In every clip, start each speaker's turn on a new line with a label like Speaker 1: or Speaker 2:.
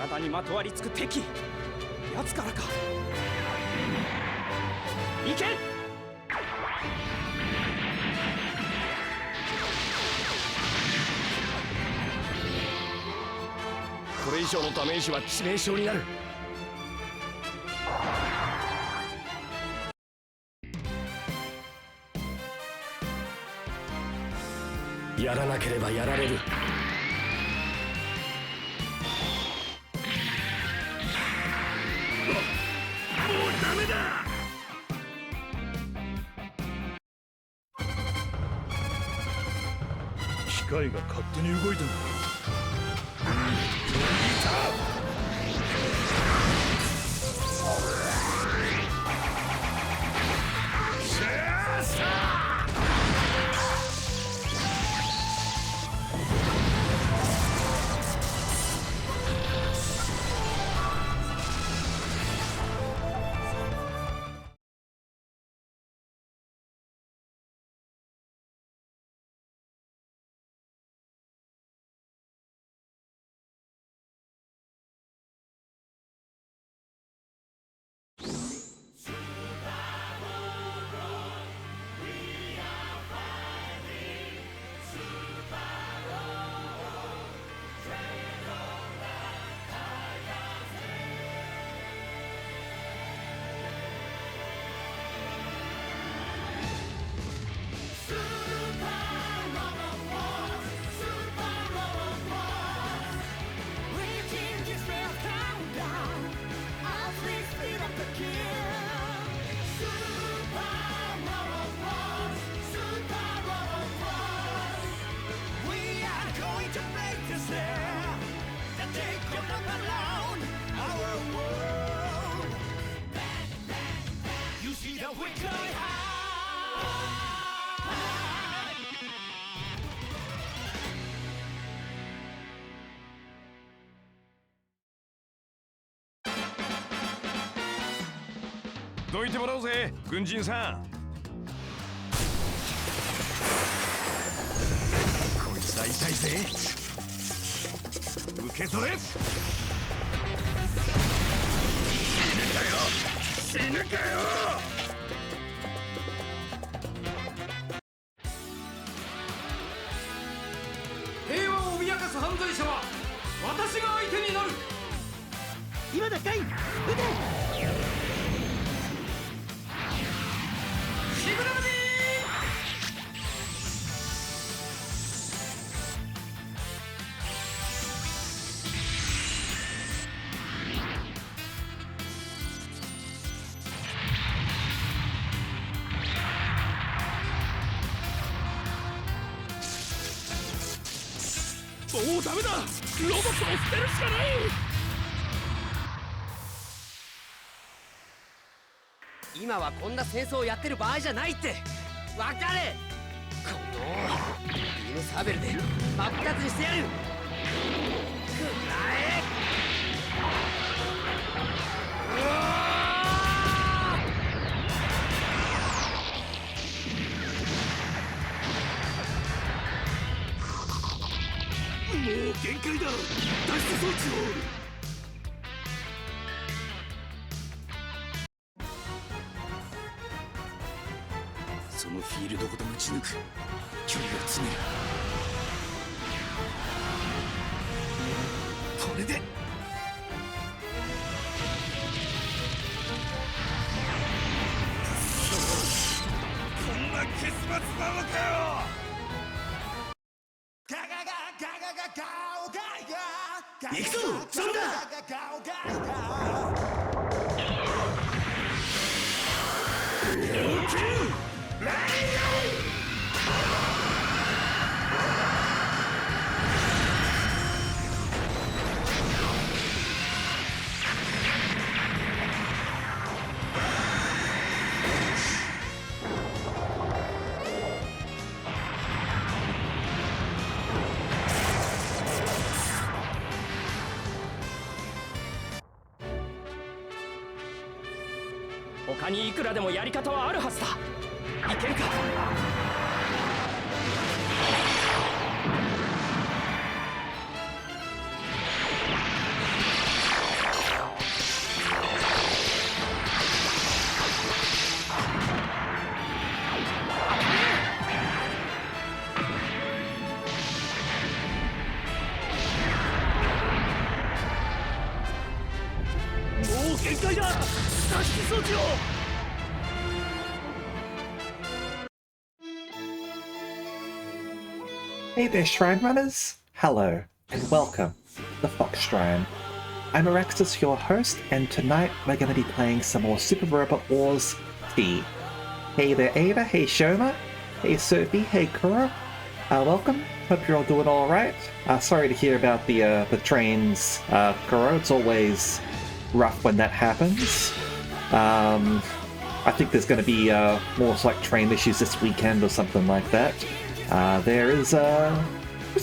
Speaker 1: 体にまとわりつく敵、やつからか。行け。
Speaker 2: これ以上のダメージは致命傷になる。やらなければやられる。もうダメだ。機械が勝手に動いてる。どいてもらおうぜ、軍人さん。こいつは痛いぜ。受け取れ。死ぬかよ、死ぬかよ。
Speaker 1: 平和を脅かす犯罪者は私が相手になる。
Speaker 3: 今だかい、撃て。
Speaker 2: もうダメだ。ロボットも捨てるしかない。
Speaker 3: 今はこんな戦争をやってる場合じゃないって分かれ。このビームサーベルで真っ二つにしてやる。くらえ。
Speaker 2: もう限界だ。脱出装置を。そのフィールドごと打ち抜く。距離を詰める。これでこんな結末なのかよ。行くぞ、ゾンダ。
Speaker 1: 他にいくらでもやり方はあるはずだ。いけるか。
Speaker 2: 限界だ。脱出装置を。
Speaker 4: Hey there, Shrine Runners! Hello, and welcome to the Fox Shrine. I'm Arexis, your host, and tonight we're going to be playing some more Super Robot Wars T. Hey there, Ada. Hey, Shoma. Hey, Sophie. Hey, Kuro. Welcome. Hope you're all doing all right. Sorry to hear about the trains, Kuro. It's always rough when that happens. I think there's going to be more like train issues this weekend or something like that. There's an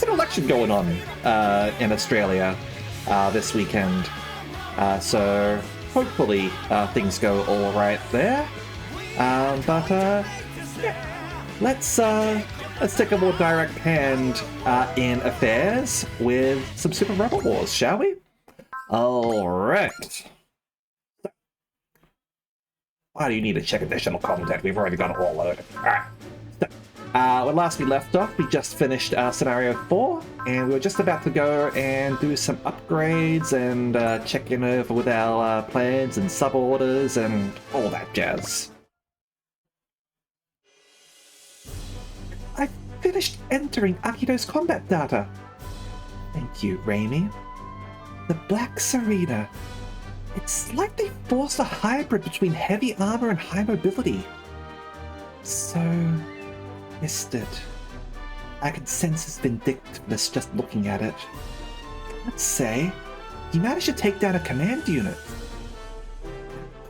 Speaker 4: election going on in Australia this weekend, so hopefully things go all right there. Yeah, let's take a more direct hand in affairs with some Super Robot Wars, shall we? All right. Why do you need to check additional content? We've already got it all loaded. All right. When last we left off, we just finished Scenario 4, and we were just about to go and do some upgrades and check in over with our plans and sub-orders and all that jazz. I finished entering Akito's combat data. Thank you, Raimi. The Black Serena. It's like they forced a hybrid between heavy armor and high mobility. So... missed it. I can sense his vindictiveness just looking at it. Let's say, he managed to take down a command unit.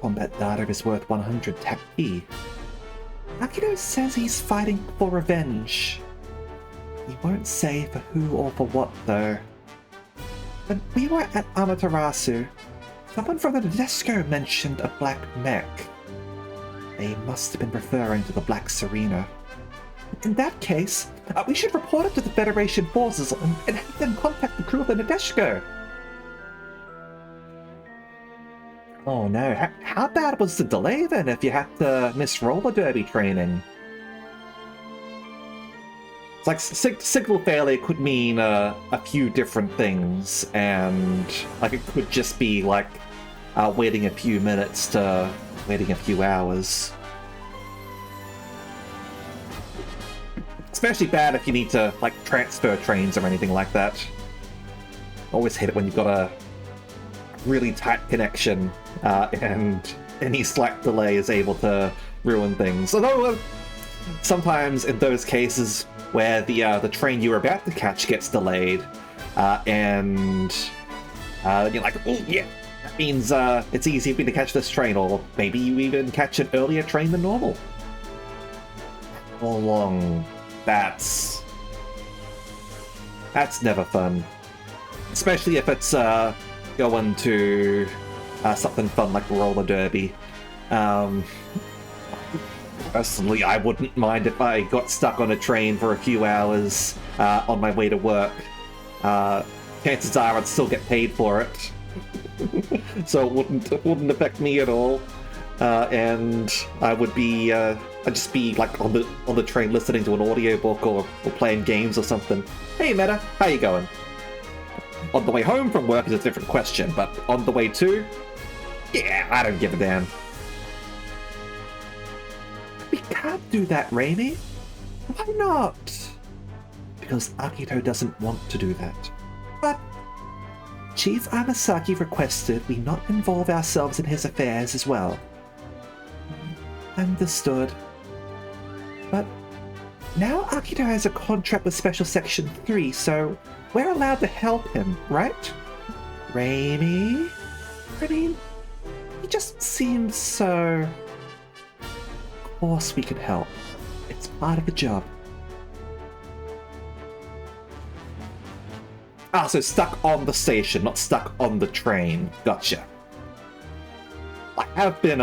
Speaker 4: Combat data is worth 100 TAC P. Akito says he's fighting for revenge. He won't say for who or for what, though. When we were at Amaterasu, someone from the Nadesco mentioned a black mech. They must have been referring to the Black Serena. In that case, we should report it to the Federation forces and have them contact the crew of the Nadeshiko. Oh no, how bad was the delay then if you had to miss roller derby training? It's like signal failure could mean a few different things, and like it could just be like waiting a few minutes to waiting a few hours. Especially bad if you need to, like, transfer trains or anything like that. Always hate it when you've got a really tight connection and any slight delay is able to ruin things. Although, sometimes in those cases where the train you were about to catch gets delayed and you're like, oh yeah, that means it's easy for me to catch this train, or maybe you even catch an earlier train than normal. How long? That's never fun. Especially if it's going to something fun like roller derby. Personally, I wouldn't mind if I got stuck on a train for a few hours on my way to work. Chances are I'd still get paid for it. So it wouldn't affect me at all. And I would be I'd just be like on the train listening to an audiobook or playing games or something. Hey Meta, how you going? On the way home from work is a different question, but on the way to, yeah, I don't give a damn. We can't do that, Raimi. Why not? Because Akito doesn't want to do that. But Chief Amasaki requested we not involve ourselves in his affairs as well. Understood. But now Akito has a contract with Special Section 3, so we're allowed to help him, right? Raimi? I mean, he just seems so... Of course we can help. It's part of the job. Ah, so stuck on the station, not stuck on the train. Gotcha. I have been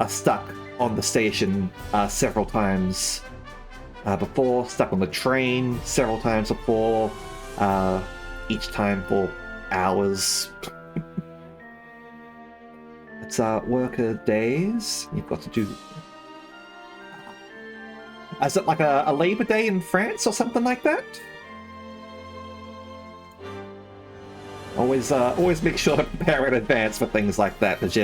Speaker 4: stuck on the station several times before, stuck on the train several times before, each time for hours. It's worker days. You've got to do... Is it like a Labor Day in France or something like that? Always make sure to prepare in advance for things like that, because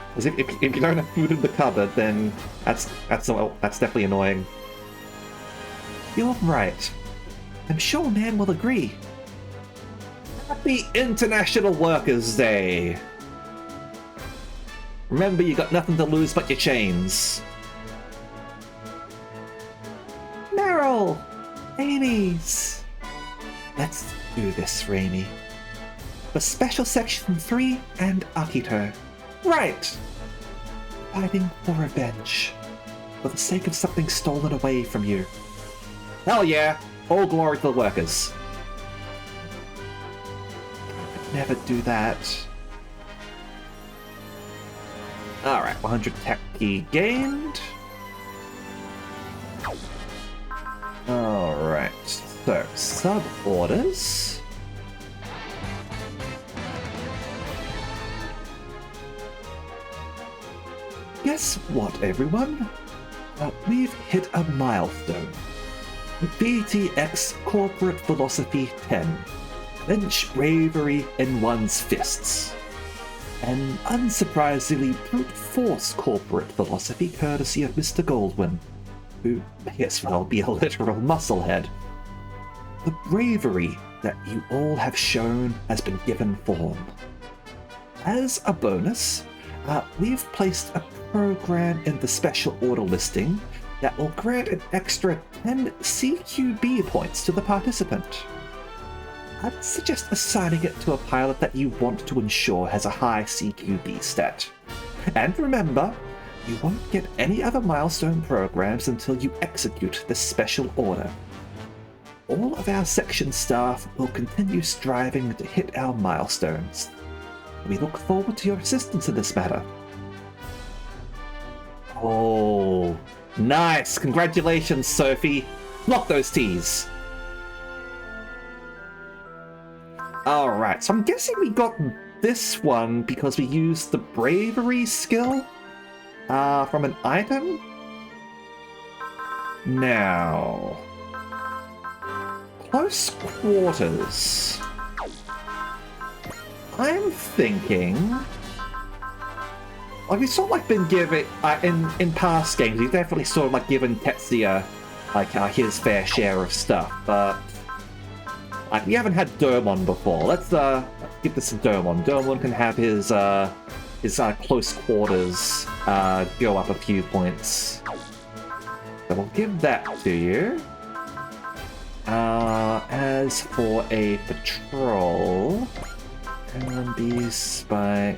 Speaker 4: Because if you don't have food in the cupboard, then that's definitely annoying. You're right. I'm sure man will agree. Happy International Workers' Day! Remember, you got nothing to lose but your chains. Meryl! Amy's! Let's do this, Raimi. For Special Section 3 and Akito. Right! Fighting for revenge. For the sake of something stolen away from you. Hell yeah! All glory to the workers. I could never do that. Alright, 100 tech key gained. Alright, so sub-orders. Guess what, everyone? We've hit a milestone. BTX Corporate Philosophy 10. Clench bravery in one's fists. An unsurprisingly brute force corporate philosophy courtesy of Mr. Goldwyn, who may as well be a literal musclehead. The bravery that you all have shown has been given form. As a bonus, we've placed a program in the special order listing that will grant an extra 10 CQB points to the participant. I'd suggest assigning it to a pilot that you want to ensure has a high CQB stat. And remember, you won't get any other milestone programs until you execute this special order. All of our section staff will continue striving to hit our milestones. We look forward to your assistance in this matter. Oh, nice! Congratulations, Sophie! Lock those T's! Alright, so I'm guessing we got this one because we used the bravery skill from an item? Now... close quarters. I'm thinking... like, we sort of like been given... in past games, we've definitely sort of like given Tetsuya like his fair share of stuff, but... like, we haven't had Domon before. Let's give this to Domon. Domon can have his close quarters go up a few points. So we'll give that to you. As for a patrol, and be spy.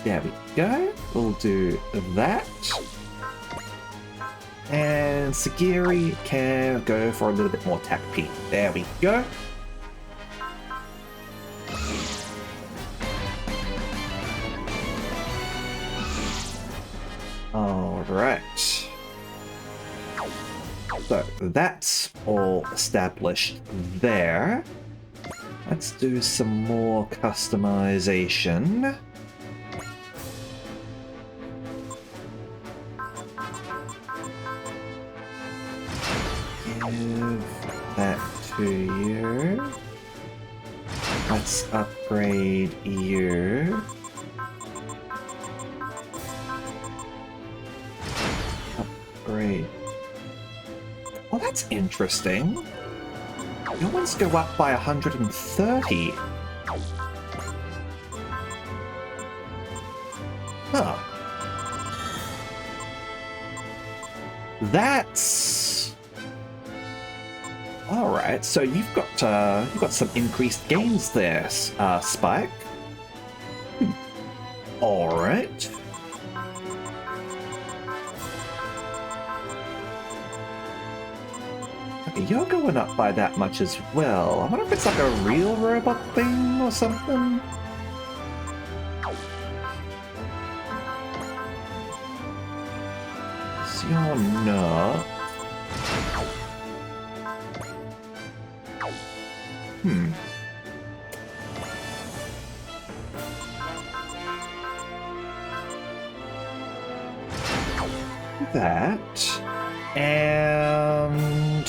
Speaker 4: There we go. We'll do that. And Sagiri can go for a little bit more tech P. There we go. Alright. So that's all established there. Let's do some more customization. Give that to you. Let's upgrade you. Upgrade. Well, that's interesting. Your ones go up by 130. Huh. That's... alright, so you've got some increased gains there, Spike. Alright. Okay, you're going up by that much as well. I wonder if it's like a real robot thing or something. So you're not. That. And...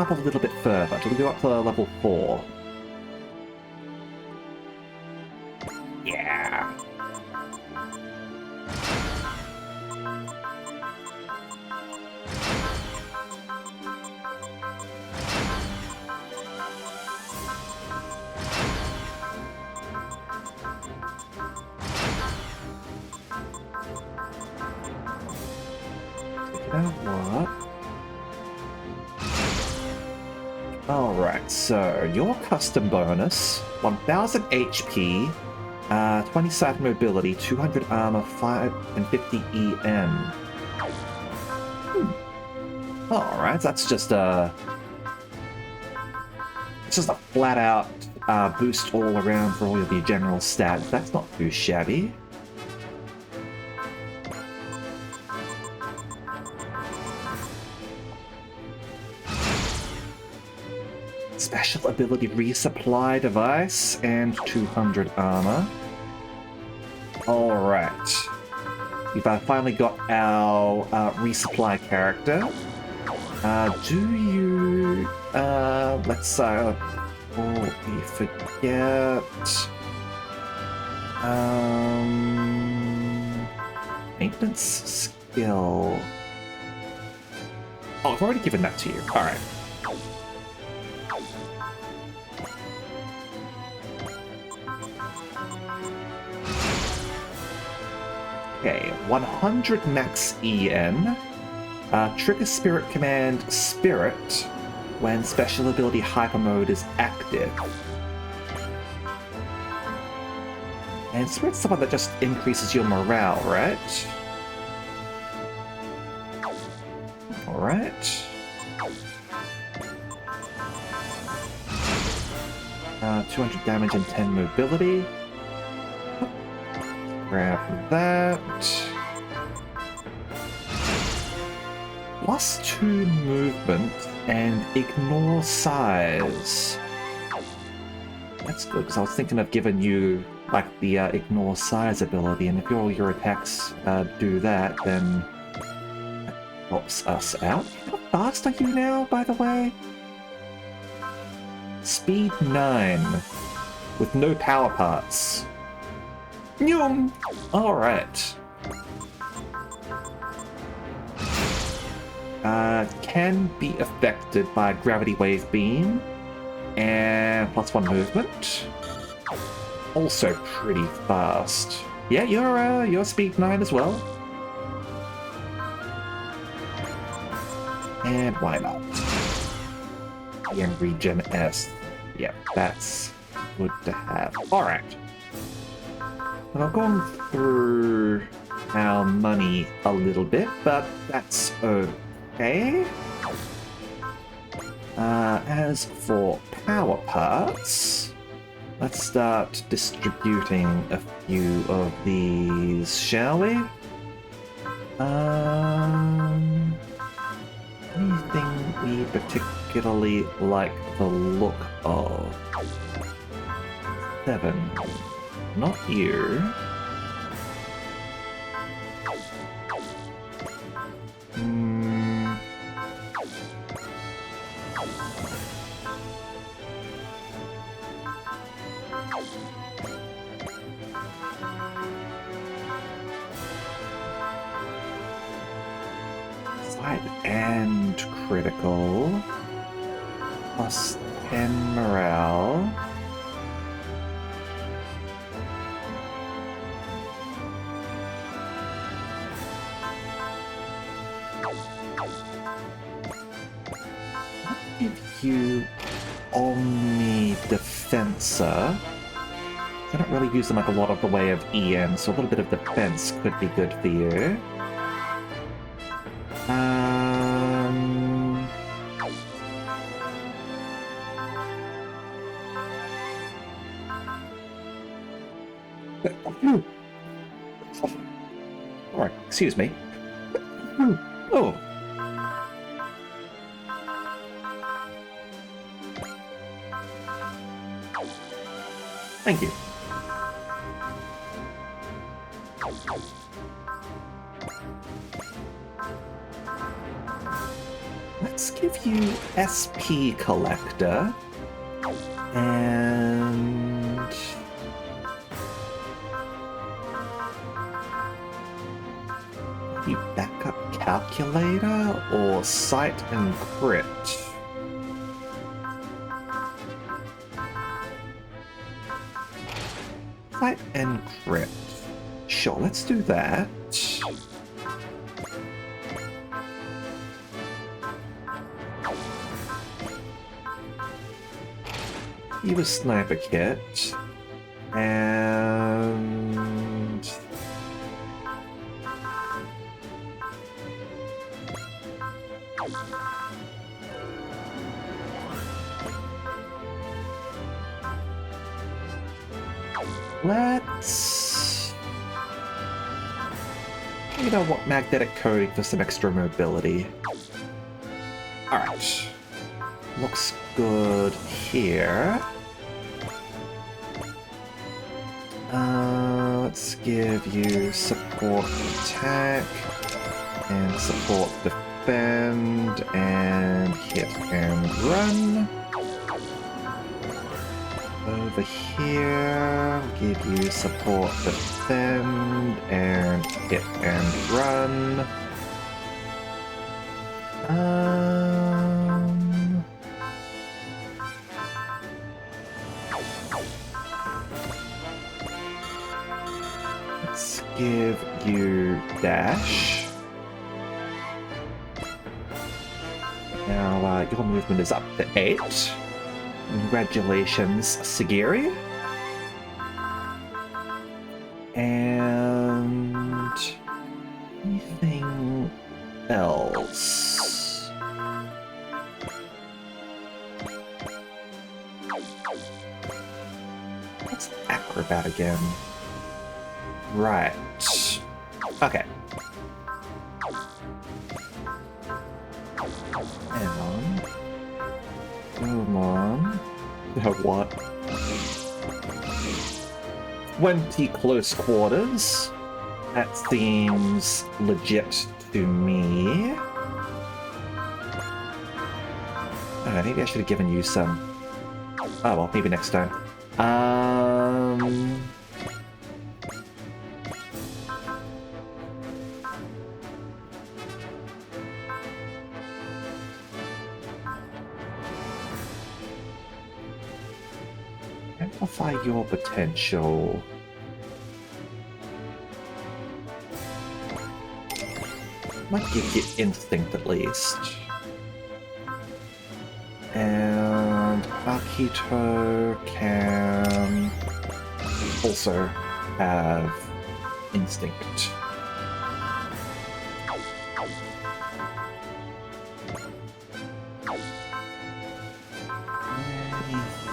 Speaker 4: up a little bit further till we go up to level 4. Yeah. What? Alright, so your custom bonus 1000 HP, 20 side mobility, 200 armor, 550 EM. Alright, that's just a. It's just a flat out boost all around for all of your general stats. That's not too shabby. Special ability resupply device and 200 armor. Alright. We've finally got our resupply character. Do you... let's oh, we forget... maintenance skill... Oh, I've already given that to you. Alright. Okay, 100 max EN. Trigger Spirit Command Spirit when Special Ability Hyper Mode is active. And Spirit's someone that just increases your morale, right? Alright. 200 damage and 10 mobility. Grab that. +2 movement and ignore size. That's good, because I was thinking of giving you, like, the ignore size ability, and if all your attacks do that, then that helps us out. How fast are you now, by the way? Speed 9, with no power parts. Nyum! Alright. Can be affected by Gravity Wave Beam, and +1 movement. Also pretty fast. Yeah, you're speed 9 as well. And why not? And regen S. Yeah, that's good to have. Alright. I've gone through our money a little bit, but that's okay. As for power parts, let's start distributing a few of these, shall we? Anything we particularly like the look of? 7. Not you. Fight and critical. +10 morale. Give you Omni Defensor. I don't really use them like a lot of the way of EM, so a little bit of defense could be good for you. Alright, excuse me. Oh. Thank you. let's give you SP Collector. And... you backup calculator or sight and crit? Sight and crit. Sure, let's do that. You a sniper kit. And... let's... you know what, magnetic coating for some extra mobility. Alright. Looks good here. Let's give you support attack, and support defend, and hit and run. Over here, give you support defend, and hit and run. Let's give you dash. Now, your movement is up to 8. Congratulations, Sagiri. And... anything else? What's acrobat again? Right. Okay. Hang on. Come on. What? 20 close quarters. That seems legit to me. Alright, maybe I should have given you some. Oh well, maybe next time. Amplify your potential. Might give you instinct at least. And Akito can also have instinct.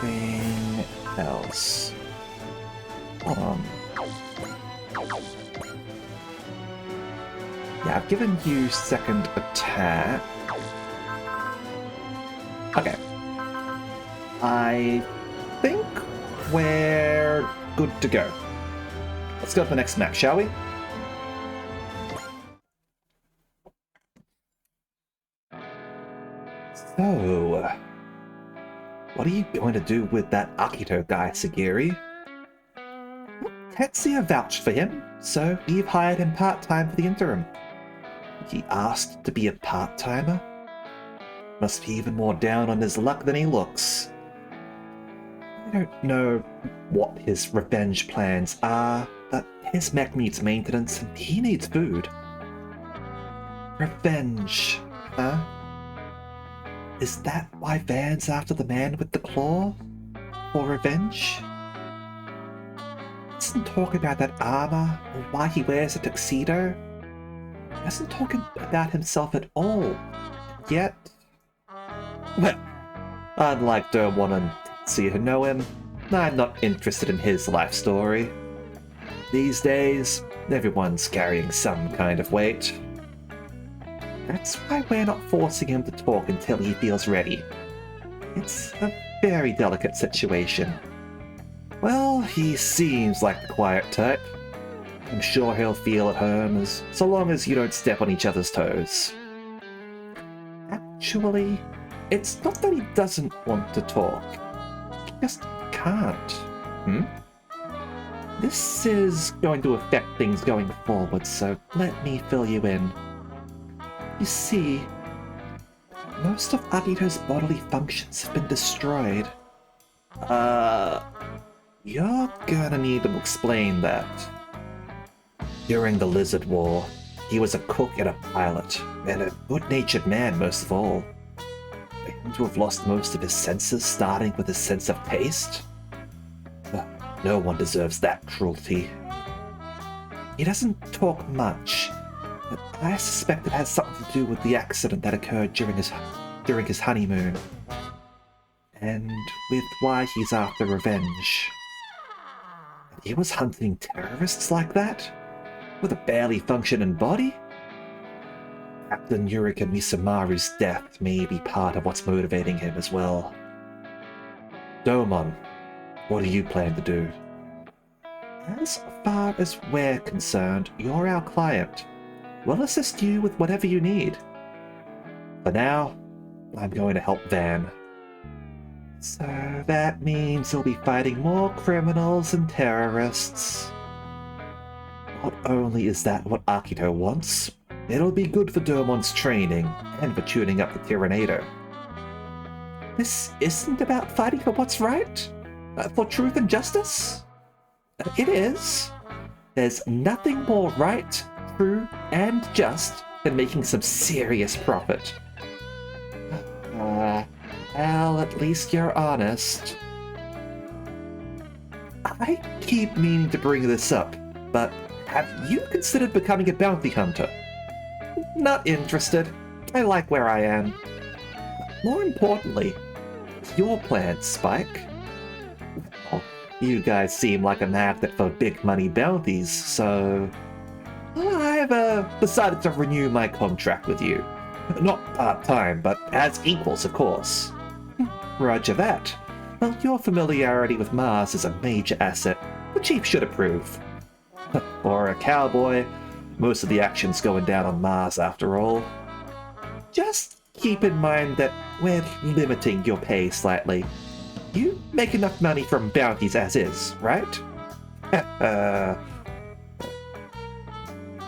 Speaker 4: Anything else? Hold on. Yeah, I've given you second attack. Okay. I think we're good to go. Let's go to the next map, shall we? So, what are you going to do with that Akito guy, Sagiri? Tetsuya vouched for him, so we've hired him part-time for the interim. He asked to be a part-timer? Must be even more down on his luck than he looks. I don't know what his revenge plans are, but his mech needs maintenance and he needs food. Revenge, huh? Is that why Van's after the man with the claw? For revenge? He doesn't talk about that armor or why he wears a tuxedo. He doesn't talk about himself at all. Yet... well, unlike Derwan and Tetsuya who know him, I'm not interested in his life story. These days, everyone's carrying some kind of weight. That's why we're not forcing him to talk until he feels ready. It's a very delicate situation. Well, he seems like the quiet type. I'm sure he'll feel at home so long as you don't step on each other's toes. At Actually, it's not that he doesn't want to talk. He just can't. This is going to affect things going forward, so let me fill you in. You see, most of Akito's bodily functions have been destroyed. You're gonna need to explain that. During the Lizard War, he was a cook and a pilot, and a good-natured man most of all. For him to have lost most of his senses, starting with his sense of taste? No one deserves that cruelty. He doesn't talk much, but I suspect it has something to do with the accident that occurred during his honeymoon, and with why he's after revenge. He was hunting terrorists like that? With a barely functioning body? Captain Yurika Misamaru's death may be part of what's motivating him as well. Domon, what do you plan to do? As far as we're concerned, you're our client. We'll assist you with whatever you need. For now, I'm going to help Van. So that means you'll be fighting more criminals and terrorists. Not only is that what Akito wants, it'll be good for Domon's training and for tuning up the Tyrannado. This isn't about fighting for what's right? For truth and justice? It is. There's nothing more right, true, and just than making some serious profit. Well, at least you're honest. I keep meaning to bring this up, but have you considered becoming a bounty hunter? Not interested. I like where I am. More importantly, what's your plan, Spike? Well, you guys seem like a magnet for big money bounties, so I've decided to renew my contract with you. Not part-time, but as equals, of course. Roger that. Well, your familiarity with Mars is a major asset. The Chief should approve. For a cowboy, most of the action's going down on Mars after all. Just keep in mind that we're limiting your pay slightly. You make enough money from bounties as is, right?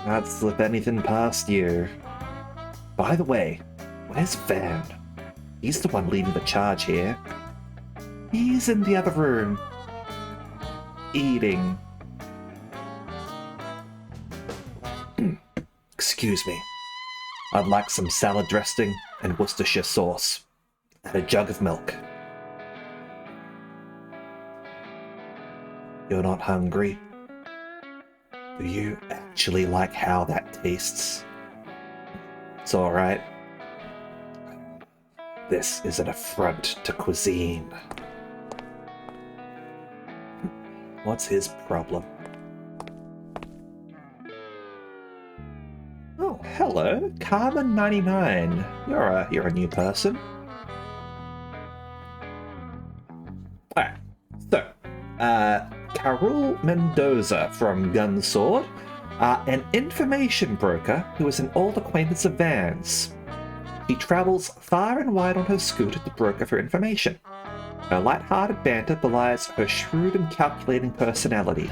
Speaker 4: Not slip anything past you. By the way, where's Van? He's the one leading the charge here. He's in the other room. Eating. Excuse me. I'd like some salad dressing and Worcestershire sauce. And a jug of milk. You're not hungry? Do you actually like how that tastes? It's alright. This is an affront to cuisine. What's his problem? Oh, hello, Carmen99. You're a new person. Alright, so, Carol Mendoza from Gun Sword, an information broker who is an old acquaintance of Van's. She travels far and wide on her scooter to broker for information. Her light-hearted banter belies her shrewd and calculating personality.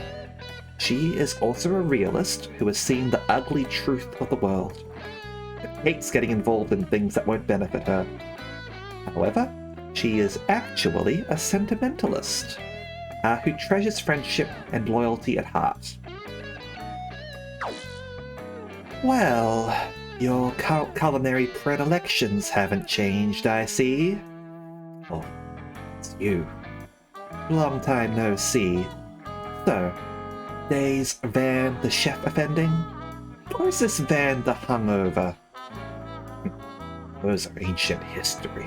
Speaker 4: She is also a realist who has seen the ugly truth of the world. But hates getting involved in things that won't benefit her. However, she is actually a sentimentalist who treasures friendship and loyalty at heart. Well, your culinary predilections haven't changed, I see. Oh, it's you. Long time no see. So, is Van the chef offending? Or is this Van the hungover? Those are ancient history.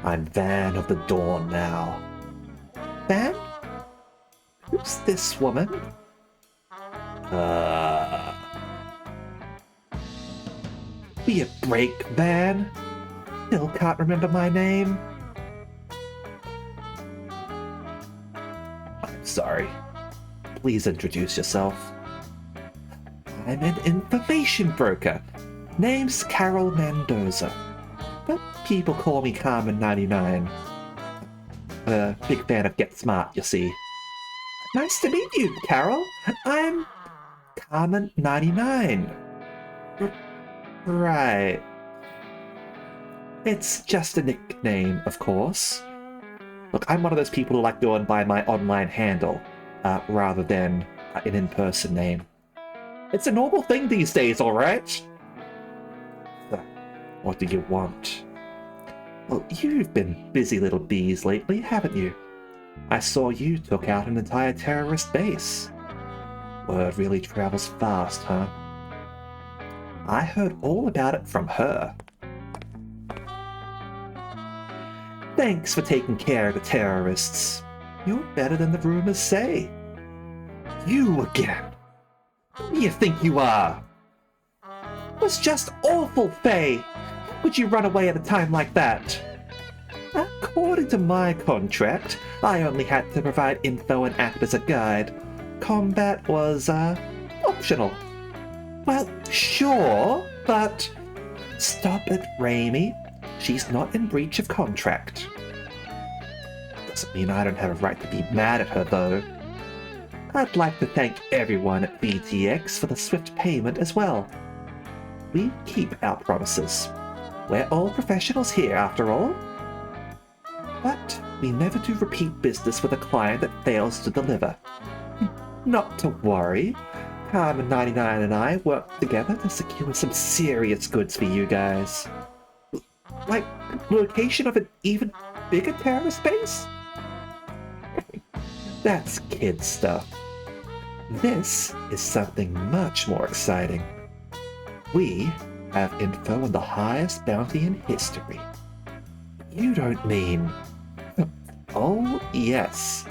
Speaker 4: I'm Van of the Dawn now. Van? Who's this woman? Be a break, Van. Still can't remember my name. I'm sorry. Please introduce yourself. I'm an information broker. Name's Carol Mendoza. but people call me Carmen99. I'm a big fan of Get Smart, you see. Nice to meet you, Carol. I'm Carmen99. Right. It's just a nickname, of course. Look, I'm one of those people who like going by my online handle, rather than an in-person name. It's a normal thing these days, alright? What do you want? Well, you've been busy little bees lately, haven't you? I saw you took out an entire terrorist base. Word really travels fast, huh? I heard all about it from her. Thanks for taking care of the terrorists. You're better than the rumors say. You again? Who do you think you are? It was just awful, Faye. How could you run away at a time like that? According to my contract, I only had to provide info and act as a guide. Combat was, optional. Well, sure, but... Stop it, Raimi. She's not in breach of contract. Doesn't mean I don't have a right to be mad at her, though. I'd like to thank everyone at VTX for the swift payment as well. We keep our promises. We're all professionals here, after all. But we never do repeat business with a client that fails to deliver. Not to worry. Carmen99 and I worked together to secure some serious goods for you guys. Like, location of an even bigger terrorist base? That's kid stuff. This is something much more exciting. We have info on the highest bounty in history. You don't mean... Oh, yes.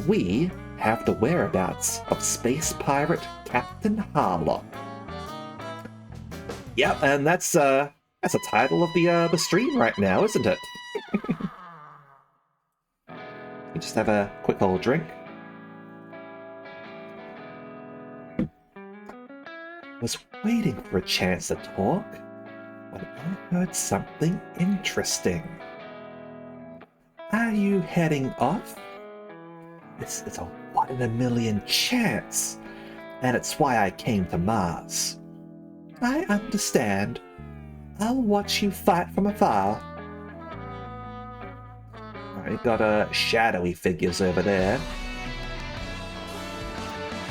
Speaker 4: We have the whereabouts of space pirate Captain Harlock. Yep, and that's the title of the stream right now, isn't it? You just have a quick old drink. Was waiting for a chance to talk when I heard something interesting. Are you heading off? This is a 1 in a million chance, and it's why I came to Mars. I understand. I'll watch you fight from afar. Alright, got shadowy figures over there.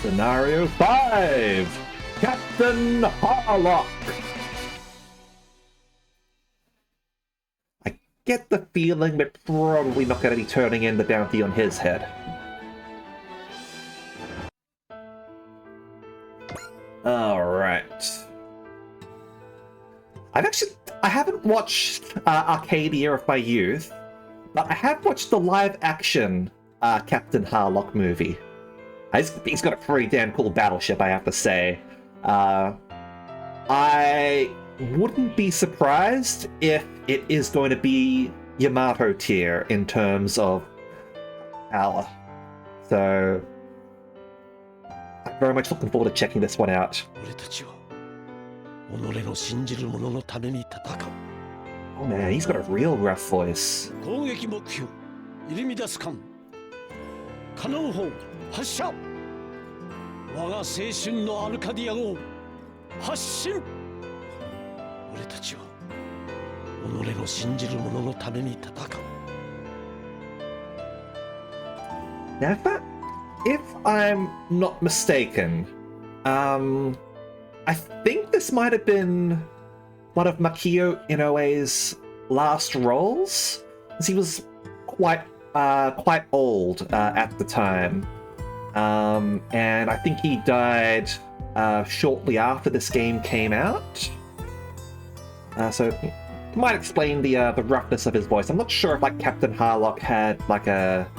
Speaker 4: Scenario 5! Captain Harlock! I get the feeling we're probably not going to be turning in the bounty on his head. Alright. I haven't watched Arcadia of my youth, but I have watched the live-action Captain Harlock movie. He's got a pretty damn cool battleship, I have to say. I wouldn't be surprised if it is going to be Yamato tier in terms of power. So, I'm very much looking forward to checking this one out. Oh man, he's got a real rough voice. Now, if I'm not mistaken, I think this might have been one of Makio Inoue's last roles, because he was quite old at the time, and I think he died shortly after this game came out. So it might explain the roughness of his voice. I'm not sure if like Captain Harlock had like a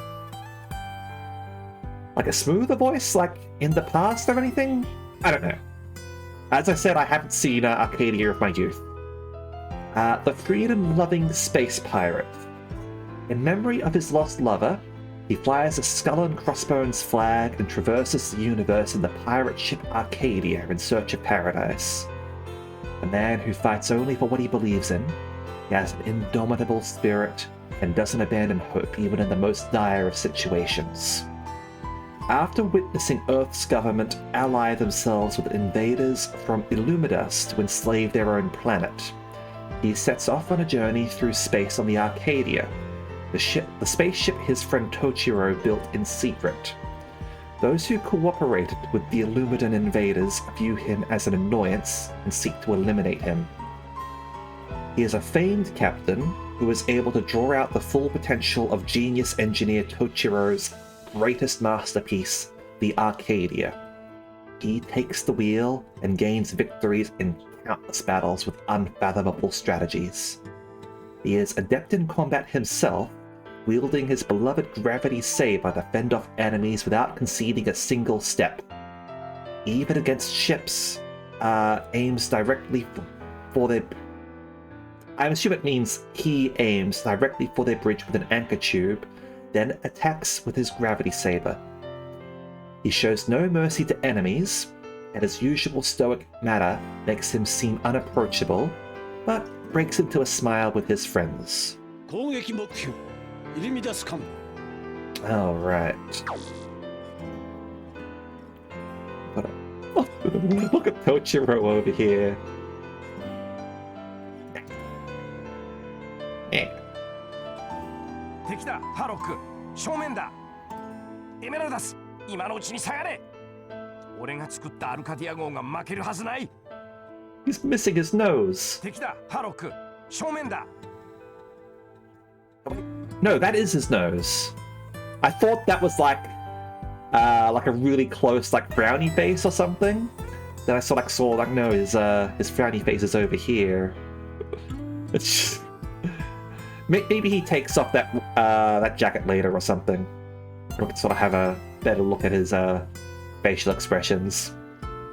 Speaker 4: smoother voice like in the past or anything. I don't know. As I said, I haven't seen Arcadia of my youth. The freedom-loving space pirate. In memory of his lost lover, he flies a skull and crossbones flag and traverses the universe in the pirate ship Arcadia in search of paradise. A man who fights only for what he believes in, He has an indomitable spirit and doesn't abandon hope even in the most dire of situations. After witnessing Earth's government ally themselves with invaders from Illumidus to enslave their own planet, he sets off on a journey through space on the Arcadia, the spaceship his friend Tochiro built in secret. Those who cooperated with the Illumidan invaders view him as an annoyance and seek to eliminate him. He is a famed captain who is able to draw out the full potential of genius engineer Tochiro's greatest masterpiece, the Arcadia. He takes the wheel and gains victories in countless battles with unfathomable strategies. He is adept in combat himself, wielding his beloved gravity saber to fend off enemies without conceding a single step. Even against ships, aims directly for their... I assume it means he aims directly for their bridge with an anchor tube, then attacks with his gravity saber. He shows no mercy to enemies, and his usual stoic manner makes him seem unapproachable, but breaks into a smile with his friends.
Speaker 2: 攻撃目標入り乱すかも
Speaker 4: Alright. Look at Tochiro over here. Yeah.
Speaker 1: 敵だハロック正面だエメラルダス今のうちに下がれ俺が作ったアルカディア号が負けるはずない
Speaker 4: He's missing his nose.
Speaker 1: 敵だハロック正面だ
Speaker 4: No, that is his nose. I thought that was like a really close like frowny face or something. Then I saw no, his frowny face is over here. It's maybe he takes off that that jacket later or something. We can sort of have a better look at his facial expressions.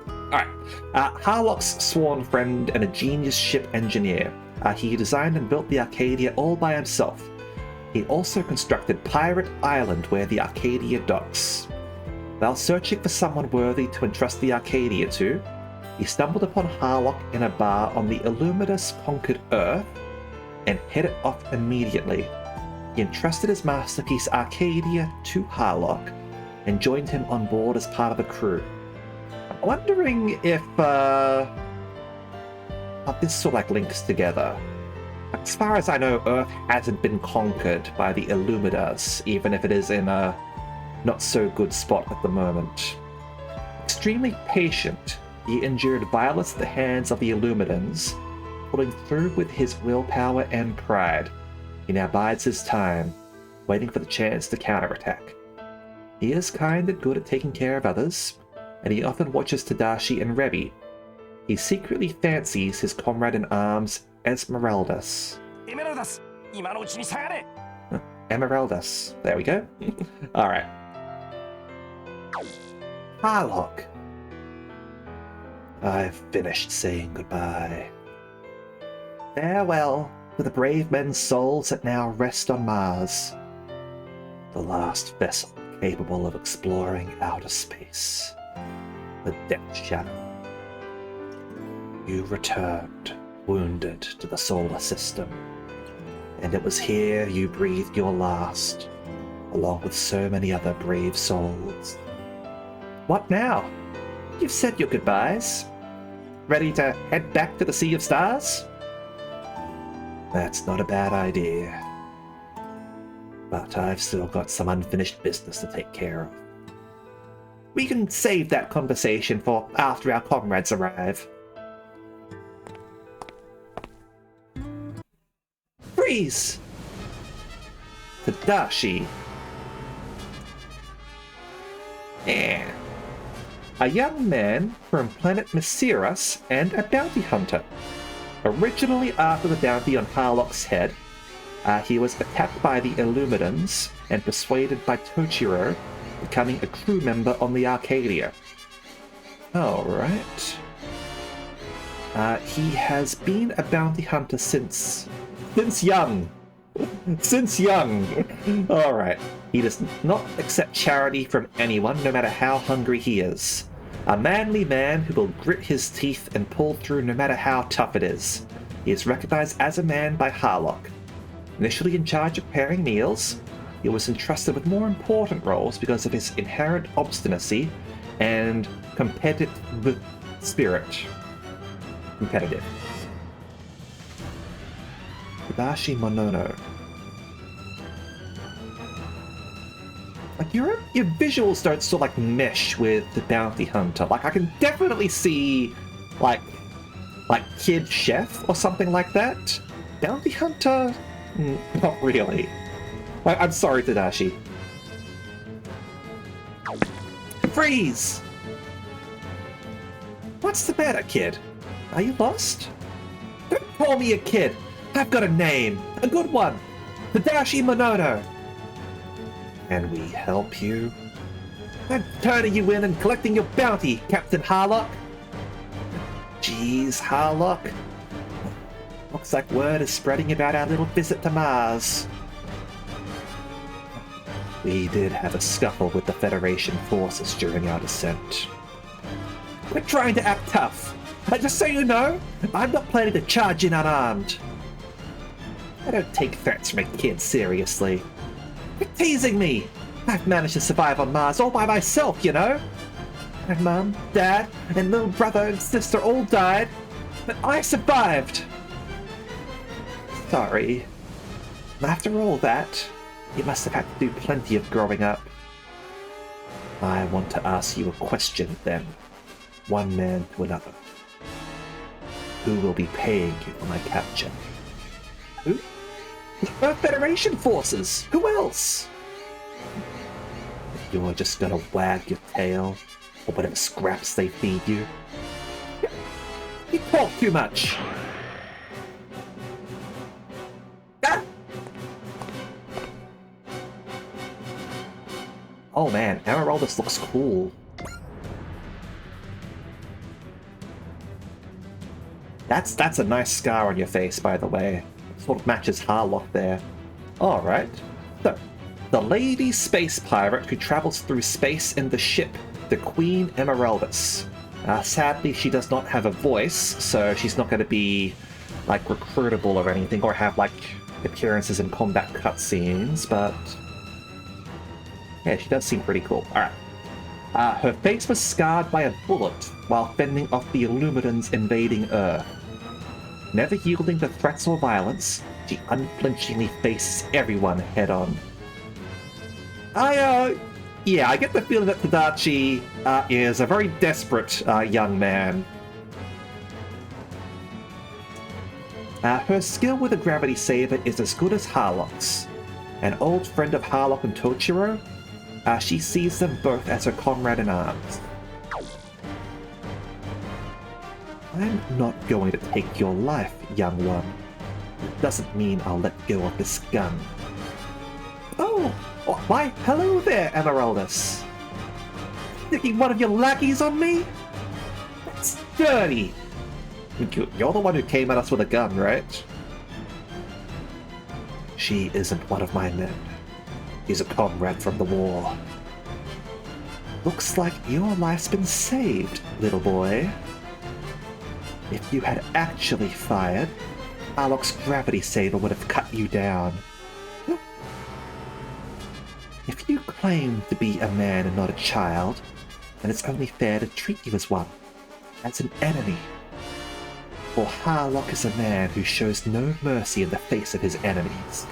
Speaker 4: Alright. Harlock's sworn friend and a genius ship engineer. He designed and built the Arcadia all by himself. He also constructed Pirate Island where the Arcadia docks. While searching for someone worthy to entrust the Arcadia to, he stumbled upon Harlock in a bar on the Illumidus conquered Earth and headed off immediately. He entrusted his masterpiece Arcadia to Harlock and joined him on board as part of the crew. I'm wondering if this sort of like links together. As far as I know, Earth hasn't been conquered by the Illumidas, even if it is in a not-so-good spot at the moment. Extremely patient, he endured violence at the hands of the Illumidans, pulling through with his willpower and pride. He now bides his time, waiting for the chance to counterattack. He is kind and good at taking care of others, and he often watches Tadashi and Rebi. He secretly fancies his comrade-in-arms Esmeraldas.
Speaker 1: Emeraldas, 今のうちに下がれ
Speaker 4: Emeraldas. There we go. Alright. Harlock. I've finished saying goodbye. Farewell to the brave men's souls that now rest on Mars. The last vessel capable of exploring outer space. The Death Shadow. You returned, wounded to the solar system. And it was here you breathed your last, along with so many other brave souls. What now? You've said your goodbyes. Ready to head back to the Sea of Stars? That's not a bad idea. But I've still got some unfinished business to take care of. We can save that conversation for after our comrades arrive. Freeze! Tadashi. Yeah. A young man from planet Mesiras and a bounty hunter. Originally after the bounty on Harlock's head, he was attacked by the Illumidans and persuaded by Tochiro, becoming a crew member on the Arcadia. Alright. He has been a bounty hunter since young. Since young. Alright. He does not accept charity from anyone, no matter how hungry he is. A manly man who will grit his teeth and pull through no matter how tough it is. He is recognized as a man by Harlock. Initially in charge of preparing meals, he was entrusted with more important roles because of his inherent obstinacy and competitive spirit. Competitive. Tadashi Monono. Like your visuals don't sort of like mesh with the bounty hunter. Like I can definitely see like Kid Chef or something like that. Bounty hunter, not really. I'm sorry, Tadashi. Freeze! What's the matter, kid? Are you lost? Don't call me a kid. I've got a name, a good one. Tadashi Monono. Can we help you? I'm turning you in and collecting your bounty, Captain Harlock. Jeez, Harlock. Looks like word is spreading about our little visit to Mars. We did have a scuffle with the Federation forces during our descent. We're trying to act tough. Just so you know, I'm not planning to charge in unarmed. I don't take threats from a kid seriously. You're teasing me! I've managed to survive on Mars all by myself, you know? My mum, dad, and little brother and sister all died, but I survived! Sorry. After all that, you must have had to do plenty of growing up. I want to ask you a question then, one man to another. Who will be paying you for my capture? Who? The Federation forces! Who else? You're just gonna wag your tail, or whatever scraps they feed you? You talk too much! Ah! Oh man, Emeraldus looks cool. That's a nice scar on your face, by the way. Sort of matches Harlock there. Alright. So, the lady space pirate who travels through space in the ship, the Queen Emeraldus. Sadly, she does not have a voice, so she's not going to be, like, recruitable or anything, or have, like, appearances in combat cutscenes, but... yeah, she does seem pretty cool. Alright. Her face was scarred by a bullet while fending off the Illuminans invading Earth. Never yielding to threats or violence, she unflinchingly faces everyone head-on. I get the feeling that Tadashi is a very desperate young man. Her skill with a gravity saber is as good as Harlock's. An old friend of Harlock and Tochiro, she sees them both as her comrade in arms. I'm not going to take your life, young one. It doesn't mean I'll let go of this gun. Oh, why, hello there, Emeraldus. Sticking one of your lackeys on me? That's dirty. You're the one who came at us with a gun, right? She isn't one of my men. He's a comrade from the war. Looks like your life's been saved, little boy. If you had actually fired, Harlock's gravity saber would have cut you down. If you claim to be a man and not a child, then it's only fair to treat you as one, as an enemy. For Harlock is a man who shows no mercy in the face of his enemies.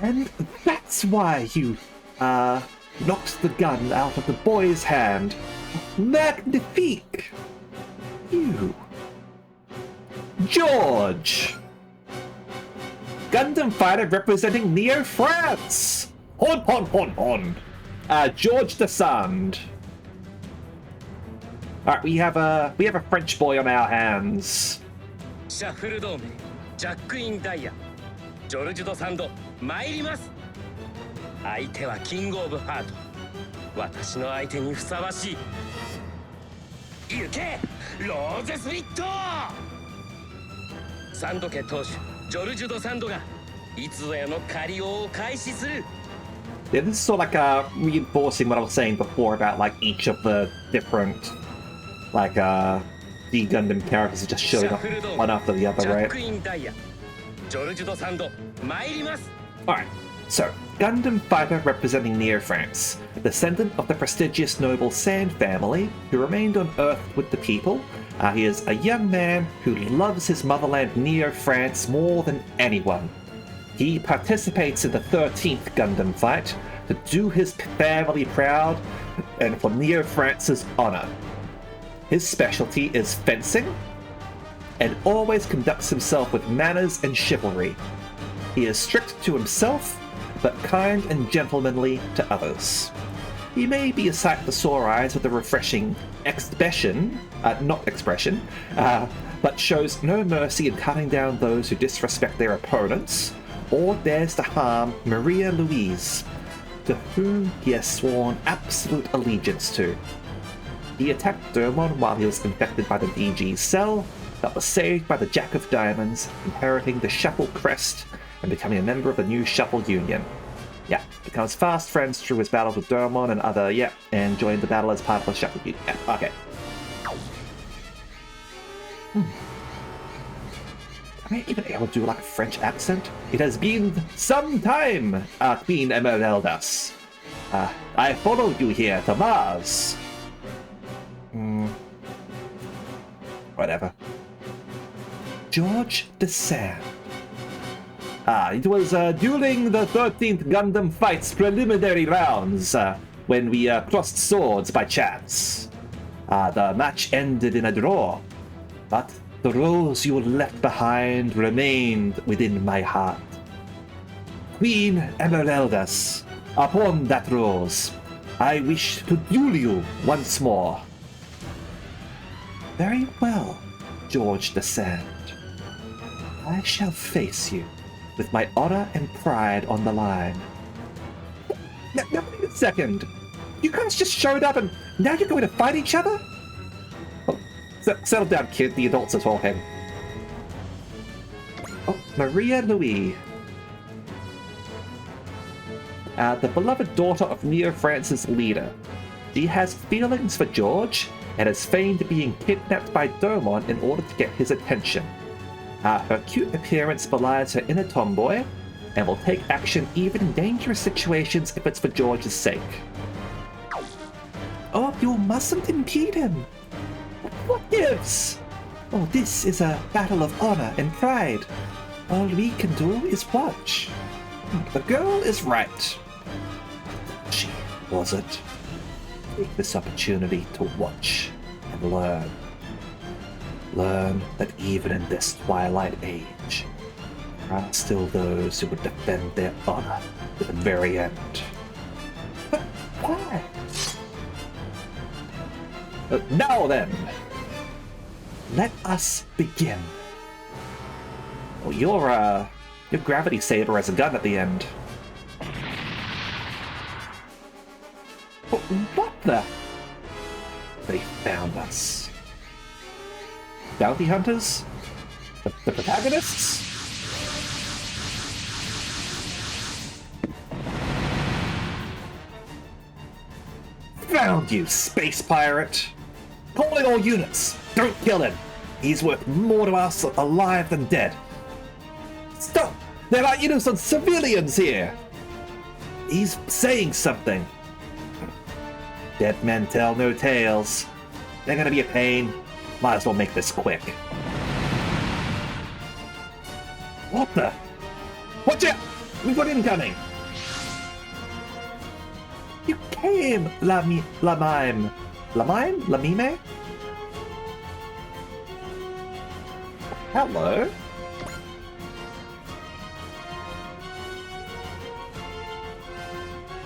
Speaker 4: And that's why you, knocked the gun out of the boy's hand. Magnifique! You. George! Gundam fighter representing Neo France! Hon hon hon hon! George Desand. Alright, we have a French boy on our hands.
Speaker 5: シャッフル同盟ジャックインダイヤジョルジュ・ド・サンド参ります。相手はキング・オブ・ハート。私の相手にふさわしい。行けローゼスリット。サンド家当主ジョルジュ・ド・サンドがいつぞやの借りを開始する。
Speaker 4: Yeah, this is sort of like reinforcing what I was saying before about like each of the different like D Gundam characters are just showing up one after the other,
Speaker 5: ジャッ
Speaker 4: right?
Speaker 5: クインダイヤジョルジュドサンド参ります
Speaker 4: Alright, so, Gundam fighter representing Neo France, descendant of the prestigious noble Sand family who remained on Earth with the people. He is a young man who loves his motherland Neo France more than anyone. He participates in the 13th Gundam fight to do his family proud and for Neo France's honor. His specialty is fencing and always conducts himself with manners and chivalry. He is strict to himself, but kind and gentlemanly to others. He may be a sight to sore eyes with a refreshing but shows no mercy in cutting down those who disrespect their opponents, or dares to harm Maria Louise, to whom he has sworn absolute allegiance to. He attacked Dermon while he was infected by the DG cell, but was saved by the Jack of Diamonds, inheriting the Shuffle crest and becoming a member of the new Shuffle Union. Yeah, becomes fast friends through his battles with Dermon and other, and joined the battle as part of the Shuffle Union. Yeah, okay. Am I even able to do like a French accent? It has been some time, Queen Emeraldas. I followed you here to Mars. Whatever. George de Sand. It was during the 13th Gundam fight's preliminary rounds when we crossed swords by chance. The match ended in a draw, but the rose you left behind remained within my heart. Queen Emeraldas, upon that rose, I wish to duel you once more. Very well, George de Sand. I shall face you with my honor and pride on the line. Now wait a second. You guys just showed up and now you're going to fight each other? Oh, settle down, kid. The adults are talking. Oh, Maria Louise. The beloved daughter of Neo France's leader. She has feelings for George and is feigned being kidnapped by Dermon in order to get his attention. Her cute appearance belies her inner tomboy, and will take action even in dangerous situations if it's for George's sake. Oh, you mustn't impede him! What gives? Oh, this is a battle of honor and pride. All we can do is watch. The girl is right. She wasn't. Take this opportunity to watch and learn. Learn that even in this twilight age, there are still those who would defend their honor to the very end. But why? Now then, let us begin. Oh, your gravity saber has a gun at the end. What the? They found us. Bounty hunters? The protagonists? Found you, space pirate! Calling all units! Don't kill him! He's worth more to us alive than dead. Stop! There are innocent civilians here! He's saying something. Dead men tell no tales. They're gonna be a pain. Might as well make this quick. What the? Watch out! We've got incoming! You came, Lamime? Lamime? Hello?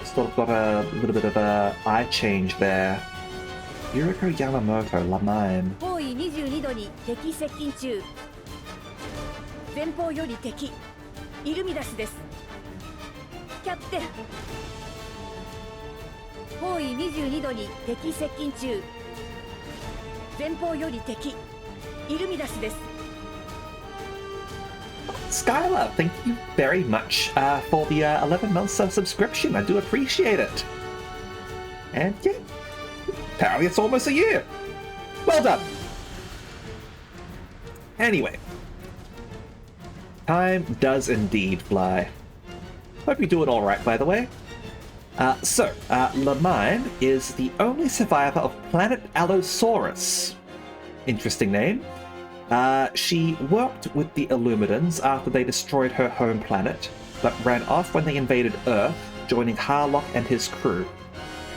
Speaker 4: Sort of got a little bit of a eye change there. Yuriko Yamamoto, Lamime.
Speaker 6: 方位22度に敵接近中。前方より敵。イルミダスです。キャプテン。方位22度に敵接近中。前方より敵。イルミダスです。
Speaker 4: Skylar, thank you very much for the 11 months subscription. I do appreciate it. And yeah, apparently it's almost a year. Well done. Anyway. Time does indeed fly. Hope you're doing alright, by the way. Lamine is the only survivor of planet Allosaurus. Interesting name. She worked with the Illumidans after they destroyed her home planet, but ran off when they invaded Earth, joining Harlock and his crew.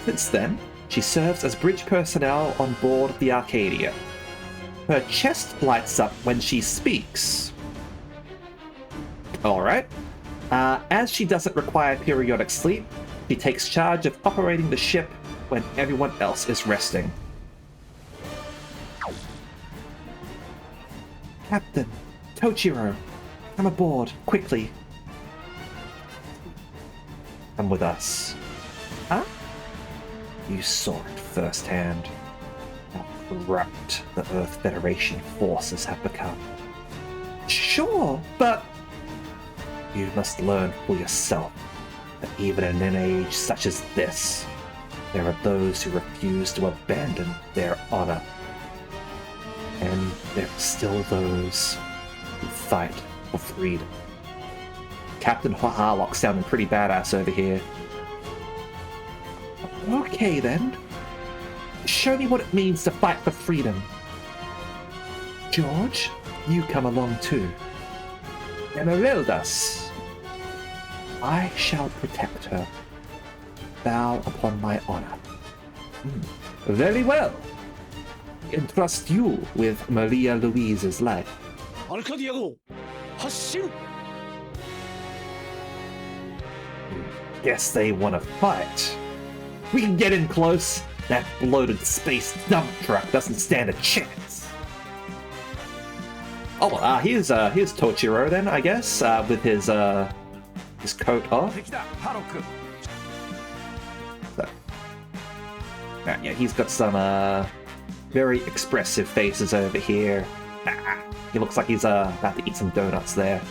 Speaker 4: Since then, she serves as bridge personnel on board the Arcadia. Her chest lights up when she speaks. Alright. As she doesn't require periodic sleep, she takes charge of operating the ship when everyone else is resting. Captain, Tochiro, come aboard, quickly. Come with us. Huh? You saw it firsthand. How corrupt the Earth Federation forces have become. Sure, but... You must learn for yourself that even in an age such as this, there are those who refuse to abandon their honor. And there are still those who fight for freedom. Captain Harlock sounding pretty badass over here. Okay then. Show me what it means to fight for freedom. George, you come along too. Emeraldas. I shall protect her. Bow upon my honor. Very well. Entrust you with Maria Louise's life.
Speaker 2: アルカディア号発進
Speaker 4: Guess they want to fight. We can get in close. That bloated space dump truck doesn't stand a chance. Oh, here's Tochiro then, I guess, with his coat off.
Speaker 1: 敵だハロック
Speaker 4: So, yeah, he's got some very expressive faces over here. He looks like he's about to eat some donuts there.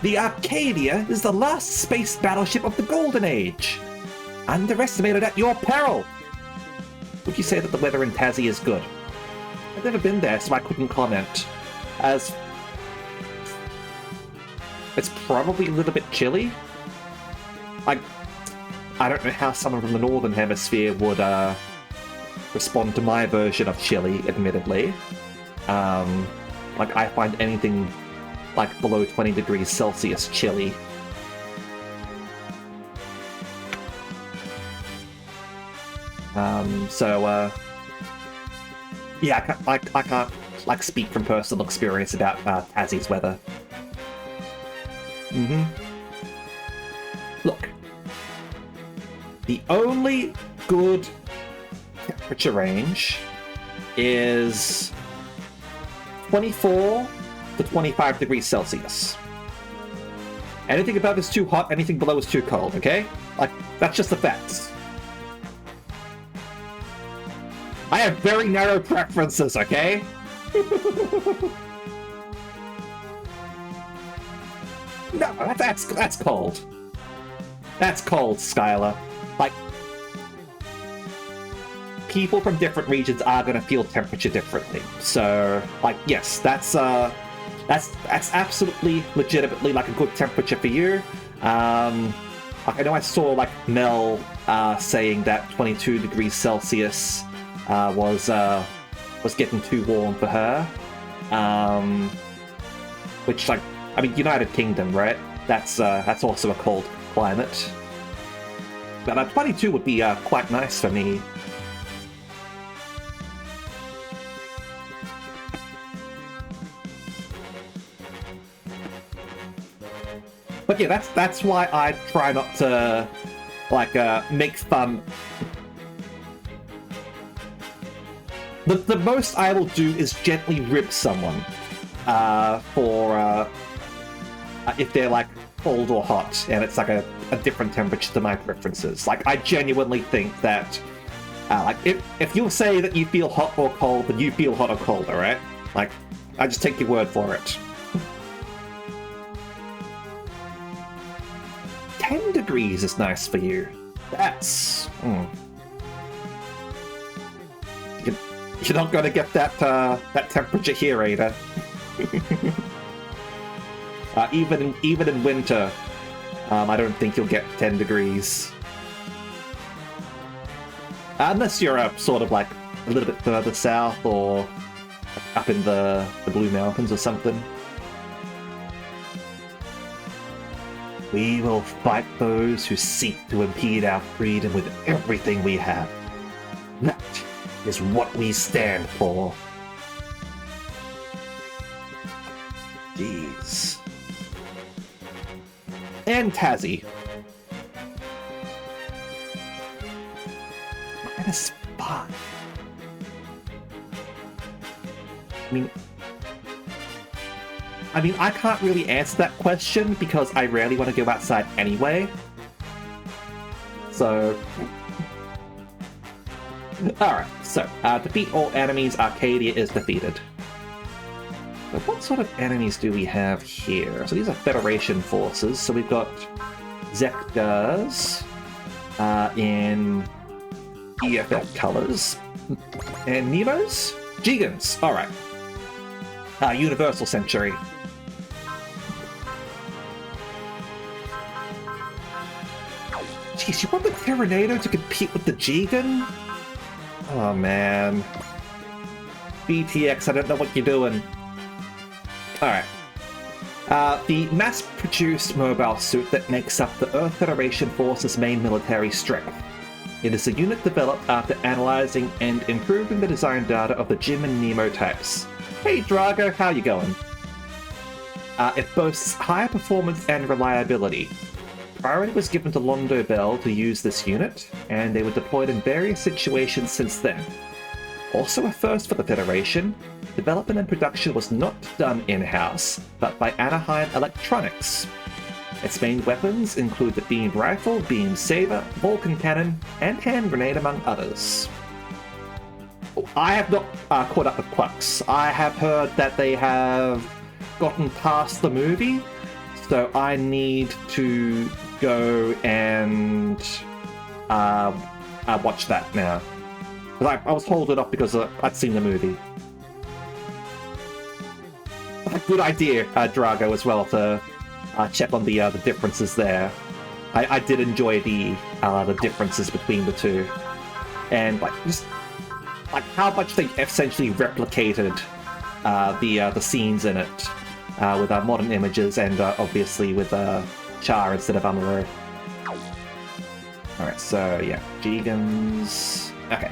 Speaker 4: The Arcadia is the last space battleship of the Golden Age. Underestimated at your peril. Would you say that the weather in Tassie is good? I've never been there, so I couldn't comment. As it's probably a little bit chilly. I don't know how someone from the Northern Hemisphere would respond to my version of chilly, admittedly. Like, I find anything like below 20 degrees Celsius chilly. Yeah, I can't like speak from personal experience about Tassie's weather. Look, the only good temperature range is 24 to 25 degrees Celsius. Anything above is too hot, anything below is too cold, okay? Like, that's just the facts. I have very narrow preferences, okay? No, that's cold. That's cold, Skylar. Like, people from different regions are gonna feel temperature differently. So, like, yes, that's absolutely, legitimately like a good temperature for you. Like, I know I saw like Mel saying that 22 degrees Celsius was getting too warm for her. Which, like, I mean, United Kingdom, right? That's also a cold climate. But 22 would be quite nice for me. But yeah, that's why I try not to like make fun. The most I will do is gently rib someone for if they're like cold or hot, and it's like a different temperature to my preferences. Like, I genuinely think that like if you say that you feel hot or cold, then you feel hot or cold, alright? Like, I just take your word for it. 10 degrees is nice for you. That's... You're not gonna get that that temperature here, Ada. Even in winter, I don't think you'll get 10 degrees. Unless you're sort of like a little bit further south or up in the Blue Mountains or something. We will fight those who seek to impede our freedom with everything we have. That is what we stand for. Jeez. And Tazzy. -5. I mean, I can't really answer that question because I rarely want to go outside anyway. So... Alright, so, defeat all enemies, Arcadia is defeated. But what sort of enemies do we have here? So these are Federation forces, so we've got Zekdas in EFF colors. And Nemos? Gigans, alright. Universal Century. Jeez, you want the Terranado to compete with the Jigen? Oh man. BTX, I don't know what you're doing. Alright. The mass-produced mobile suit that makes up the Earth Federation Force's main military strength. It is a unit developed after analyzing and improving the design data of the Jim and Nemo types. Hey Drago, how you going? It boasts higher performance and reliability. Priority was given to Londo Bell to use this unit, and they were deployed in various situations since then. Also a first for the Federation, development and production was not done in-house, but by Anaheim Electronics. Its main weapons include the beam rifle, beam saber, Vulcan cannon, and hand grenade among others. I have not caught up with Quux. I have heard that they have gotten past the movie, so I need to go and watch that now. But I was holding up because I'd seen the movie. Good idea, Drago, as well, to check on the differences there. I did enjoy the differences between the two, and just how much they essentially replicated the scenes in it with modern images and obviously with Char instead of Amuro. Alright, so yeah, Jigans. Okay.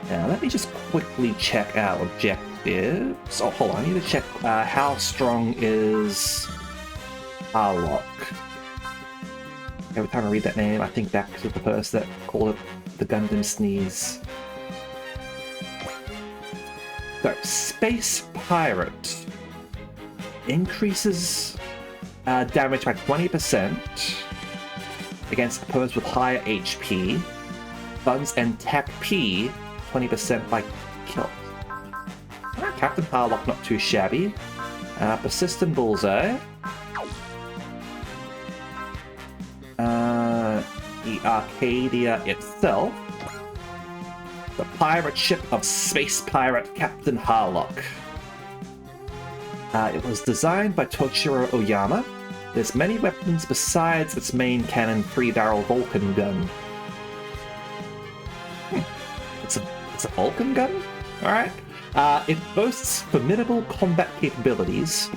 Speaker 4: Now let me just quickly check our objectives. Oh, hold on, I need to check how strong is Harlock. Every time I read that name, I think back to the person that called it the Gundam Sneeze. So, Space Pirate increases damage by 20% against opponents with higher HP. Guns and Tech P 20% by kill. Captain Harlock, not too shabby. Persistent Bullseye. The Arcadia itself. The pirate ship of Space Pirate Captain Harlock. It was designed by Toshiro Oyama. There's many weapons besides its main cannon 3-barrel Vulcan gun. It's a Vulcan gun? Alright. It boasts formidable combat capabilities,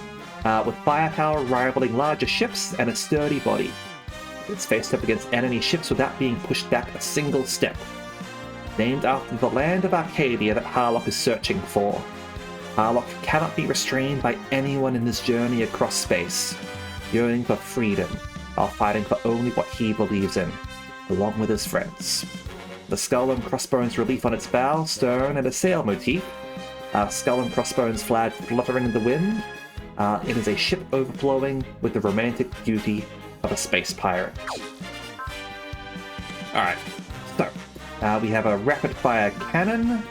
Speaker 4: with firepower rivaling larger ships and a sturdy body. It's faced up against enemy ships without being pushed back a single step. Named after the land of Arcadia that Harlock is searching for. Harlock cannot be restrained by anyone in his journey across space, yearning for freedom, while fighting for only what he believes in, along with his friends. The skull and crossbones relief on its bow, stern, and a sail motif. Skull and crossbones flag fluttering in the wind. It is a ship overflowing with the romantic beauty of a space pirate. Alright, so we have a rapid-fire cannon.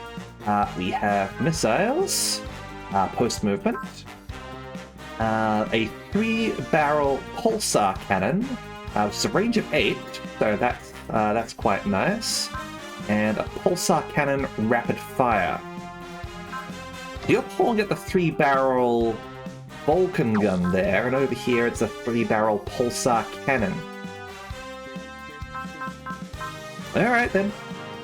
Speaker 4: We have missiles, post-movement. A 3-barrel pulsar cannon, which is a range of 8, so that's quite nice. and a pulsar cannon rapid fire. You're pulling at the 3-barrel Vulcan gun there, and over here it's a 3-barrel pulsar cannon. Alright then.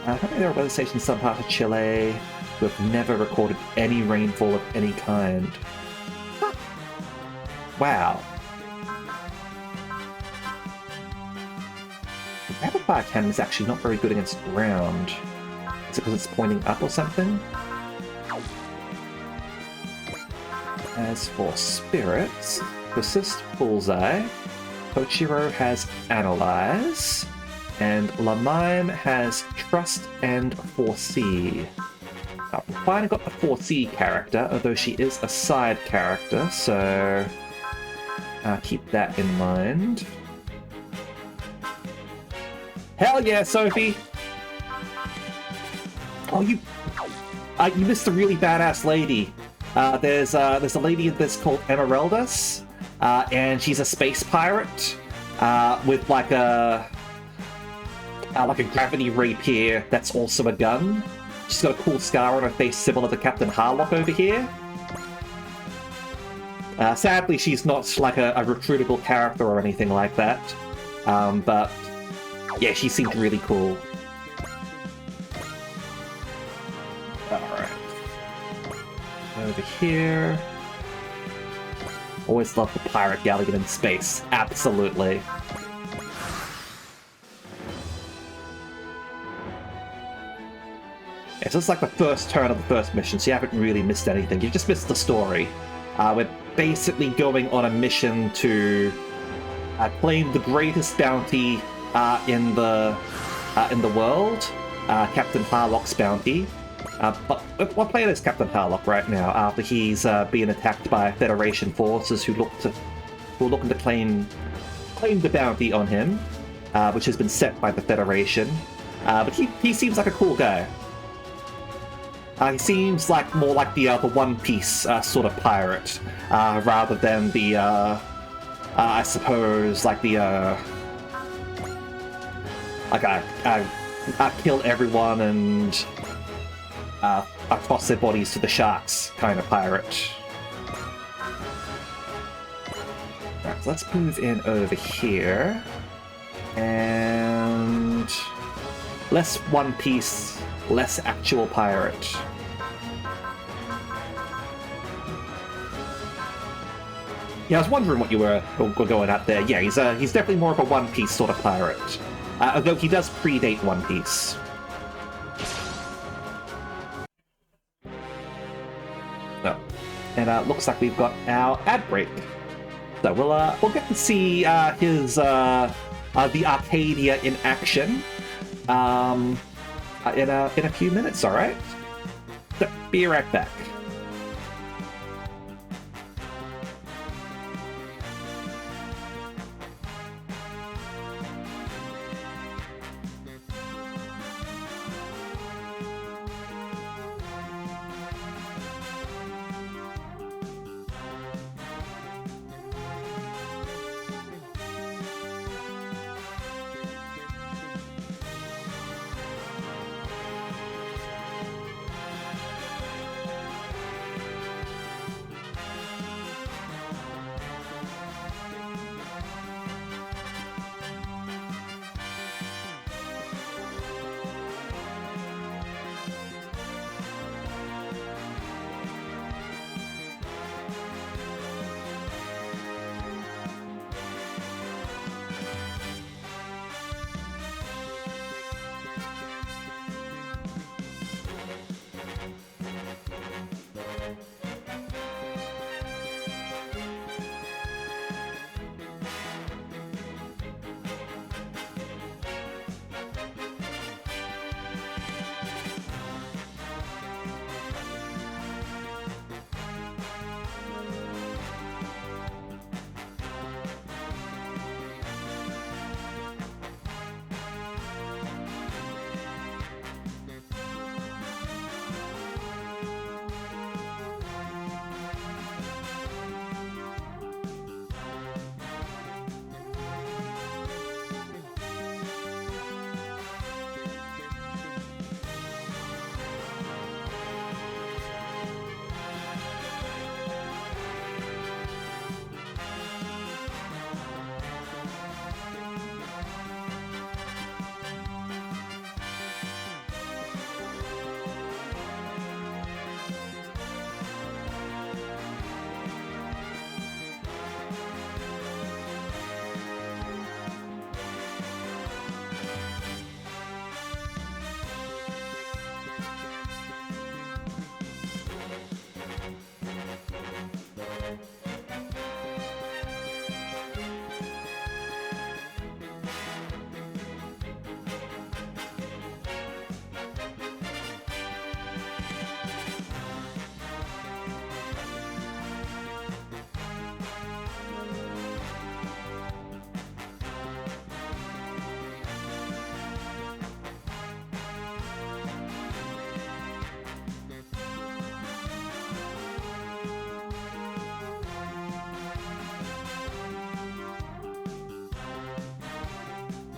Speaker 4: Apparently there are weather stations in some parts of Chile who have never recorded any rainfall of any kind. Huh. Wow. The rapid fire cannon is actually not very good against ground. Is it because it's pointing up or something? As for spirits, Persist Bullseye, Kochiro has Analyze, and Lamime has Trust and Foresee. We've finally got the Foresee character, although she is a side character, so keep that in mind. Hell yeah, Sophie! Oh, you missed a really badass lady. There's a lady in this called Emeraldas, and she's a space pirate with like a gravity rapier that's also a gun. She's got a cool scar on her face similar to Captain Harlock over here. Sadly, she's not like a recruitable character or anything like that, but yeah, she seemed really cool. Alright. Over here. Always love the pirate galleon in space. Absolutely. It's just like the first turn of the first mission, so you haven't really missed anything. You've just missed the story. We're basically going on a mission to claim the greatest bounty in the world, Captain Harlock's bounty. But we're playing as Captain Harlock right now, after he's being attacked by Federation forces who are looking to claim the bounty on him, which has been set by the Federation. But he seems like a cool guy. He seems like more like the One Piece sort of pirate, rather than the I suppose like the like I kill everyone and I toss their bodies to the sharks kind of pirate. Right, so let's move in over here, and less One Piece, less actual pirate. Yeah, I was wondering what you were going at there. Yeah, he's definitely more of a One Piece sort of pirate. Although he does predate One Piece. Oh. And looks like we've got our ad break. So we'll get to see his the Arcadia in action in a few minutes. All right. So, be right back.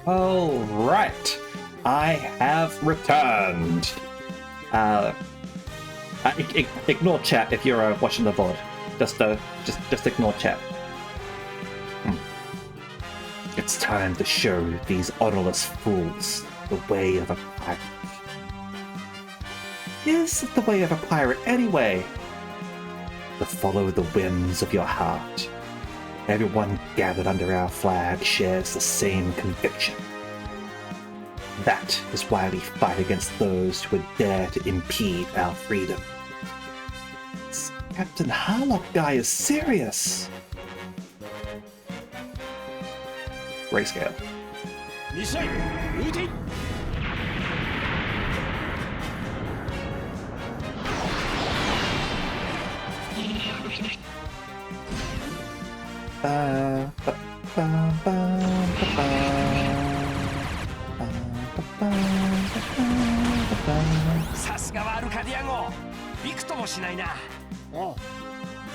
Speaker 4: All right, I have returned. Ignore chat if you're watching the VOD. Just ignore chat. It's time to show these honorless fools the way of a pirate. Is it the way of a pirate anyway? To follow the whims of your heart. Everyone gathered under our flag shares the same conviction. That is why we fight against those who would dare to impede our freedom. This Captain Harlock guy is serious. Grayscale.
Speaker 2: ミサイル撃てい
Speaker 1: さすがはアルカディア号びくともしないな。
Speaker 2: ああ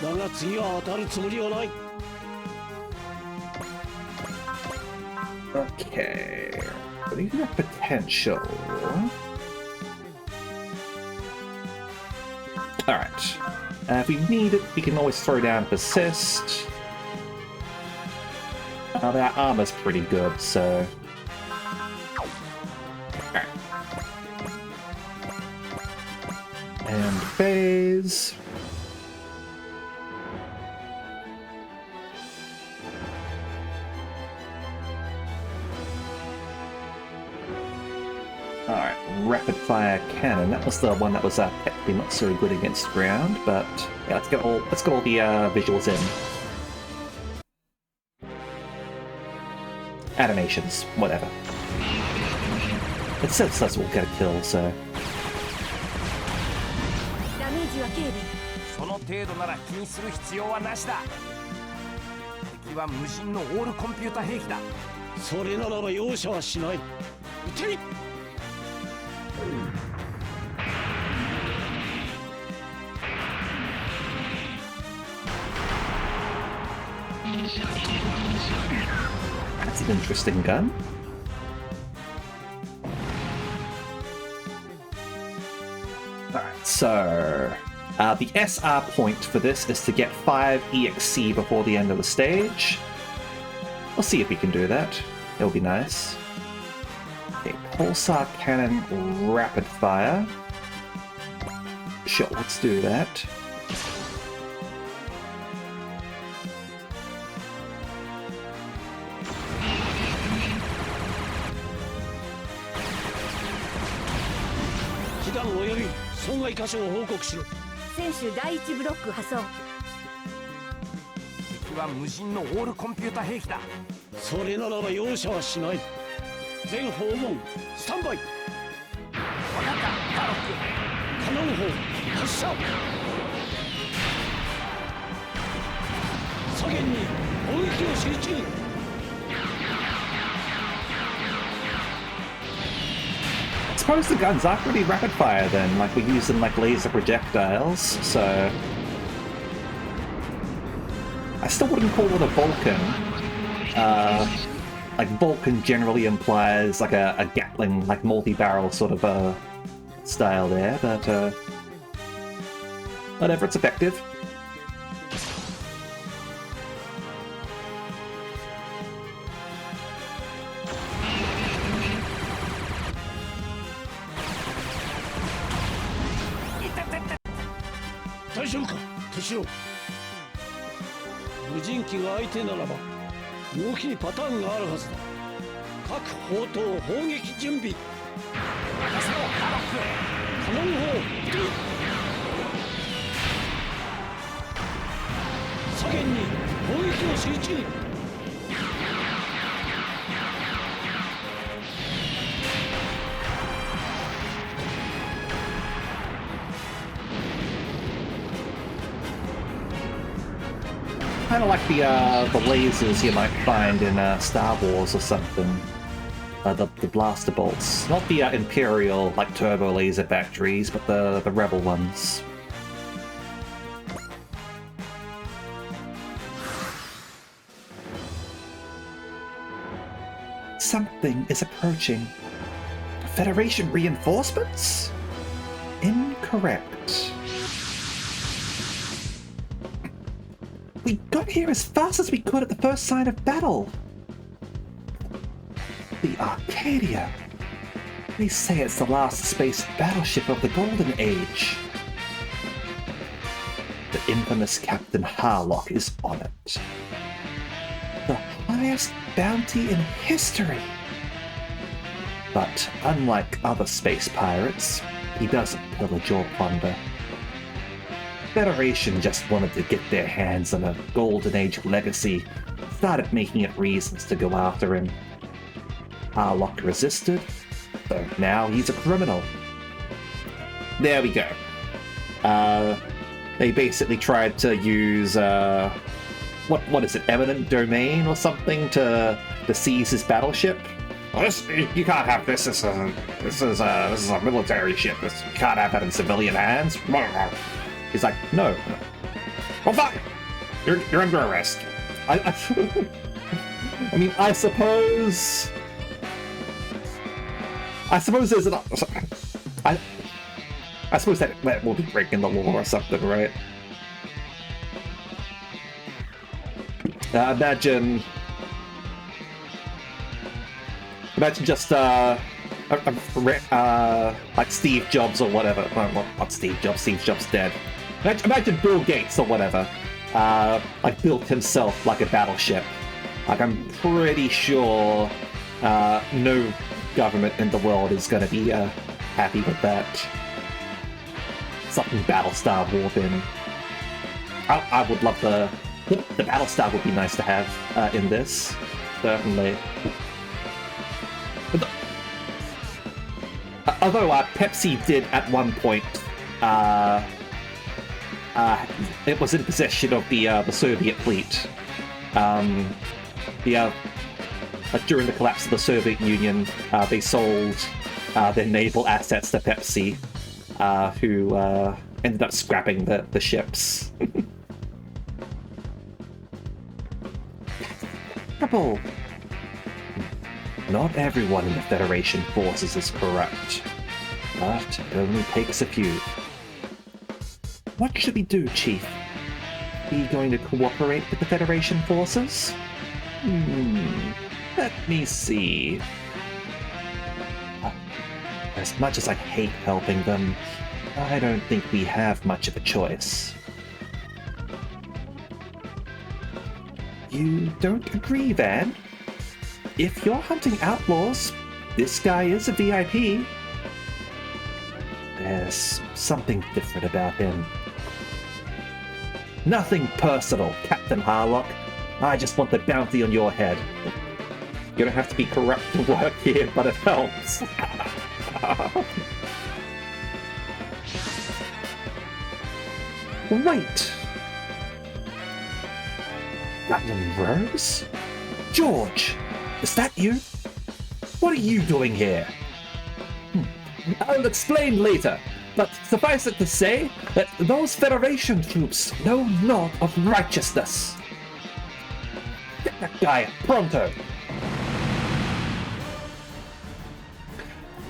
Speaker 2: だが次は当たるつもりはない
Speaker 4: Okay. But even have potential. Alright. If we need it, we can always throw down Persist. Their armor's pretty good, so... Alright. And phase. Alright, rapid fire cannon. That was the one that was technically not so good against ground, but yeah, let's get all the visuals in. Animations, whatever. It says we'll get a kill, so
Speaker 6: ダメージは軽微。
Speaker 1: その程度なら気にする必要はなしだ。敵は無人のオールコンピュータ兵器だ。
Speaker 2: それならば容赦はしない撃てみ
Speaker 4: that's an interesting gun. Alright, so the SR point for this is to get 5 EXC before the end of the stage. We'll see if we can do that. It'll be nice. Okay, Pulsar Cannon Rapid Fire. Sure, let's do that.
Speaker 6: 選手第一ブロック破損。
Speaker 1: 敵は無人のオールコンピュータ兵器だ。
Speaker 2: それならば容赦はしない全訪問スタンバイ
Speaker 1: 分かったハロック。
Speaker 2: カノン砲発射左舷に砲撃を集中
Speaker 4: I suppose the guns are pretty rapid fire then, like we use them like laser projectiles, so... I still wouldn't call it a Vulcan. Like Vulcan generally implies like a Gatling, like multi-barrel sort of style there, but whatever, it's effective.
Speaker 2: Toshiro 無人機が相手ならば動きにパターンがあるはずだ各砲塔砲撃準備
Speaker 1: 任せろハロック。
Speaker 2: カノン砲撃て左舷に砲撃を集中
Speaker 4: Kind of like the lasers you might find in Star Wars or something. The blaster bolts. Not the Imperial, like, turbo laser batteries, but the Rebel ones. something is approaching. Federation reinforcements? Incorrect. We got here as fast as we could at the first sign of battle. The Arcadia. They say it's the last space battleship of the Golden Age. The infamous Captain Harlock is on it. The highest bounty in history. But unlike other space pirates, he doesn't pillage or plunder. Federation just wanted to get their hands on a Golden Age legacy, started making it reasons to go after him. Harlock resisted, so now he's a criminal. There we go. They basically tried to use, what is it, eminent domain or something to seize his battleship? Oh, you can't have this. This is a military ship. You can't have that in civilian hands. He's like, no. Well, fine. You're under arrest. I mean, I suppose there's an. I suppose that will be breaking the law or something, right? Imagine just like Steve Jobs or whatever. Well, not Steve Jobs. Steve Jobs dead. Imagine Bill Gates or whatever. Like built himself like a battleship. Like I'm pretty sure no government in the world is going to be happy with that. Something Battlestar Warpin. I would love the Battlestar would be nice to have in this, certainly. But although Pepsi did at one point, it was in possession of the Soviet fleet. Like during the collapse of the Soviet Union, they sold their naval assets to Pepsi, who ended up scrapping the ships. Trouble. Not everyone in the Federation forces is corrupt, but it only takes a few. What should we do, Chief? Are you going to cooperate with the Federation forces? Let me see. As much as I hate helping them, I don't think we have much of a choice. You don't agree, Van? If you're hunting outlaws, this guy is a VIP. There's something different about him. Nothing personal, Captain Harlock. I just want the bounty on your head. You don't have to be corrupt to work here, but it helps. Wait! Captain Rose? George! Is that you? What are you doing here? I'll explain later, but suffice it to say that those Federation troops know naught of righteousness. Get that guy, pronto!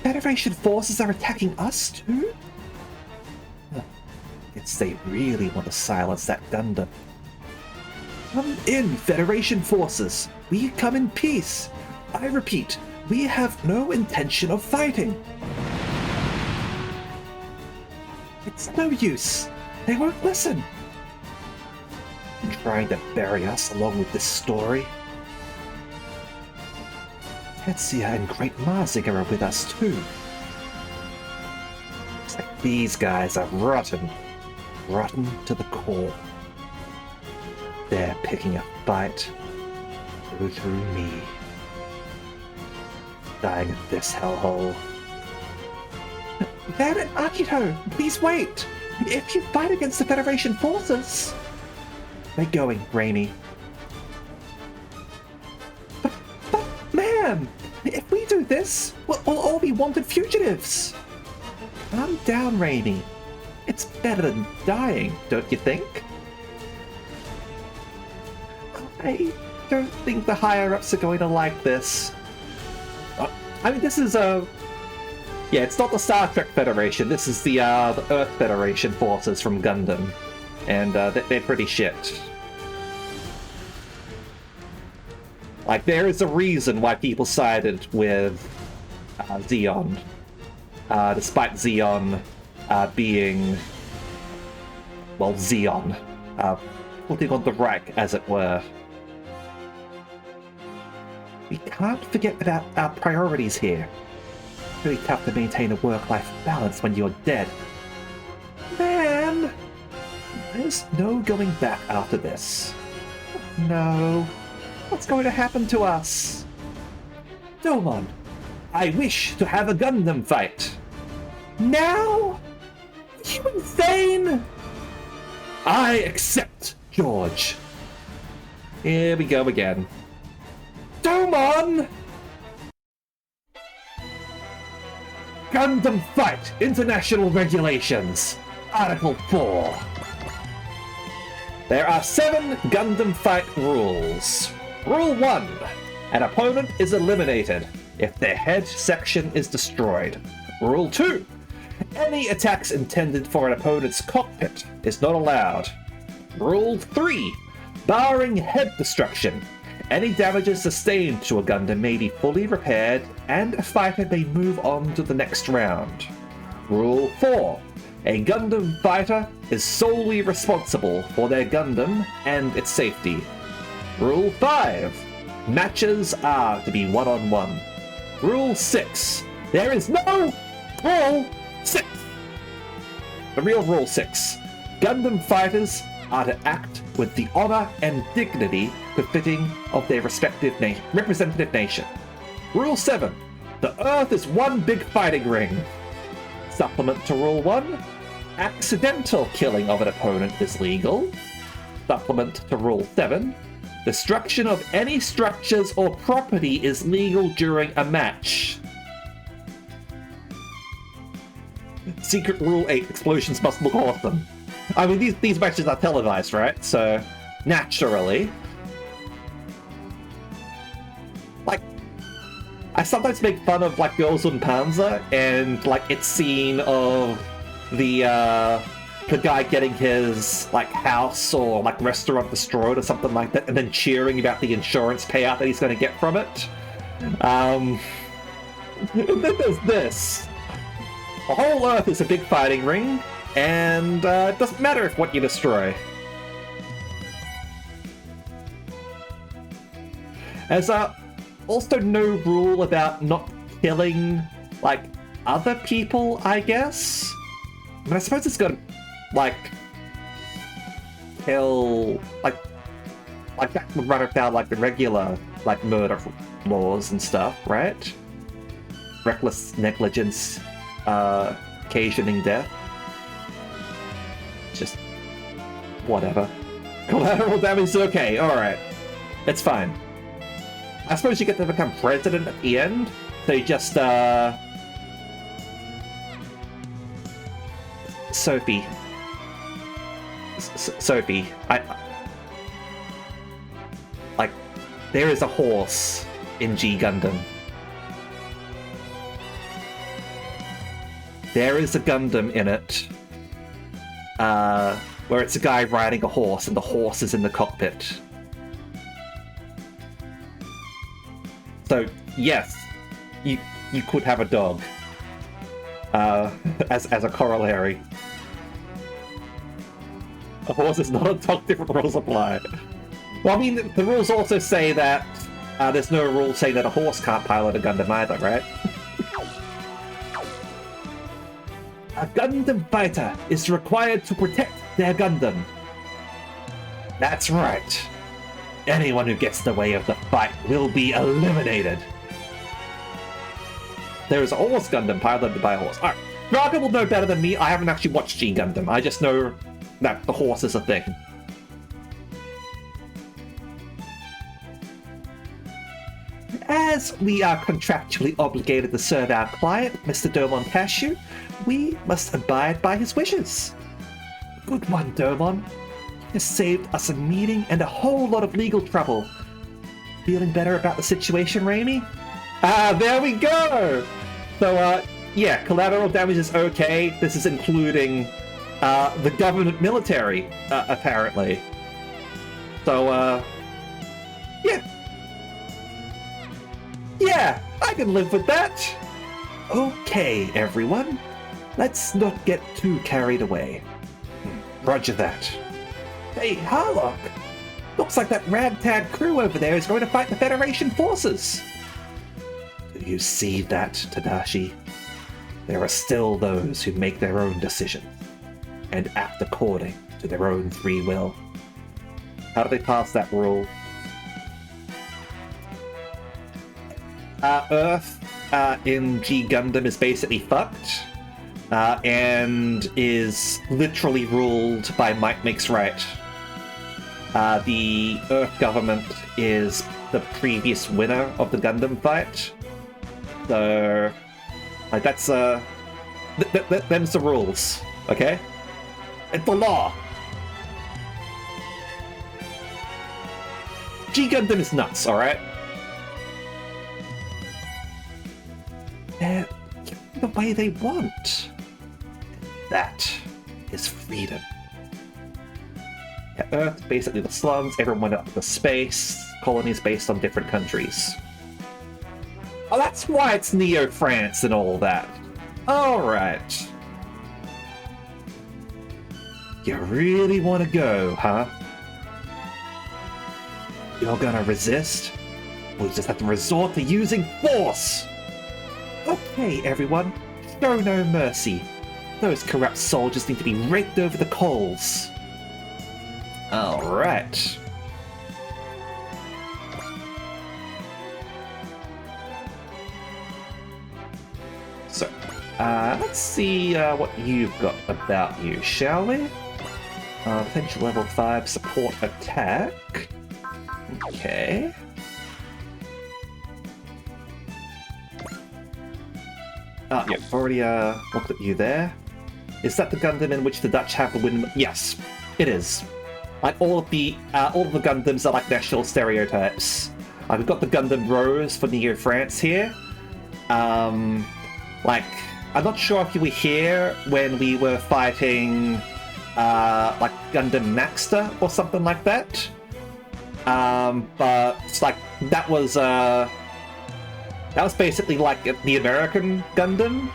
Speaker 4: Federation forces are attacking us too? Guess they really want to silence that Gundam. Come in, Federation forces. We come in peace. I repeat, we have no intention of fighting. It's no use. They won't listen. Trying to bury us along with this story. Tetsuya and Great Marziger are with us too. Looks like these guys are rotten. Rotten to the core. They're picking a fight through me. Dying at this hellhole. Van and Akito, please wait! If you fight against the Federation forces... We're going, Raimi. But ma'am! If we do this, we'll all be wanted fugitives! Calm down, Raimi. It's better than dying, don't you think? I don't think the higher-ups are going to like this. I mean, this is yeah, it's not the Star Trek Federation. This is the Earth Federation forces from Gundam, and they're pretty shit. Like, there is a reason why people sided with Zeon, despite Zeon being, well, Zeon, putting on the rack, as it were. We can't forget about our priorities here. Really tough to maintain a work-life balance when you're dead. Man! There's no going back after this. No. What's going to happen to us? Domon, I wish to have a Gundam fight. Now? Are you insane? I accept, George. Here we go again. Domon! Gundam Fight International Regulations, Article 4. There are 7 Gundam Fight rules. Rule 1. An opponent is eliminated if their head section is destroyed. Rule 2. Any attacks intended for an opponent's cockpit is not allowed. Rule 3. Barring head destruction, any damages sustained to a Gundam may be fully repaired, and a fighter may move on to the next round. Rule 4. A Gundam fighter is solely responsible for their Gundam and its safety. Rule 5. Matches are to be one-on-one. Rule 6. There is no Rule 6. The real Rule 6. Gundam fighters are to act with the honor and dignity befitting of their respective representative nation. Rule 7. The Earth is one big fighting ring. Supplement to Rule 1. Accidental killing of an opponent is legal. Supplement to Rule 7. Destruction of any structures or property is legal during a match. Secret Rule 8. Explosions must look awesome. I mean, these matches are televised, right? So, naturally. Like, I sometimes make fun of, like, Girls und Panzer and, like, its scene of the guy getting his, like, house or, like, restaurant destroyed or something like that, and then cheering about the insurance payout that he's going to get from it. Then there's this. The whole Earth is a big fighting ring, and it doesn't matter if what you destroy. There's also no rule about not killing, like, other people, I guess? But I suppose it's gonna, like, kill, like that would run afoul, like, the regular, like, murder laws and stuff, right? Reckless negligence, occasioning death. Just whatever. Collateral damage is okay, alright. It's fine. I suppose you get to become president at the end, so you just, Sophie. Sophie, like, there is a horse in G Gundam. There is a Gundam in it, where it's a guy riding a horse, and the horse is in the cockpit. So, yes, you could have a dog, as a corollary. A horse is not a dog, different rules apply. Well, I mean, the rules also say that there's no rule saying that a horse can't pilot a Gundam either, right? A Gundam fighter is required to protect their Gundam. That's right. Anyone who gets in the way of the fight will be eliminated. There is a horse Gundam piloted by a horse. Alright, Raga will know better than me. I haven't actually watched G Gundam. I just know that the horse is a thing. As we are contractually obligated to serve our client, Mr. Domon Cashew, we must abide by his wishes. Good one, Domon. You has saved us a meeting and a whole lot of legal trouble. Feeling better about the situation, Raimi? There we go! So, yeah, collateral damage is okay. This is including the government military, apparently. So, yeah. Yeah, I can live with that. Okay, everyone. Let's not get too carried away. Roger that. Hey, Harlock! Looks like that ragtag crew over there is going to fight the Federation forces. Do you see that, Tadashi? There are still those who make their own decisions and act according to their own free will. How do they pass that rule? Earth in G Gundam is basically fucked, and is literally ruled by might makes right. The Earth government is the previous winner of the Gundam fight, so like that's them's the rules, okay? It's the law. G Gundam is nuts, alright? They're the way they want. That is freedom. Yeah, Earth, basically the slums, everyone went up to space, colonies based on different countries. Oh, that's why it's Neo-France and all that. Alright. You really want to go, huh? You're gonna resist? We'll just have to resort to using force! Okay, everyone. Show no mercy. Those corrupt soldiers need to be raked over the coals. Alright. So, let's see what you've got about you, shall we? Potential level 5 support attack. Okay. Oh, yeah, already looked at you there. Is that the Gundam in which the Dutch have the win? Yes, it is. Like all of the Gundams are like national stereotypes. We've got the Gundam Rose for Neo-France here. Like, I'm not sure if you were here when we were fighting like Gundam Maxter or something like that. But it's like that was basically like the American Gundam,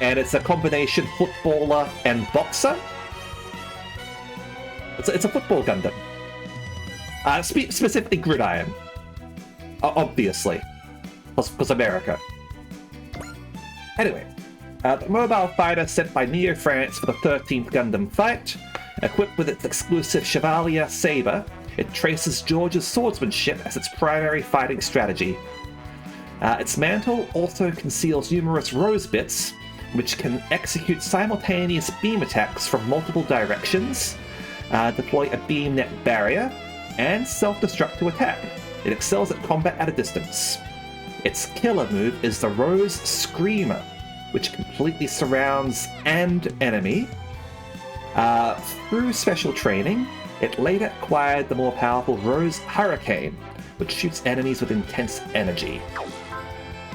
Speaker 4: and it's a combination footballer and boxer. It's a football Gundam. Specifically Gridiron. Obviously. Because America. Anyway, the mobile fighter sent by Neo-France for the 13th Gundam fight, equipped with its exclusive Chevalier Saber, it traces George's swordsmanship as its primary fighting strategy. Its mantle also conceals numerous rose bits, which can execute simultaneous beam attacks from multiple directions, deploy a beam net barrier, and self-destruct to attack. It excels at combat at a distance. Its killer move is the Rose Screamer, which completely surrounds an enemy. Through special training, it later acquired the more powerful Rose Hurricane, which shoots enemies with intense energy.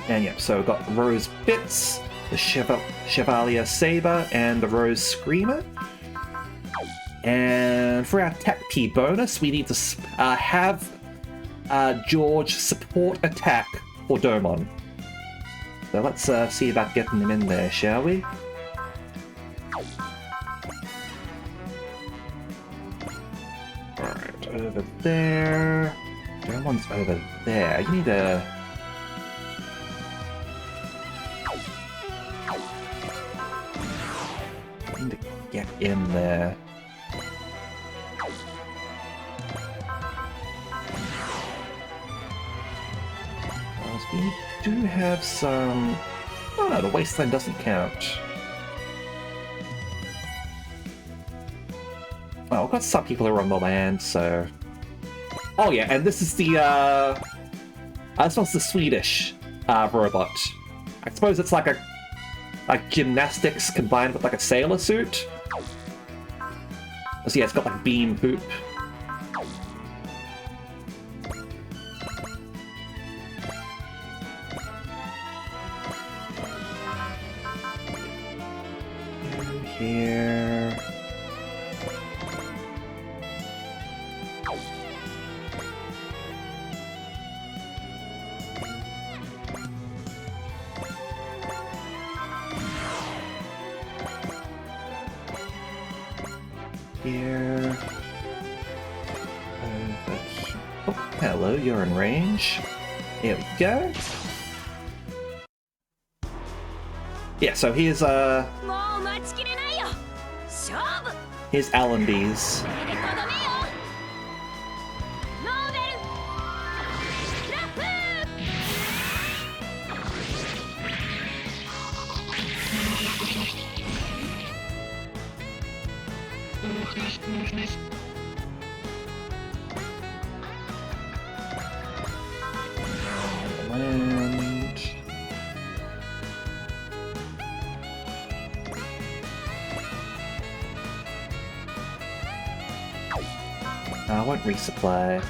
Speaker 4: And yep, so we've got Rose Bits, the Chevalier Saber, and the Rose Screamer. And for our Tech P bonus, we need to have George support attack for Domon. So let's see about getting him in there, shall we? Alright, over there. Domon's over there. You need to... get in there. We do have some... Oh no, the wasteland doesn't count. Oh, we've got some people who are on the land, so... Oh yeah, and this is the, this one's the Swedish, robot. I suppose it's like gymnastics combined with like a sailor suit. So yeah, it's got like beam hoop. here. Over here. Oh, hello, you're in range. Here we go. Yeah, so here's
Speaker 6: もう待ちきれないよ勝負
Speaker 4: here's Allenby's.
Speaker 6: これでとどめよノーベルラフ
Speaker 4: Land. I won't resupply.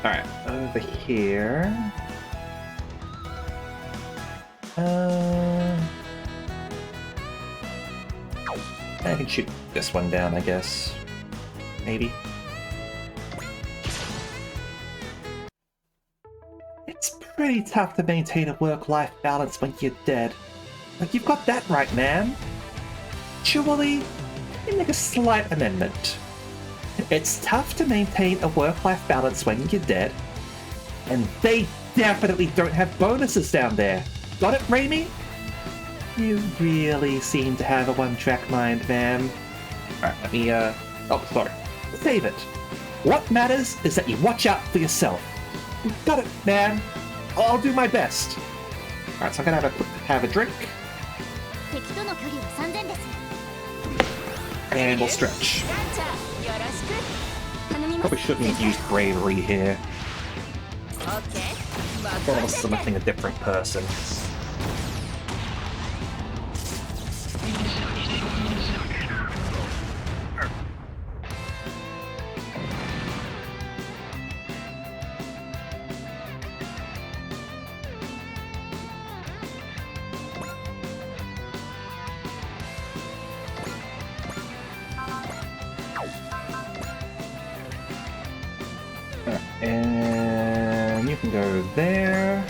Speaker 4: Alright, over here. I can shoot this one down, I guess. Maybe. It's pretty tough to maintain a work-life balance when you're dead. Like, you've got that right, man. Surely, you make a slight amendment. It's tough to maintain a work-life balance when you're dead, and they definitely don't have bonuses down there. Got it, Raimi? You really seem to have a one-track mind, man. Alright, let me, oh, sorry. Save it. What matters is that you watch out for yourself. You got it, man. I'll do my best. Alright, so I'm gonna have a drink.
Speaker 6: 敵との距離は3000です
Speaker 4: And we'll stretch.
Speaker 6: ランチャーよろしく頼みます
Speaker 4: Probably shouldn't have used bravery here.
Speaker 6: オッケー
Speaker 4: Thought I was selecting a different person. And you can go there.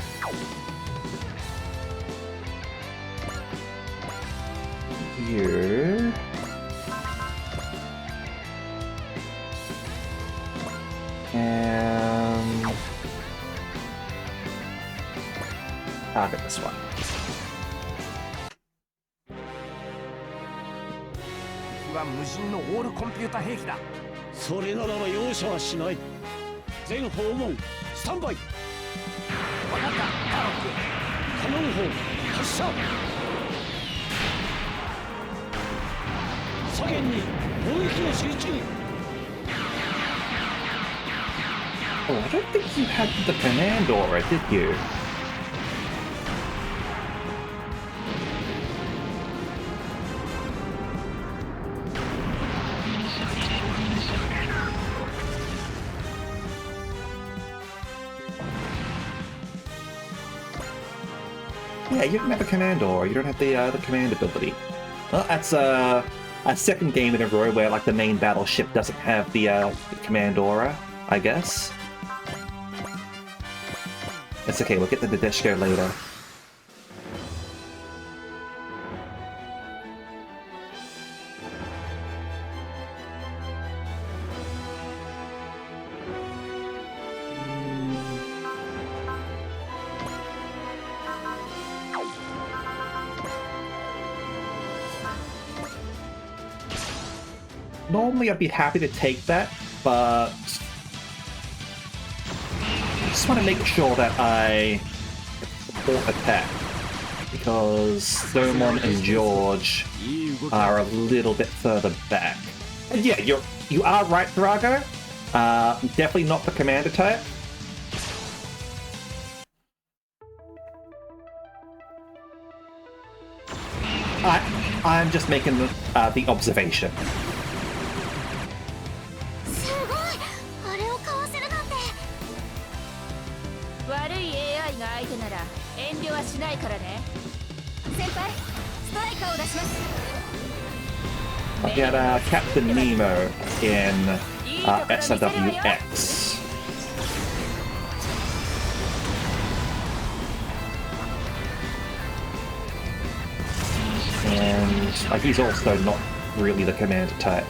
Speaker 4: Here. And target this one.
Speaker 1: 敵は無人のオールコンピュータ兵器だ。
Speaker 2: それならば容赦はしない。全訪問スタンバイ。
Speaker 1: 分かった、ハロック。
Speaker 2: カノン砲発射。左舷に砲撃の集中。
Speaker 4: Oh, I don't think you had the command aura, did you? Yeah, you don't have a command aura. You don't have the command ability. Well, that's a second game in a row where like the main battleship doesn't have the command aura, I guess. It's okay. We'll get the Nadeshko later. Normally I'd be happy to take that, but I just want to make sure that I support attack, because Thermon and George are a little bit further back. And yeah, you are right, Drago. Definitely not the commander type. I'm just making the observation.
Speaker 7: すごいあれをかわせるなんて
Speaker 6: 悪い AI が相手なら遠慮はしないからね。先輩、ストライカーを出します。
Speaker 4: We had Captain Nemo in SWX. And he's also not really the commander type.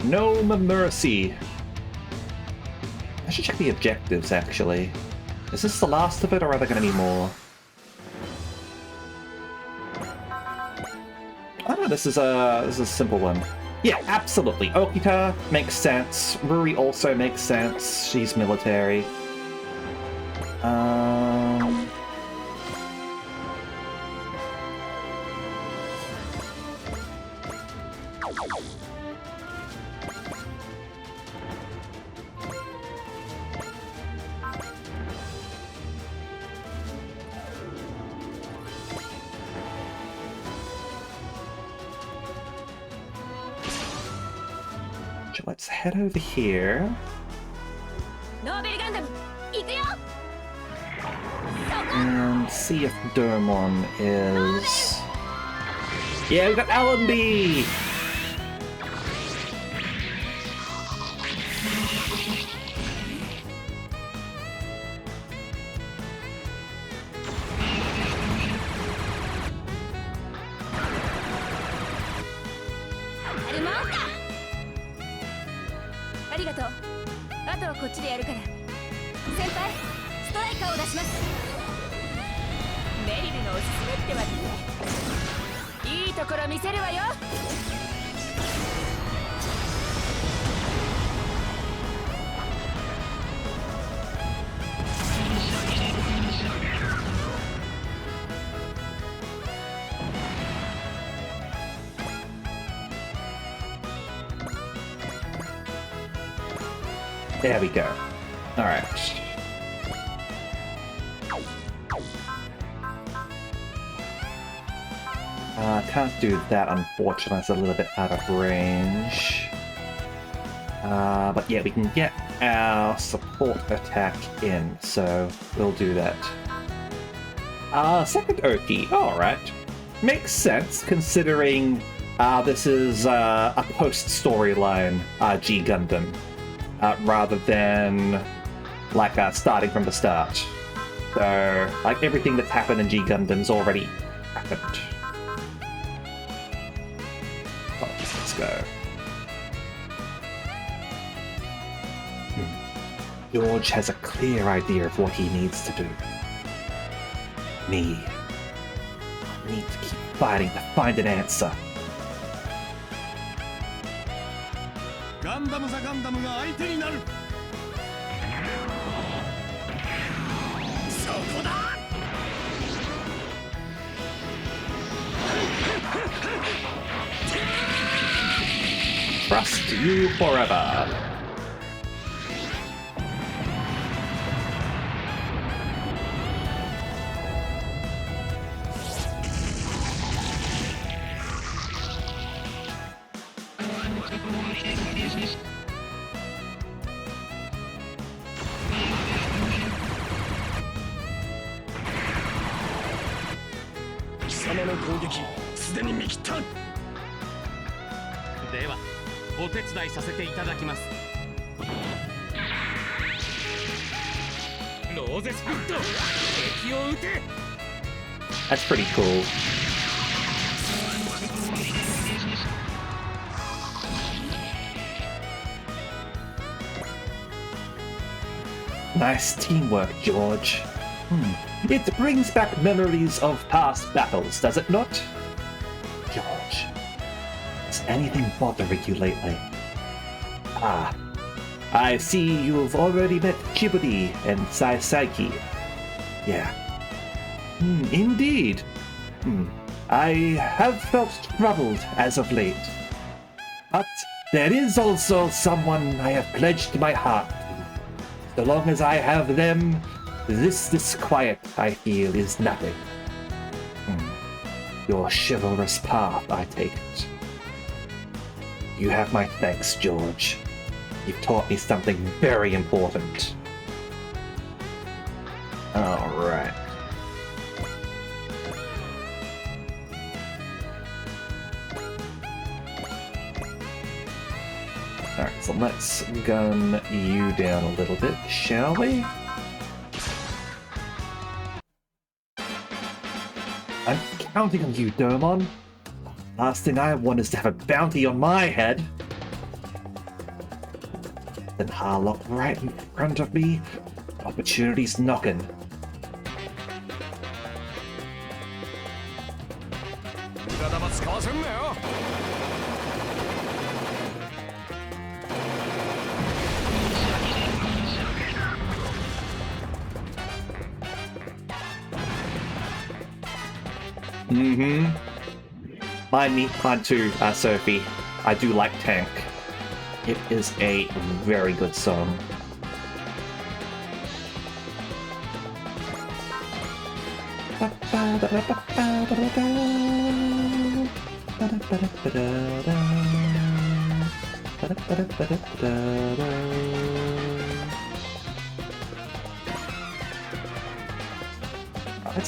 Speaker 4: No mercy. I should check the objectives, actually. Is this the last of it, or are there going to be more? Oh no, this is a simple one. Yeah, absolutely. Okita makes sense. Ruri also makes sense. She's military. Let's head over here.
Speaker 6: ノーベルガンダム行くよ。
Speaker 4: And see if Dermon is... Yeah, we got Allenby! There we go. Alright. Can't do that, unfortunately. It's a little bit out of range. But yeah, we can get our support attack in, so we'll do that. Second Oki. Alright. Makes sense, considering this is a post-storyline G Gundam. Rather than like starting from the start. So like everything that's happened in G Gundam's already happened. Oh, let's go. George has a clear idea of what he needs to do. Me. I need to keep fighting to find an answer.
Speaker 1: ガンダムザガンダムが相手になる。そこだ。
Speaker 4: Trust you forever. That's pretty cool. Nice teamwork, George. It brings back memories of past battles, does it not? George, is anything bothering you lately? Ah, I see you've already met Chiburi and Saiki. Yeah. Indeed. I have felt troubled as of late. But there is also someone I have pledged my heart to. So long as I have them, this disquiet I feel is nothing. Your chivalrous path, I take it. You have my thanks, George. You've taught me something very important. Alright. Alright, so let's gun you down a little bit, shall we? I'm counting on you, Domon. Last thing I want is to have a bounty on my head. Then Harlock right in front of me. Opportunity's knocking. Mine too, Sophie. I do like Tank. It is a very good song.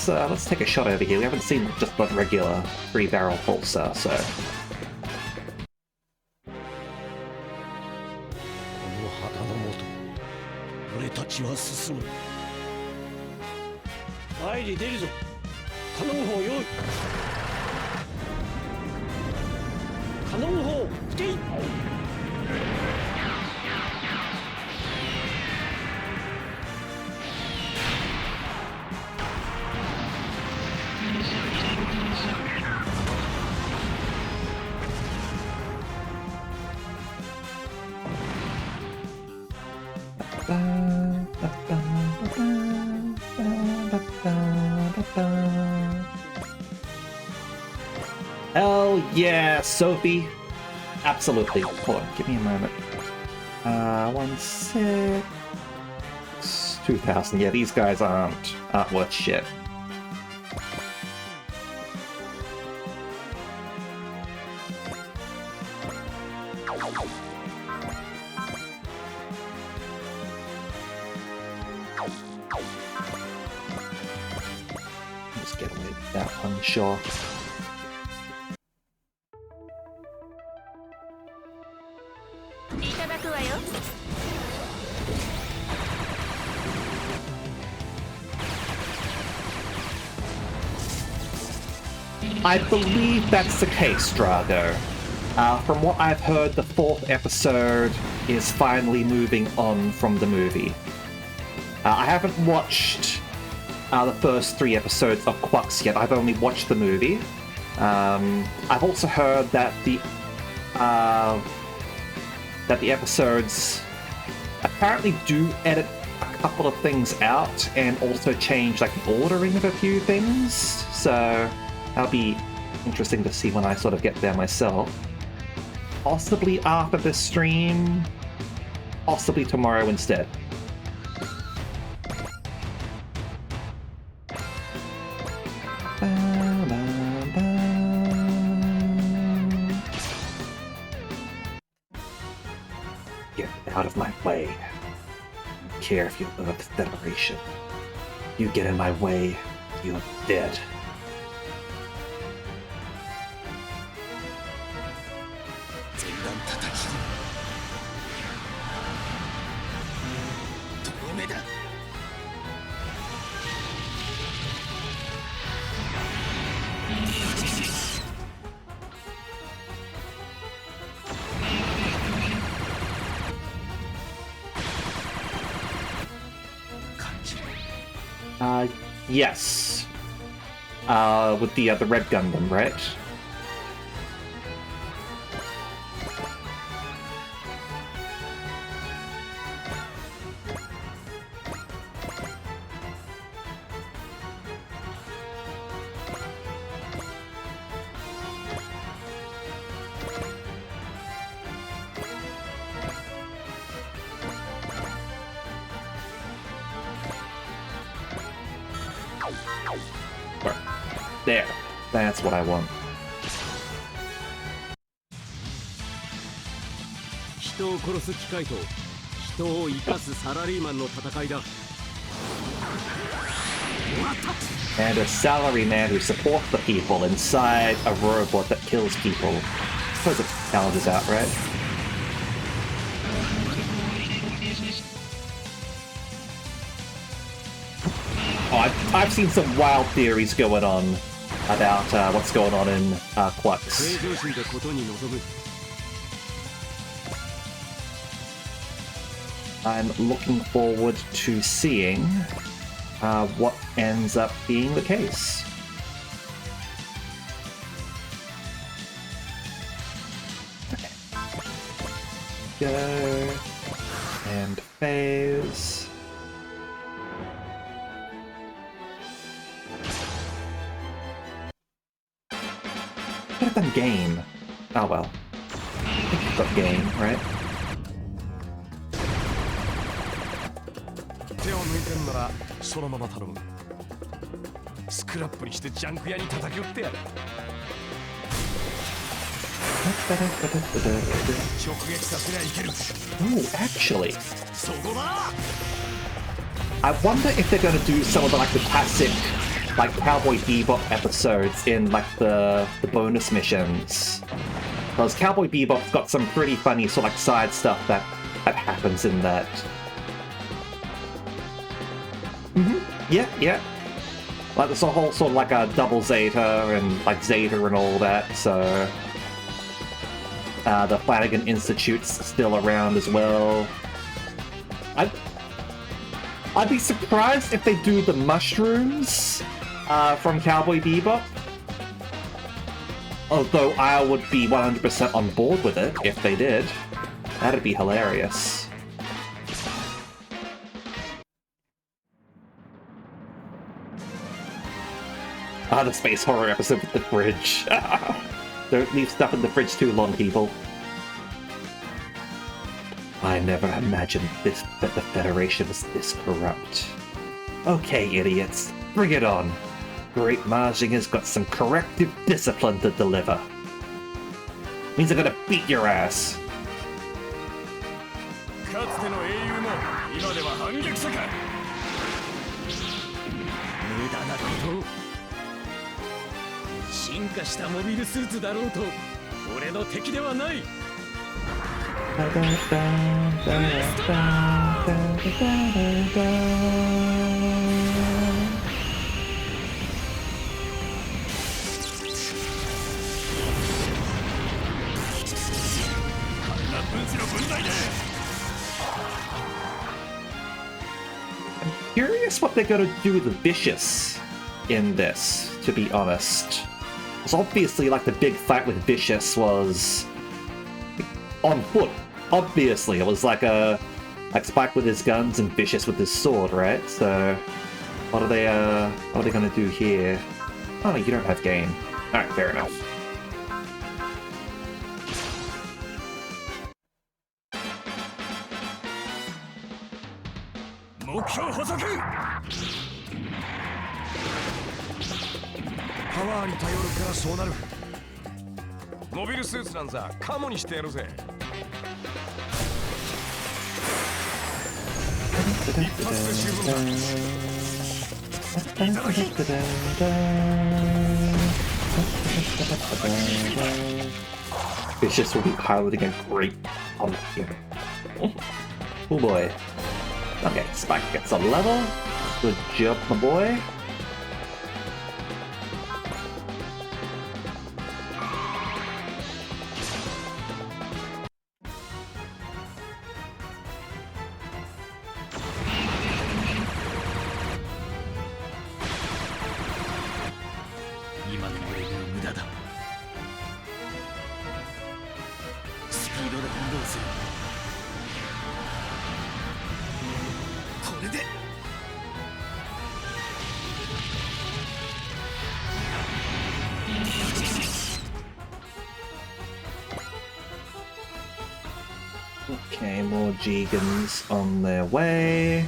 Speaker 4: Let's take a shot over here. We haven't seen just the regular 3-barrel pulsar, so.
Speaker 2: この旗のもと、俺たちは進む。前に出るぞ。カノン砲用意。カノン砲、吹けい。
Speaker 4: Hell yeah, Sophie. Absolutely. Hold on, give me a moment. 1-6... 2,000. Yeah, these guys aren't worth shit. Just get away with that one, sure. I believe that's the case, Drago. From what I've heard, the 4th episode is finally moving on from the movie. I haven't watched the first 3 episodes of Quux yet. I've only watched the movie. I've also heard that the episodes apparently do edit a couple of things out and also change like the ordering of a few things. So that'll be interesting to see when I sort of get there myself. Possibly after this stream, possibly tomorrow instead. Get out of my way. I don't care if you're Earth Federation. You get in my way, you're dead. Yes. With the Red Gundam, right? There. That's what I want.
Speaker 2: 人を殺す機械と人を生かすサラリーマンの戦いだ。
Speaker 4: And a salaryman who supports the people inside a robot that kills people. I suppose it balances out, right? Oh, I've seen some wild theories going on about what's going on in Quux.
Speaker 2: 平常心でことに臨む。
Speaker 4: I'm looking forward to seeing what ends up being the case. Okay. Go and phase. Could have done game. Oh well. I think you've got game, right?
Speaker 1: 手を抜いてんならそのまま頼む。スクラップにしてジャンク屋に叩き売ってやる。直撃させりゃいける。
Speaker 4: Oh, actually.
Speaker 1: そこだ。
Speaker 4: I wonder if they're gonna do some of the, like, the classic, like, Cowboy Bebop episodes in, like, the bonus missions. Because Cowboy Bebop's got some pretty funny sort of, like, side stuff that happens in that. Yeah. Like, there's a whole sort of, like, a double Zeta and, like, Zeta and all that, so... the Flanagan Institute's still around as well. I'd be surprised if they do the mushrooms from Cowboy Bebop. Although I would be 100% on board with it if they did. That'd be hilarious. Ah, the space horror episode with the fridge. Don't leave stuff in the fridge too long, people. I never imagined that the Federation was this corrupt. Okay, idiots, bring it on. Great Marging has got some corrective discipline to deliver. Means I'm gonna beat your ass.
Speaker 1: かつての英雄も今では反逆者か。
Speaker 2: 無駄なことを。進化したモビルスーツだろうと俺の敵ではない。
Speaker 4: Curious what they're gonna do with the Vicious in this, to be honest. Because obviously, like, the big fight with Vicious was on foot. Obviously, it was like Spike with his guns and Vicious with his sword, right? So, what are they gonna do here? Oh, you don't have game. Alright, fair enough.
Speaker 1: Power に頼るからそうなる。モビルスーツなんざカモにしてやるぜ。一発で十分だ。いただき。
Speaker 4: Vicious will be piloting a great pump here. Oh boy. Okay, Spike gets a level. Good job, my boy. Okay, more Jegans on their way.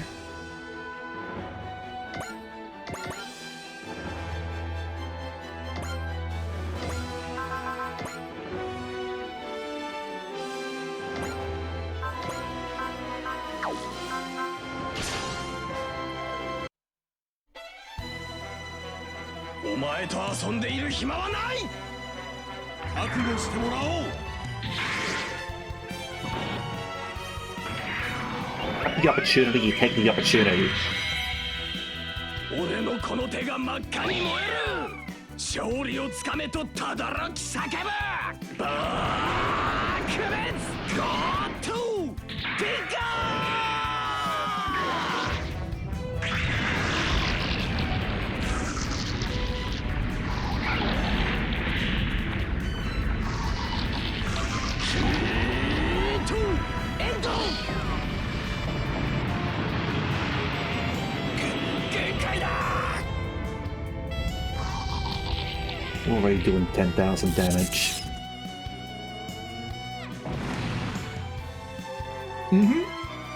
Speaker 5: お前と遊んでいる暇はない。覚悟してもらおう。
Speaker 4: The opportunity, you take the opportunity.
Speaker 5: 俺のこの手が真っ赤に燃える。勝利をつかめと轟き叫ぶ。バークレッツゴートゥピカートゥエンド。限界だ。
Speaker 4: Already doing 10,000 damage.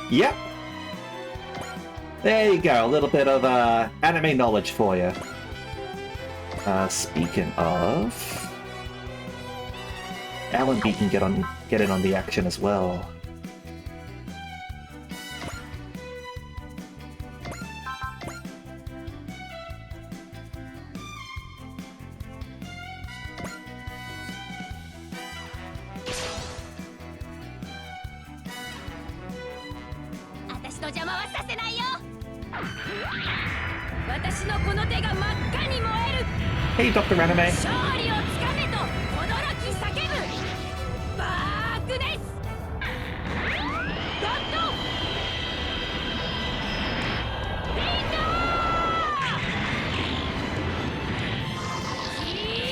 Speaker 4: Yep. There you go. A little bit of anime knowledge for you. Speaking of, Alan B can get in on the action as well. Hey, Dr. Anime.
Speaker 6: 勝利をつかめと轟き叫ぶバークですゴッドウィンドヒ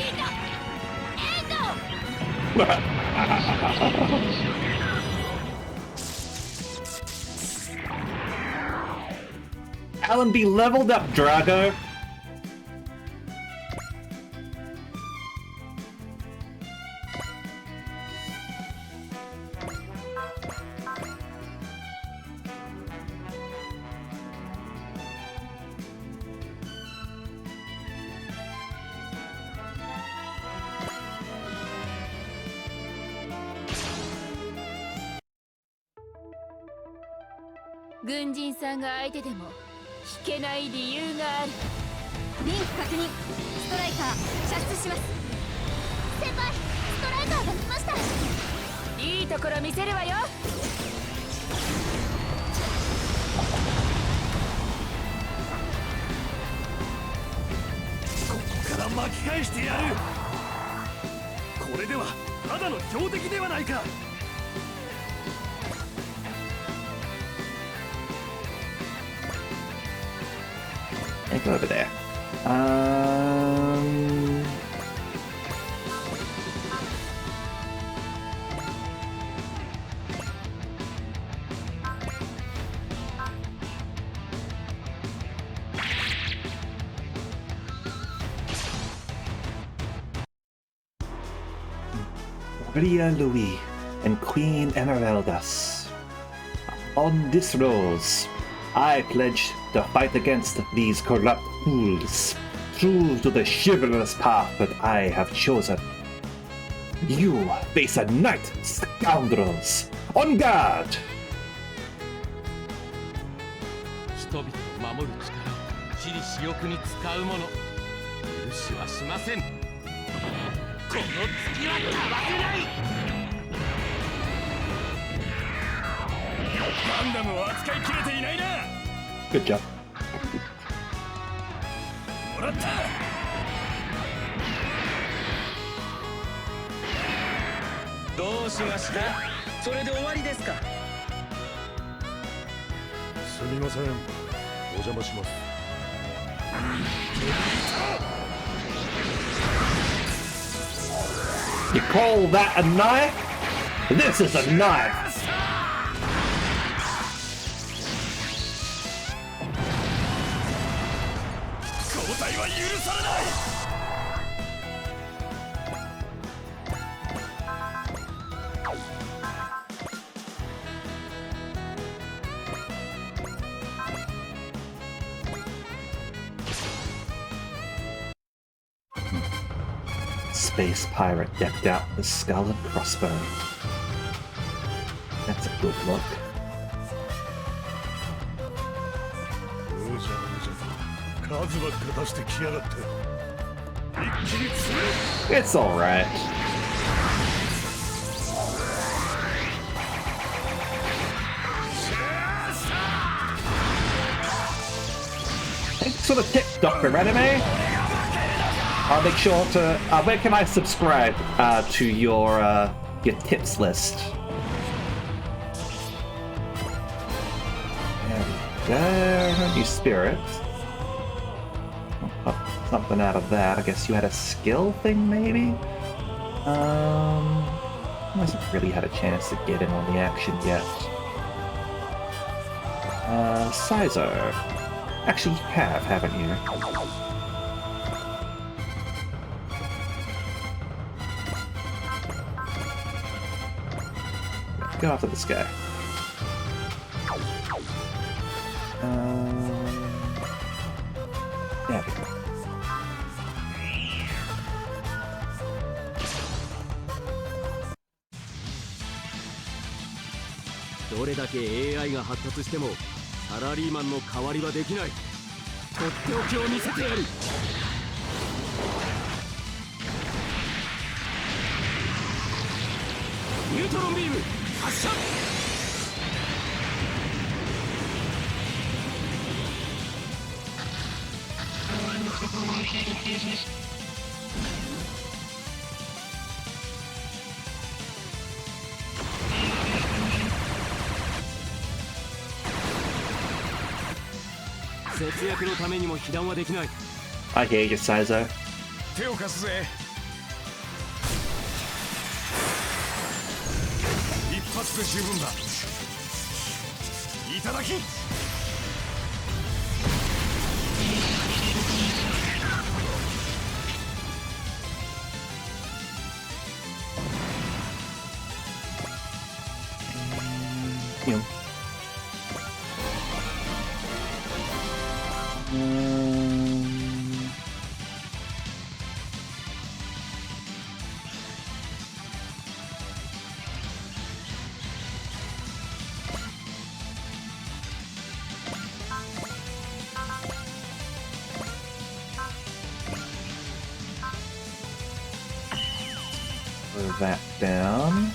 Speaker 6: ートエンド
Speaker 4: Alan B leveled up, Drago.
Speaker 6: 「軍人さんが相手でも引けない理由がある」「リンク確認ストライカー射出します」「先輩ストライカーが来ました」「いいところ見せるわよ」
Speaker 5: ここから巻き返してやる。これではただの標的ではないか。
Speaker 4: Hey, go over there. Maria Louis and Queen Emeraldas. On this rose, I pledge to fight against these corrupt fools, true to the chivalrous path that I have chosen. You face a knight, scoundrels! On guard!
Speaker 5: 人々を守る力を私利私欲に使う者、許しはしません。この月はかわせない。ガンダムを扱いきれていないな。
Speaker 4: Good job.
Speaker 5: もらった。どうしました？それで終わりですか？
Speaker 8: すみません。お邪魔します。
Speaker 4: You call that a knife? This is a knife!
Speaker 5: 交代は許されない。
Speaker 4: Space pirate decked out with skull and crossbow. That's a good look.
Speaker 8: 数ばっか出してきやがって。
Speaker 4: It's alright. Thanks for the tip, Dr. Anime. I'll make sure to... where can I subscribe to your tips list? There we go. New spirits. Oh, something out of that. I guess you had a skill thing, maybe? Hasn't really had a chance to get in on the action yet. Sizer. Actually, you have, haven't you? Go after this guy. There we go.
Speaker 5: どれだけ AI が発達してもサラリーマンの代わりはできない。とっておきを見せてやる。ニュートロンビーム発射。節約のためにも被弾はできない。
Speaker 4: I hear you, Sizer.
Speaker 1: 手を貸すぜ。一発で十分だ。いただき。
Speaker 4: You know. Throw that down.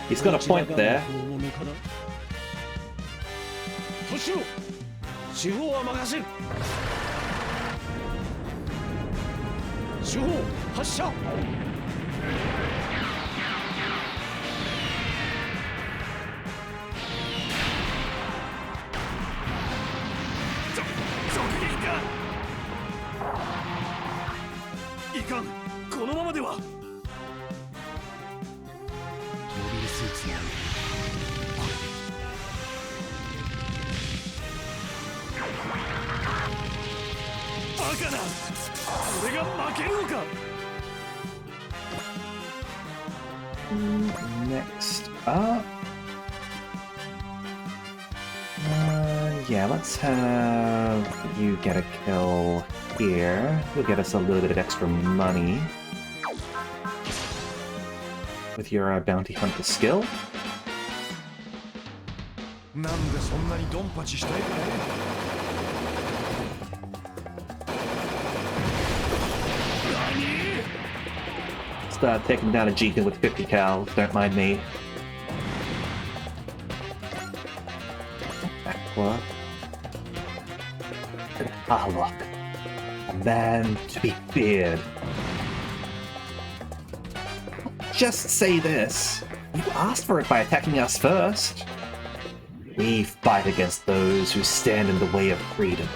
Speaker 4: He's got a point there.
Speaker 2: 司法は任せる。司法発射。
Speaker 1: いかん、このままでは。モビルスーツにある。バカな、俺が負けるのか。
Speaker 4: Next up. Yeah, let's have you get a kill here. Will get us a little bit of extra money with your bounty hunter skill.
Speaker 1: なんでそんなにドンパチしたいかね。
Speaker 4: Start taking down a Jeepin with 50 cal. Don't mind me. Aqua. And Harlock. A man to be feared. Just say this. You asked for it by attacking us first. We fight against those who stand in the way of freedom.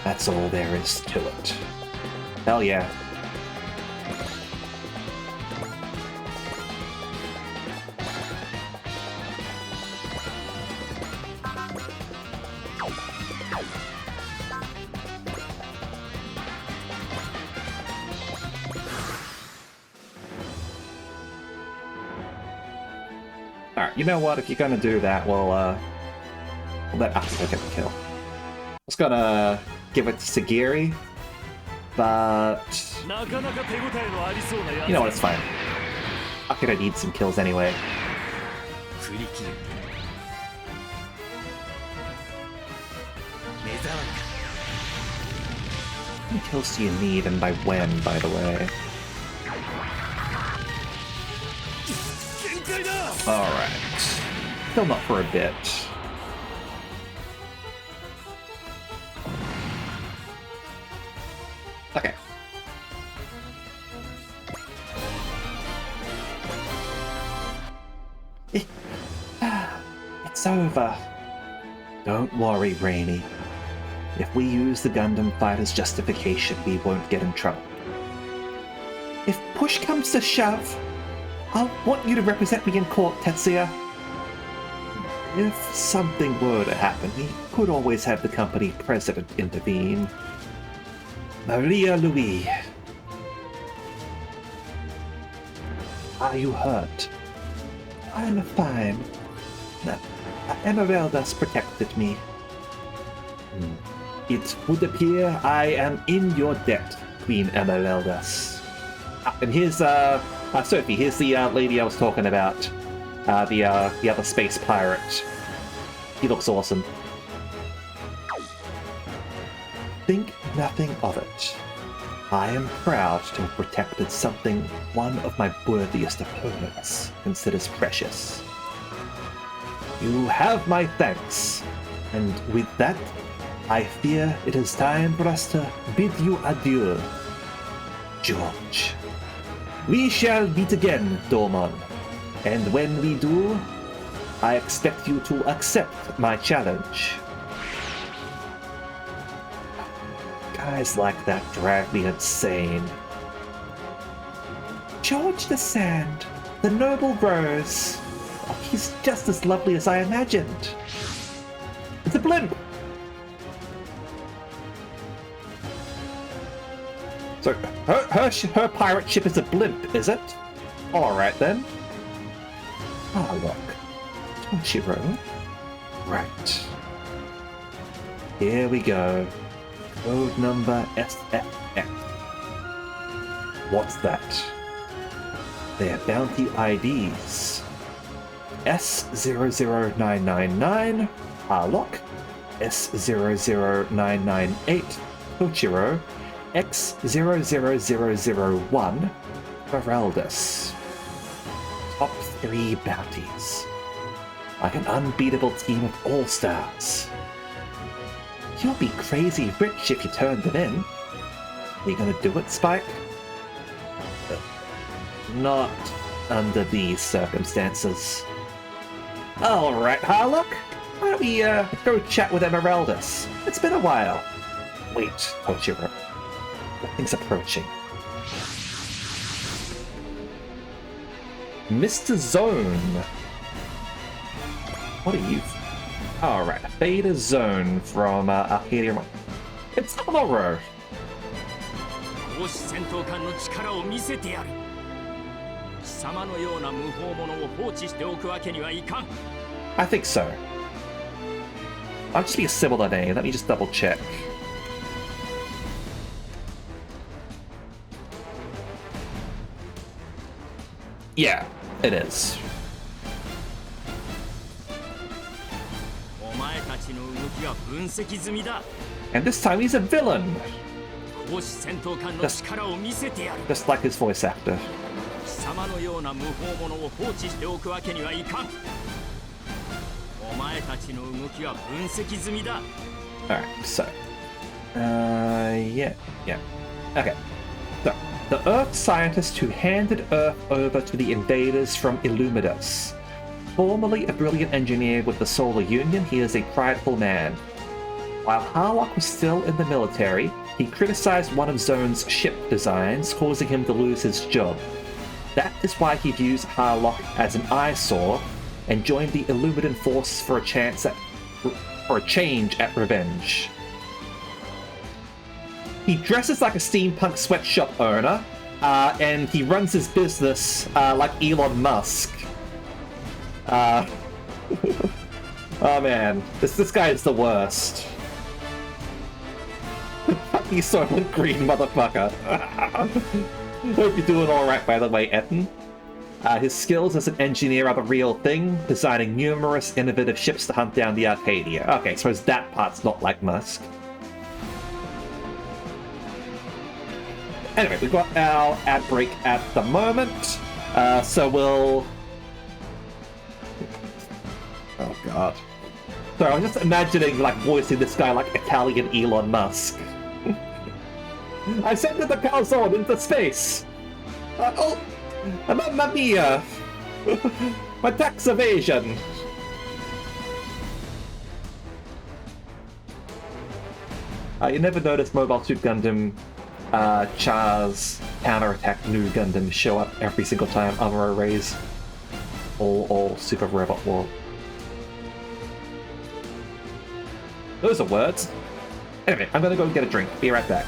Speaker 4: That's all there is to it. Hell yeah. Alright, you know what? If you're gonna do that, we'll let Akiko get the kill. I was gonna give it to Sagiri, but you know what? It's fine. Akiko needs some kills anyway.
Speaker 5: 振り切る目障りか
Speaker 4: How many kills do you need and by when, by the way?
Speaker 5: 限界だ
Speaker 4: Alright. Still not for a bit. Okay. It's over. Don't worry, Rainy. If we use the Gundam fight as justification, we won't get in trouble. If push comes to shove, I'll want you to represent me in court, Tetsuya. If something were to happen, we could always have the company president intervene. Maria Louise. Are you hurt? I'm fine. Emeraldas protected me. It would appear I am in your debt, Queen Emeraldas. And here's Sophie. Here's the lady I was talking about. The other space pirate. He looks awesome. Think nothing of it. I am proud to have protected something one of my worthiest opponents considers precious. You have my thanks, and with that, I fear it is time for us to bid you adieu, George. We shall meet again, Dormon, and when we do, I expect you to accept my challenge. Guys like that drive me insane. George the Sand, the noble rose. Oh, he's just as lovely as I imagined. It's a blimp. So her pirate ship is a blimp, is it? All right then. Harlock, Toshiro. Right. Here we go. Code number SFF. What's that? Their bounty IDs. S00999, Harlock. S00998, Tochiro. X00001, Feraldus. Top 3 bounties. Like an unbeatable team of all-stars. You'll be crazy rich if you turn them in. Are you gonna do it, Spike? Not under these circumstances. Alright, Harlock. Why don't we go chat with Emeraldus? It's been a while. Wait, Tochiro. Nothing's approaching. Mr. Zone. What are you? Alright, Theta Zone from Arcadia. It's Amaro.
Speaker 5: 同志戦闘艦の力を見せてやる貴様のような無法者を放置しておくわけにはいかん
Speaker 4: I think so. I'll just be a similar name. Let me just double check. Yeah, it is.
Speaker 5: お前たちの動きは分析済みだ
Speaker 4: And this time he's a villain.
Speaker 5: 同志戦闘艦の力を見せてやる
Speaker 4: Just like his voice actor.
Speaker 5: 貴様のような無法者を放置しておくわけにはいかんお前たちの動きは分析済みだ
Speaker 4: Alright, so. Yeah. Okay. So, the Earth scientist who handed Earth over to the invaders from Illumidus. Formerly a brilliant engineer with the Solar Union, he is a prideful man. While Harlock was still in the military, he criticized one of Zone's ship designs, causing him to lose his job. That is why he views Harlock as an eyesore and joined the Illuminant forces for a change at revenge. He dresses like a steampunk sweatshop owner, and he runs his business like Elon Musk. Oh man, this guy is the worst. He's so green, motherfucker. Hope you're doing alright, by the way, Etten. His skills as an engineer are the real thing, designing numerous innovative ships to hunt down the Arcadia. Okay, so that part's not like Musk. Anyway, we've got our ad break at the moment, so we'll... Oh god. So I was just imagining, like, voicing this guy like Italian Elon Musk. I sent the calzone into space! Oh, mamma mia! My tax evasion! You never noticed Mobile Suit Gundam Char's counterattack new Gundam show up every single time Amuro raise all Super Robot War. Those are words. Anyway, I'm gonna go and get a drink. Be right back.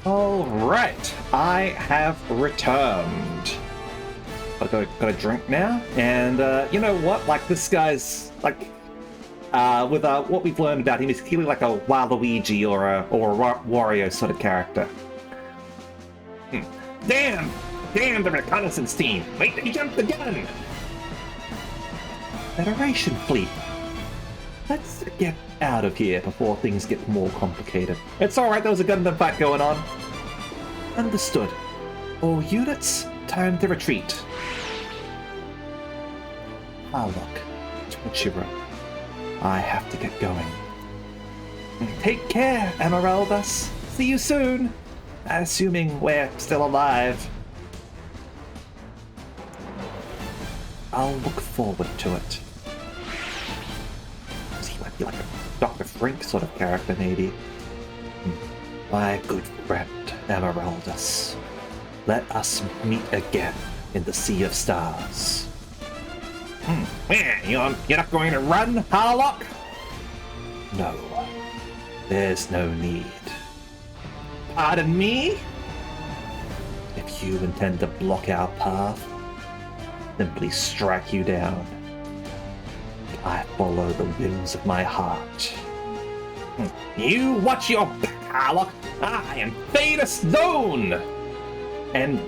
Speaker 4: Alright, I have returned. I've got a drink now, and you know what? Like, this guy's, like, with what we've learned about him, he's clearly like a Waluigi or a Wario sort of character. Damn! Damn the reconnaissance team! Wait, he jumped the gun! Federation fleet. Let's get out of here before things get more complicated. It's alright, there was a Gundam fight going on. Understood. All units, time to retreat. Harlock, Toichiro. I have to get going. Take care, Emeraldus. See you soon. Assuming we're still alive. I'll look forward to it. He might be like a Dr. Frink sort of character, maybe. My good friend, Emeraldus. Let us meet again in the Sea of Stars. You're not going to run, Harlock? No. There's no need. Pardon me? If you intend to block our path, simply strike you down. I follow the whims of my heart. You watch your back, Harlock. I am Fade Stone! And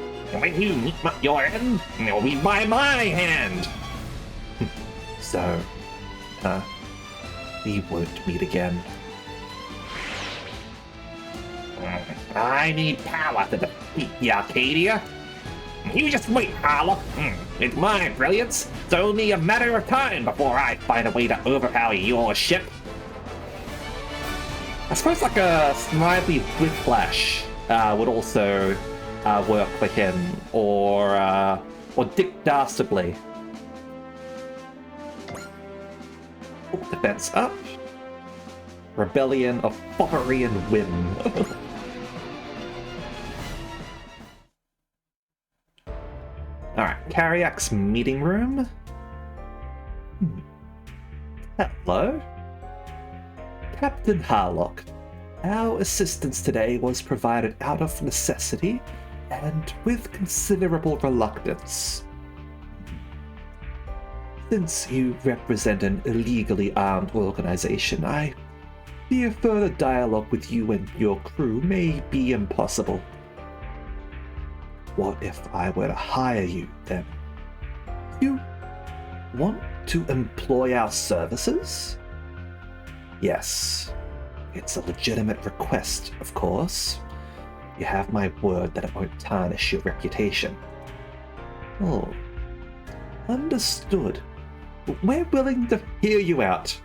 Speaker 4: when you meet your end, it'll be by my hand. So, we won't meet again. I need power to defeat the Arcadia. You just wait, Harlock. With my brilliance, it's only a matter of time before I find a way to overpower your ship. I suppose like a Snively Whiplash would also work for him, or Dick Dastardly. Defense up. Rebellion of Foppery and Whim. Alright, Carriac's meeting room. Hello? Captain Harlock, our assistance today was provided out of necessity and with considerable reluctance. Since you represent an illegally armed organization, I fear further dialogue with you and your crew may be impossible. What if I were to hire you, then? You want to employ our services? Yes, it's a legitimate request, of course. You have my word that it won't tarnish your reputation. Oh, understood. We're willing to hear you out.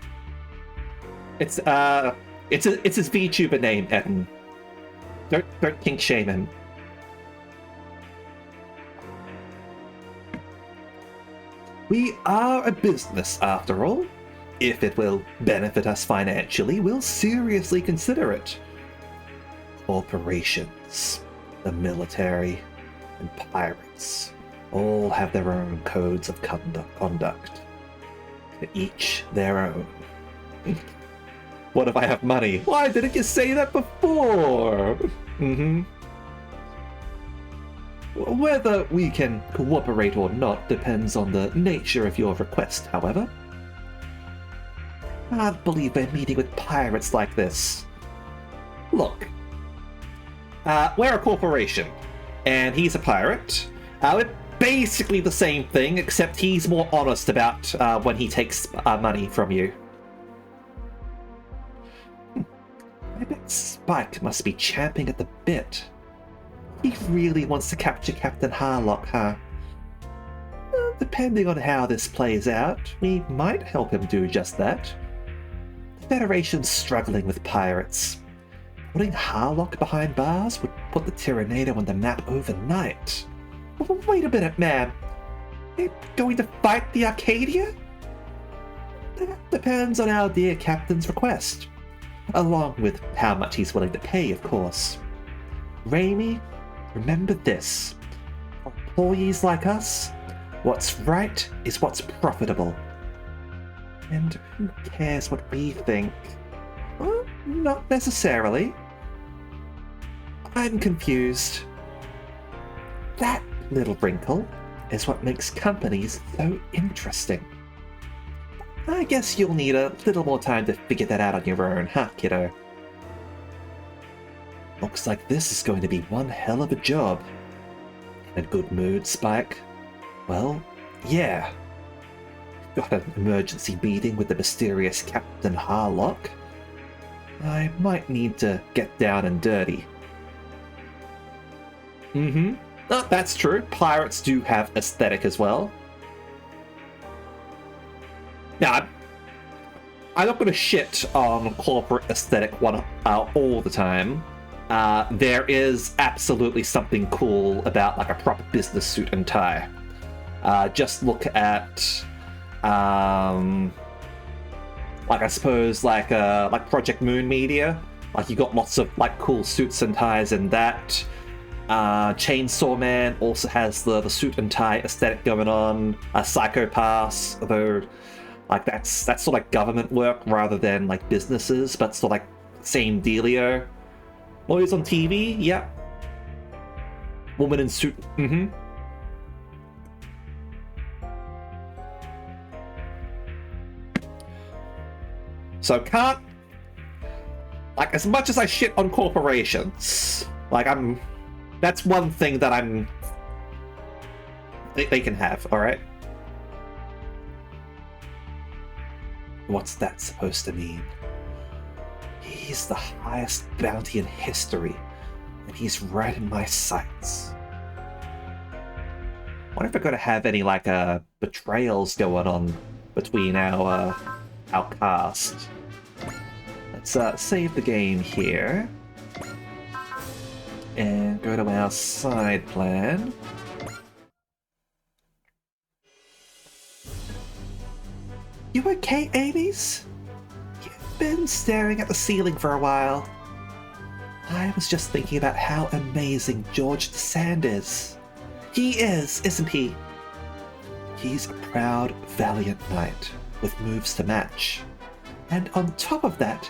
Speaker 4: It's his VTuber name, Evan. Don't kink shame him. We are a business, after all. If it will benefit us financially, we'll seriously consider it. Corporations, the military, and pirates all have their own codes of conduct. To each their own. What if I have money? Why didn't you say that before? Whether we can cooperate or not depends on the nature of your request, however. I can't believe we're meeting with pirates like this. Look, we're a corporation, and he's a pirate. We're basically the same thing, except he's more honest about when he takes money from you. I bet Spike must be champing at the bit. He really wants to capture Captain Harlock, huh? Well, depending on how this plays out, we might help him do just that. The Federation's struggling with pirates. Putting Harlock behind bars would put the Tyrannado on the map overnight. Wait a minute, man. You're going to fight the Arcadia? That depends on our dear Captain's request. Along with how much he's willing to pay, of course. Raimi, remember this. For employees like us, what's right is what's profitable. And who cares what we think? Well, not necessarily. I'm confused. That little wrinkle is what makes companies so interesting. I guess you'll need a little more time to figure that out on your own, huh, kiddo? Looks like this is going to be one hell of a job. In a good mood, Spike? Well, yeah. Got an emergency meeting with the mysterious Captain Harlock. I might need to get down and dirty. Oh, that's true. Pirates do have aesthetic as well. Now, I'm not going to shit on corporate aesthetic all the time. There is absolutely something cool about like a proper business suit and tie. Just look at, like I suppose like Project Moon Media. Like you got lots of like cool suits and ties in that. Chainsaw Man also has the suit and tie aesthetic going on. Psycho Pass, although like that's sort of like government work rather than like businesses, but sort of like same dealio. Lawyers on TV, yeah. Woman in suit, So can't, like, as much as I shit on corporations, like, that's one thing that they can have, alright? What's that supposed to mean? He's the highest bounty in history, and he's right in my sights. Wonder if we're gonna have any, like, betrayals going on between our cast. Let's save the game here. And go to our side plan. You okay, Amy's? You've been staring at the ceiling for a while. I was just thinking about how amazing George the Sand is. He is, isn't he? He's a proud, valiant knight with moves to match. And on top of that,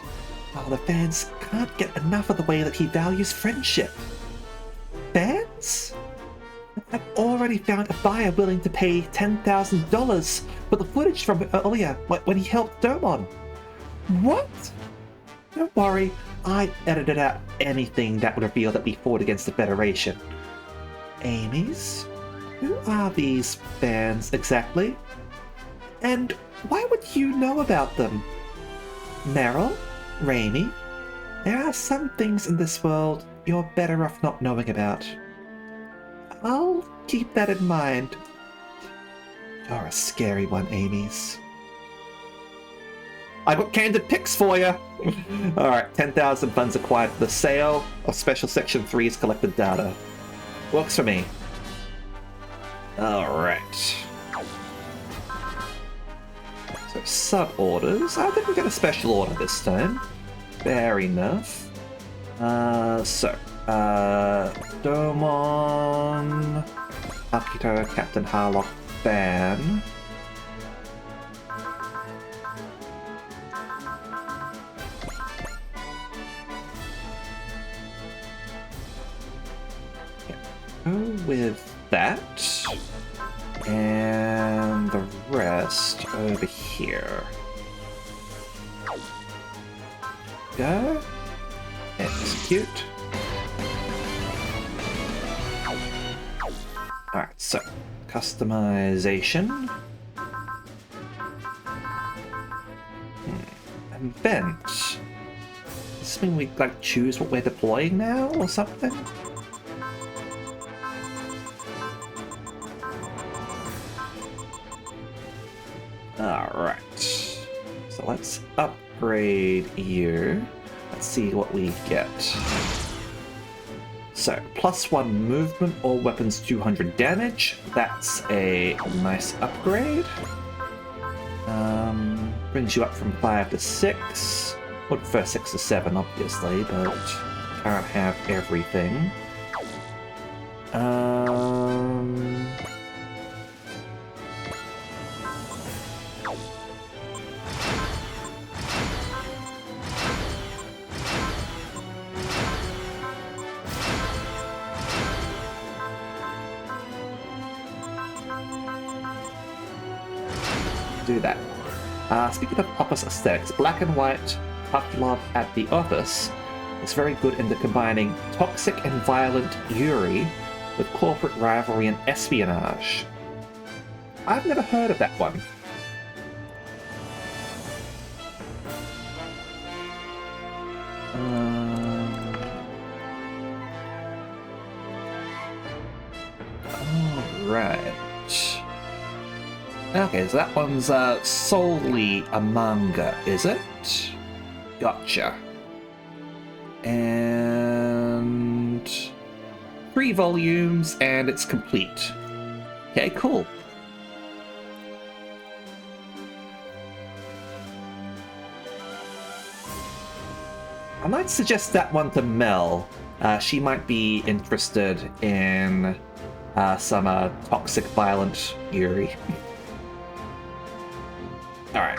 Speaker 4: well, the fans can't get enough of the way that he values friendship. Fans? I've already found a buyer willing to pay $10,000 for the footage from earlier when he helped Domon. What? Don't worry, I edited out anything that would reveal that we fought against the Federation. Amy's? Who are these fans exactly? And why would you know about them? Meryl? Raimi? There are some things in this world you're better off not knowing about. I'll keep that in mind. You're a scary one, Amy's. I got candid pics for you! Alright, 10,000 funds acquired for the sale of Special Section 3's collected data. Works for me. Alright. So, sub-orders. I think we got a special order this time. Fair enough. Domon, Akito, Captain Harlock, Ban. Go with that. And the rest over here. Go. Execute. Alright, so customization. Event. Does this mean we like choose what we're deploying now or something? Alright. So let's upgrade you. Let's see what we get. So, +1 movement, all weapons 200 damage. That's a nice upgrade. Brings you up from 5 to 6. Would prefer 6 to 7, obviously, but can't have everything. Do that. Speaking of office aesthetics, black and white puff love at the office is very good into combining toxic and violent Yuri with corporate rivalry and espionage. I've never heard of that one. Alright. Okay, so that one's solely a manga, is it? Gotcha. And 3 volumes, and it's complete. Okay, cool. I might suggest that one to Mel. She might be interested in some toxic, violent Yuri. Alright.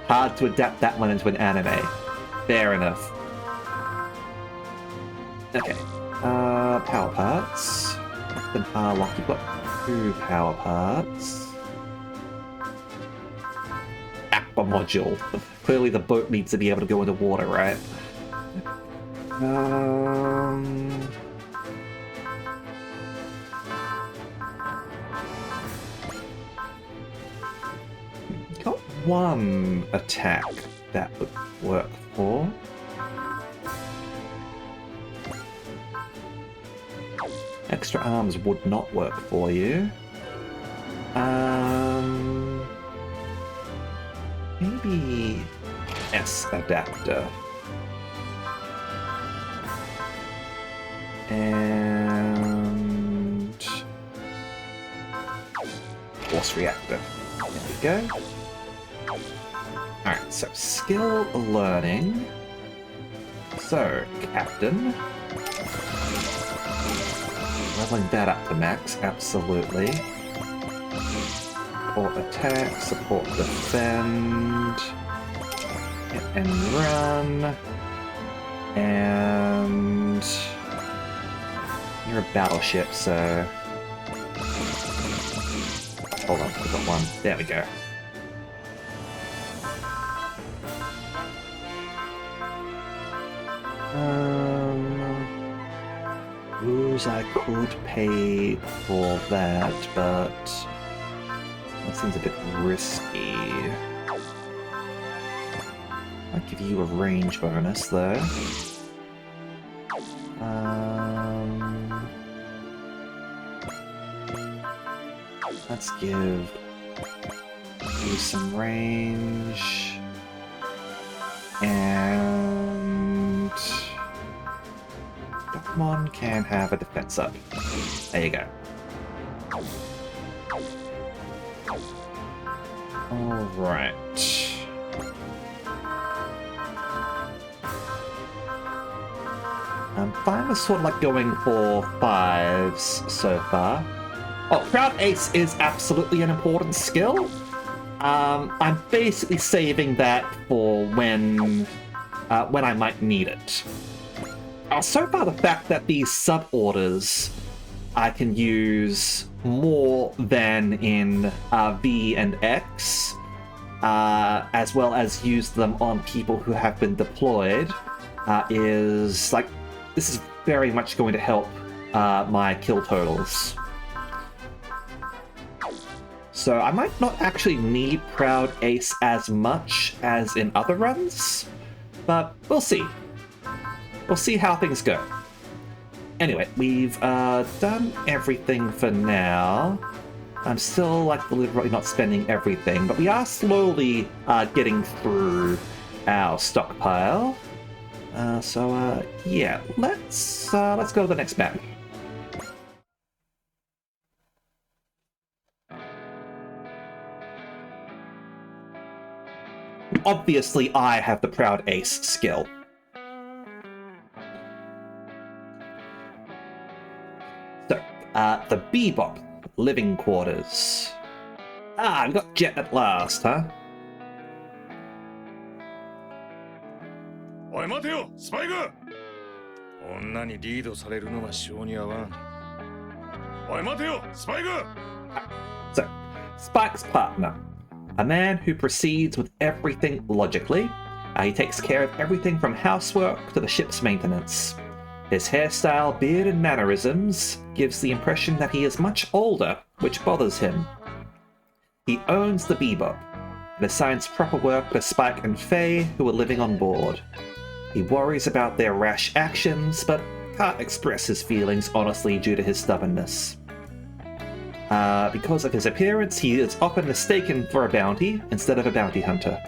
Speaker 4: Hard to adapt that one into an anime. Fair enough. Okay. Power parts. Captain Harlock, you've got 2 power parts. proper module. Clearly the boat needs to be able to go into water, right? Got one attack that would work for. Extra arms would not work for you. Maybe S adapter. And force reactor. There we go. Alright, so skill learning. So, Captain. Leveling that up to max, absolutely. Support attack, support defend, hit and run, and you're a battleship, so hold on, I've got one. There we go. Ooze, I could pay for that, but that seems a bit risky. I'll give you a range bonus, though. Let's give you some range. And Pokemon can have a defense up. There you go. Alright. I'm fine with sort of like going for 5s so far. Oh, Proud Ace is absolutely an important skill. I'm basically saving that for when I might need it. So far, the fact that these sub-orders I can use more than in V and X, as well as use them on people who have been deployed, is like, this is very much going to help my kill totals. So I might not actually need Proud Ace as much as in other runs, but we'll see. We'll see how things go. Anyway, we've done everything for now. I'm still like deliberately not spending everything, but we are slowly getting through our stockpile. Yeah, let's go to the next map. Obviously, I have the Proud Ace skill. So, the Bebop living quarters. Ah, we got Jet at last, huh?
Speaker 8: おい待てよスパイク女にリードされるのは性に合わんおい待てよスパイク
Speaker 4: So, Spike's partner. A man who proceeds with everything logically. He takes care of everything from housework to the ship's maintenance. His hairstyle, beard, and mannerisms gives the impression that he is much older, which bothers him. He owns the Bebop and assigns proper work to Spike and Faye, who are living on board. He worries about their rash actions, but can't express his feelings honestly due to his stubbornness. Because of his appearance, he is often mistaken for a bounty instead of a bounty hunter.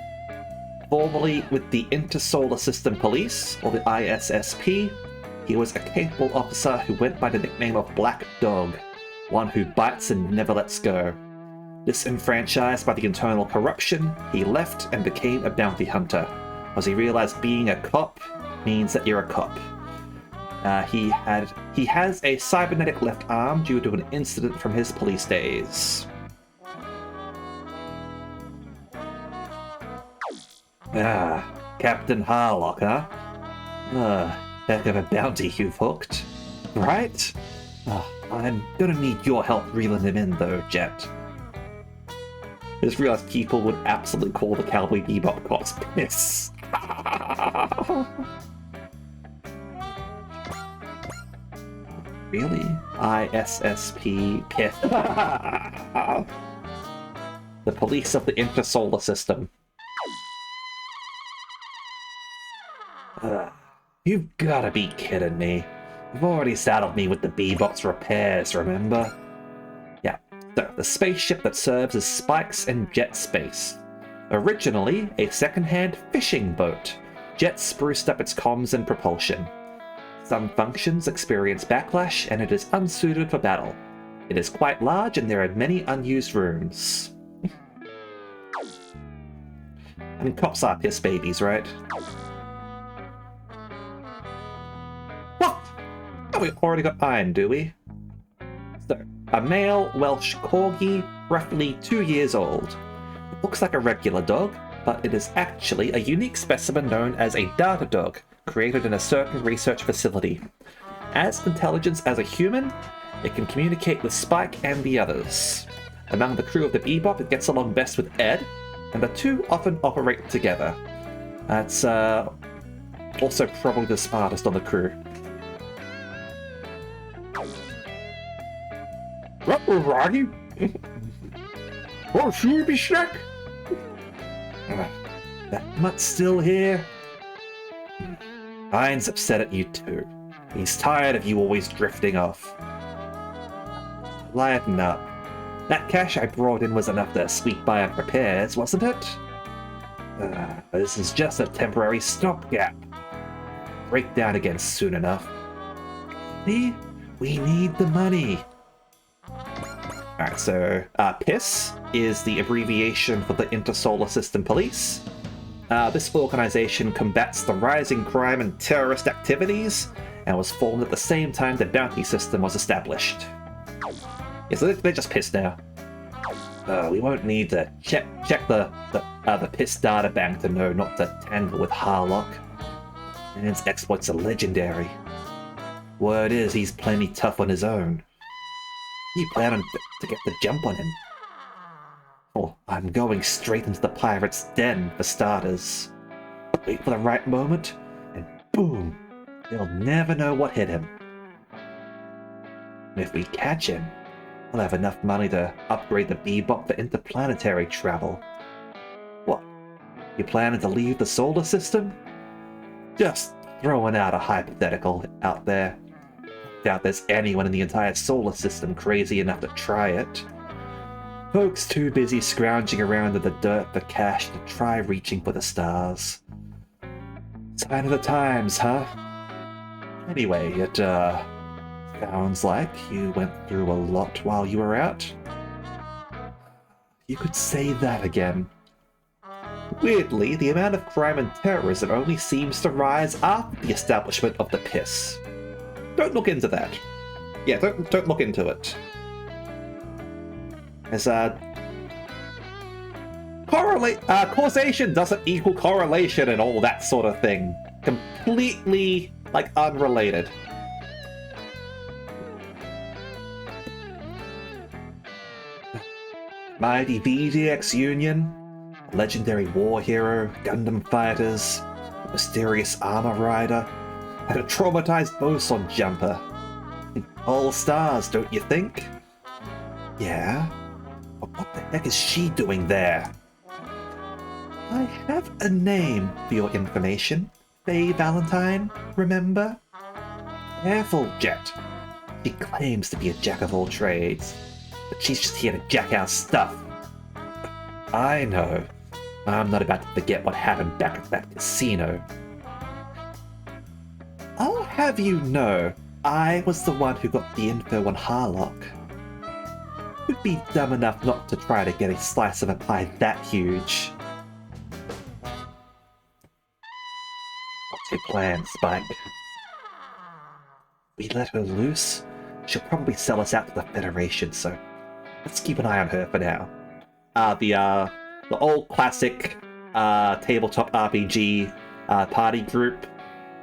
Speaker 4: Formerly with the Intersolar System Police, or the ISSP, he was a capable officer who went by the nickname of Black Dog, one who bites and never lets go. Disenfranchised by the internal corruption, he left and became a bounty hunter, as he realized being a cop means that you're a cop. He has a cybernetic left arm due to an incident from his police days. Captain Harlock, huh? Heck of a bounty you've hooked. Right? I'm gonna need your help reeling him in though, Jet. just realized people would absolutely call the Cowboy Bebop cops piss. Really? ISSP Pith. The police of the intersolar system. You've gotta be kidding me. You've already saddled me with the Bebop's repairs, remember? Yeah, so the spaceship that serves as Spikes and Jet Space. Originally a second-hand fishing boat, Jet spruced up its comms and propulsion. Some functions experience backlash and it is unsuited for battle. It is quite large and there are many unused rooms. I mean, cops are piss babies, right? What? Oh, we already got iron, do we? So, a male Welsh Corgi, roughly 2 years old. It looks like a regular dog, but it is actually a unique specimen known as a data dog, created in a certain research facility. As intelligent as a human, it can communicate with Spike and the others. Among the crew of the Bebop, it gets along best with Ed, and the two often operate together. That's also probably the smartest on the crew. Rocky? Oh, should be snack? That mutt's still here? Iron's upset at you too. He's tired of you always drifting off. Lighten up. That cash I brought in was enough to squeak by on repairs, wasn't it? This is just a temporary stopgap. Break down again soon enough. See? We need the money. Alright, so PISS is the abbreviation for the Intersolar System Police. This organization combats the rising crime and terrorist activities and was formed at the same time the bounty system was established. Yeah, so they're just pissed now. We won't need to check the piss data bank to know not to tangle with Harlock. Man's exploits are legendary. Word is he's plenty tough on his own. You plan on to get the jump on him? Oh, I'm going straight into the pirate's den for starters. Wait for the right moment, and boom! They'll never know what hit him. And if we catch him, we'll have enough money to upgrade the Bebop for interplanetary travel. What? You planning to leave the solar system? Just throwing out a hypothetical out there. Doubt there's anyone in the entire solar system crazy enough to try it. Folks too busy scrounging around in the dirt for cash to try reaching for the stars. Sign of the times, huh? Anyway, it sounds like you went through a lot while you were out. You could say that again. Weirdly, the amount of crime and terrorism only seems to rise after the establishment of the PISS. Don't look into that. Yeah, don't look into it. As causation doesn't equal correlation and all that sort of thing. Completely, like, unrelated. Mighty VDX Union, a legendary war hero, Gundam fighters, a mysterious armor rider, and a traumatized boson jumper. All stars, don't you think? Yeah? But what the heck is she doing there? I have a name for your information. Faye Valentine, remember? Careful, Jet. She claims to be a jack of all trades, but she's just here to jack our stuff. I know. I'm not about to forget what happened back at that casino. I'll have you know, I was the one who got the info on Harlock. Who'd be dumb enough not to try to get a slice of a pie that huge? What's your plan, Spike? We let her loose? She'll probably sell us out to the Federation, so let's keep an eye on her for now. The old classic tabletop RPG party group.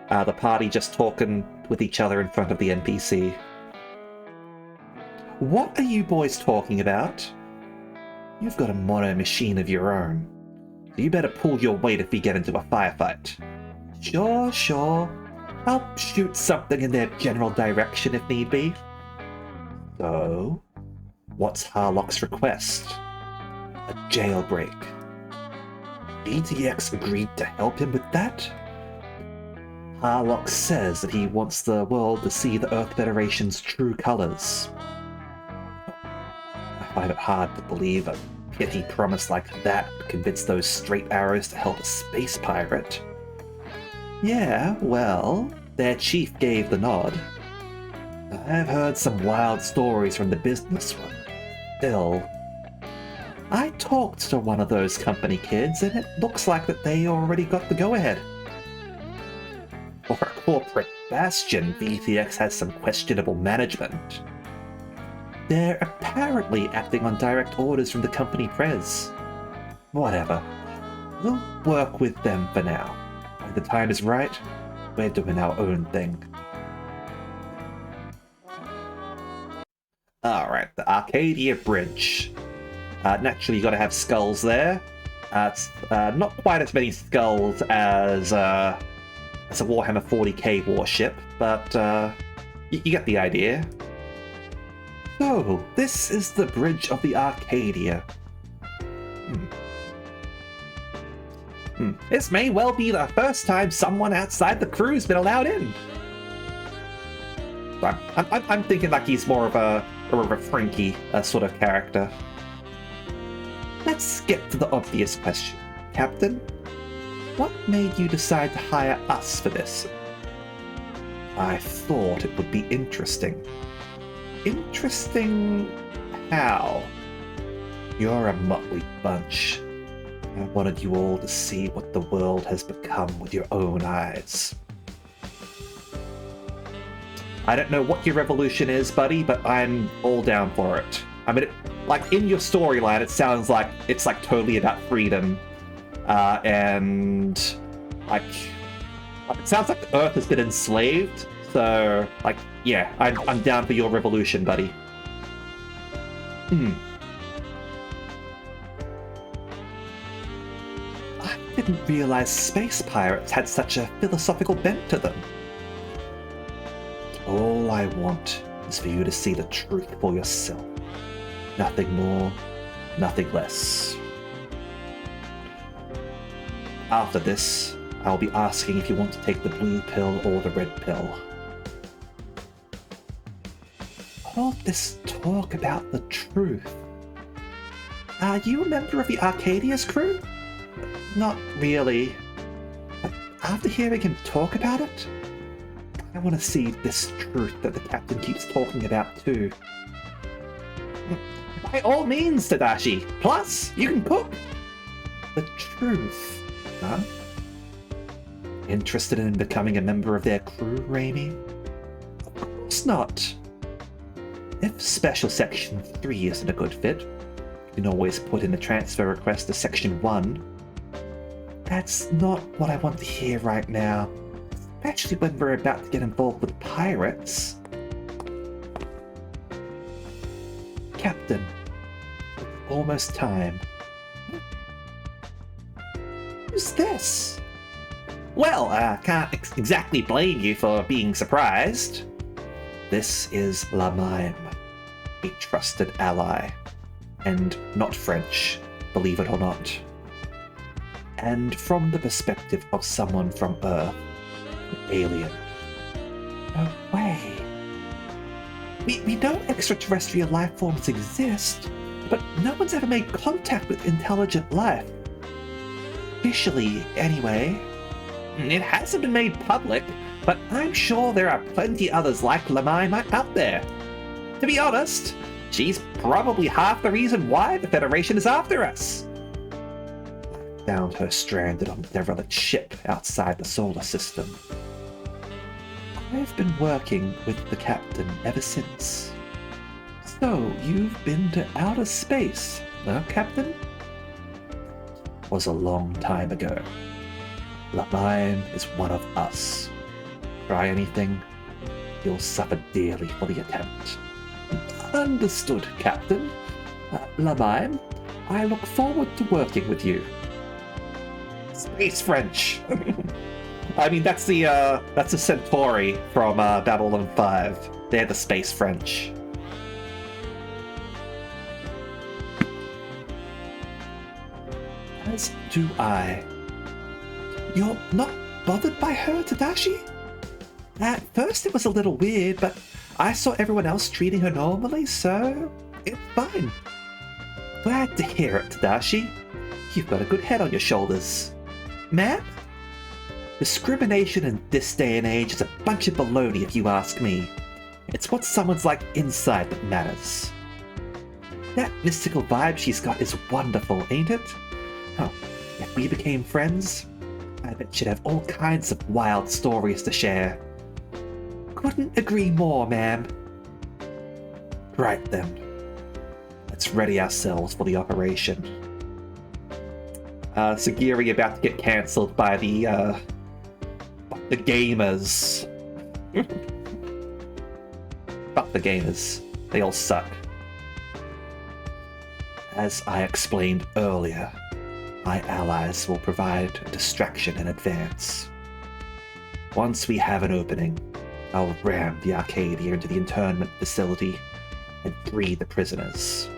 Speaker 4: The party just talking with each other in front of the NPC. What are you boys talking about? You've got a mono machine of your own. So you better pull your weight if we get into a firefight. Sure. I'll shoot something in their general direction if need be. So, what's Harlock's request? A jailbreak. VTX agreed to help him with that? Harlock says that he wants the world to see the Earth Federation's true colors. I find it hard to believe a petty promise like that would convince those straight arrows to help a space pirate. Yeah, well, their chief gave the nod. I've heard some wild stories from the business one. Still, I talked to one of those company kids, and it looks like that they already got the go-ahead. For a corporate bastion, VTX has some questionable management. They're apparently acting on direct orders from the company prez. Whatever. We'll work with them for now. When the time is right, we're doing our own thing. Alright, the Arcadia Bridge. Naturally, you gotta have skulls there. It's not quite as many skulls as a Warhammer 40k warship, but you get the idea. So, this is the Bridge of the Arcadia. This may well be the first time someone outside the crew's been allowed in. I'm thinking like he's more of a Frankie sort of character. Let's get to the obvious question. Captain, what made you decide to hire us for this? I thought it would be interesting. Interesting how? You're a motley bunch. I wanted you all to see what the world has become with your own eyes. I don't know what your revolution is, buddy, but I'm all down for it. I mean, like, in your storyline, it sounds like it's, like, totally about freedom. And, like, it sounds like the Earth has been enslaved. So, like, yeah, I'm down for your revolution, buddy. I didn't realize space pirates had such a philosophical bent to them. All I want is for you to see the truth for yourself. Nothing more, nothing less. After this, I'll be asking if you want to take the blue pill or the red pill. All this talk about the truth. Are you a member of the Arcadia's crew? Not really. But after hearing him talk about it, I want to see this truth that the captain keeps talking about too. By all means, Tadashi. Plus, you can cook. The truth, huh? Interested in becoming a member of their crew, Raimi? Of course not. If Special Section 3 isn't a good fit, you can always put in a transfer request to Section 1. That's not what I want to hear right now, especially when we're about to get involved with pirates. Captain, it's almost time. Who's this? Well, I can't exactly blame you for being surprised. This is La Mime, a trusted ally, and not French, believe it or not. And from the perspective of someone from Earth, an alien. No way. We know extraterrestrial life forms exist, but no one's ever made contact with intelligent life. Officially, anyway. It hasn't been made public, but I'm sure there are plenty others like La Mime out there. To be honest, she's probably half the reason why the Federation is after us. I found her stranded on a derelict ship outside the solar system. I've been working with the captain ever since. So, you've been to outer space, huh, Captain? Was a long time ago. La Mime is one of us. Try anything, you'll suffer dearly for the attempt. Understood, Captain. La Mime, I look forward to working with you. Space French. I mean, that's the Centauri from Babylon 5. They're the Space French. As do I. You're not bothered by her, Tadashi? At first it was a little weird, but I saw everyone else treating her normally, so it's fine. Glad to hear it, Tadashi. You've got a good head on your shoulders. Ma'am? Discrimination in this day and age is a bunch of baloney if you ask me. It's what someone's like inside that matters. That mystical vibe she's got is wonderful, ain't it? Oh, if we became friends, I bet she'd have all kinds of wild stories to share. Couldn't agree more, ma'am. Right then. Let's ready ourselves for the operation. Sagiri about to get cancelled by the gamers. Fuck the gamers. They all suck. As I explained earlier, my allies will provide a distraction in advance. Once we have an opening, I'll ram the Arcadia into the internment facility and free the prisoners.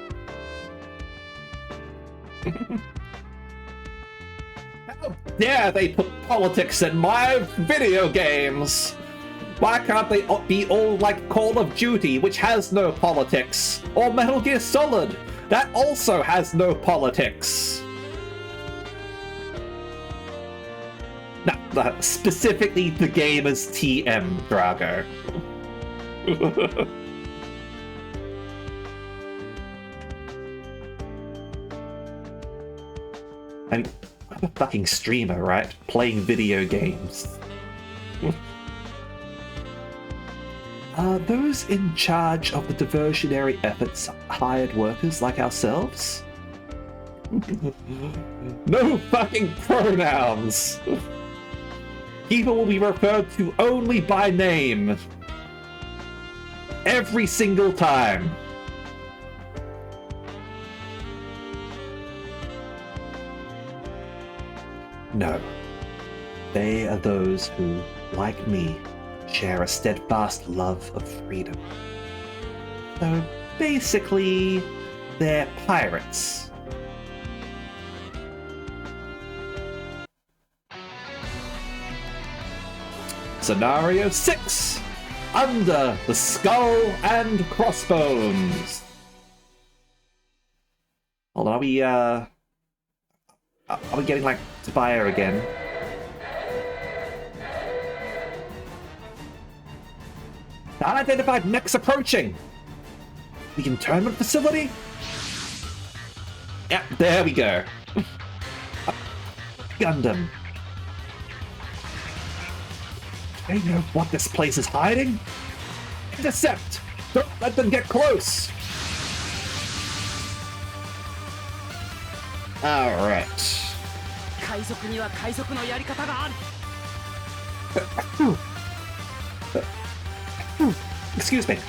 Speaker 4: How dare they put politics in my video games? Why can't they be all like Call of Duty, which has no politics? Or Metal Gear Solid, that also has no politics? No, specifically the gamer's TM, Drago. I mean, I'm a fucking streamer, right? Playing video games. Are those in charge of the diversionary efforts hired workers like ourselves? No fucking pronouns! People will be referred to only by name. Every single time. No. They are those who, like me, share a steadfast love of freedom. So basically, they're pirates. Scenario 6! Under the Skull and Crossbones! Hold on, are we getting like Tobiah again? Unidentified mechs approaching! The internment facility? Yep, there we go. Gundam. They know what this place is hiding? Intercept! Don't let them get close! Alright. Excuse me.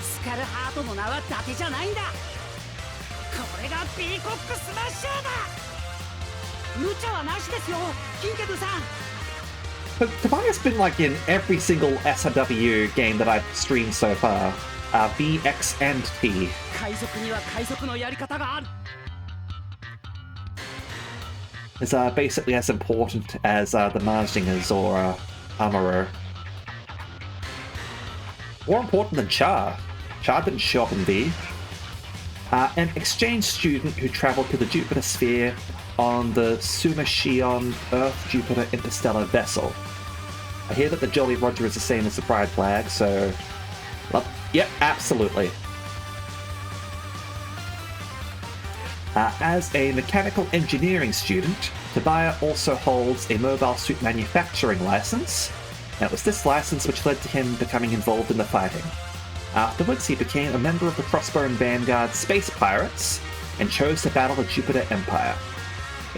Speaker 3: スカルハートの名は伊達じゃないんだ。これがピーコックスマッシャーだ。無茶はなしですよ、キンケドさん。
Speaker 4: But Tobias been like in every single SRW game that I've streamed so far. B, X, and T.
Speaker 3: 海賊には海賊のやり方がある。
Speaker 4: Is basically as important as the Marzingers or Amuro. More important than Char. Char didn't show up in V. An exchange student who traveled to the Jupiter sphere on the Sumashion Earth-Jupiter interstellar vessel. I hear that the Jolly Roger is the same as the Pride flag, so... Well, yep, absolutely. As a mechanical engineering student, Tobiah also holds a mobile suit manufacturing license, and it was this license which led to him becoming involved in the fighting. Afterwards, he became a member of the Crossbone Vanguard Space Pirates, and chose to battle the Jupiter Empire.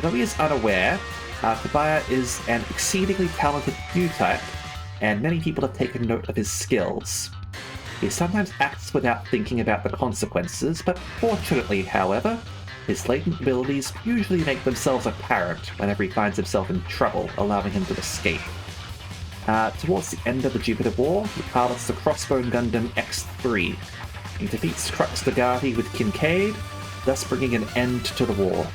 Speaker 4: Though he is unaware, Tobiah is an exceedingly talented U-type, and many people have taken note of his skills. He sometimes acts without thinking about the consequences, but fortunately, however, his latent abilities usually make themselves apparent whenever he finds himself in trouble, allowing him to escape. Towards the end of the Jupiter War, he pilots the Crossbone Gundam X3. He defeats Crux Dagati with Kincaid, thus bringing an end to the war.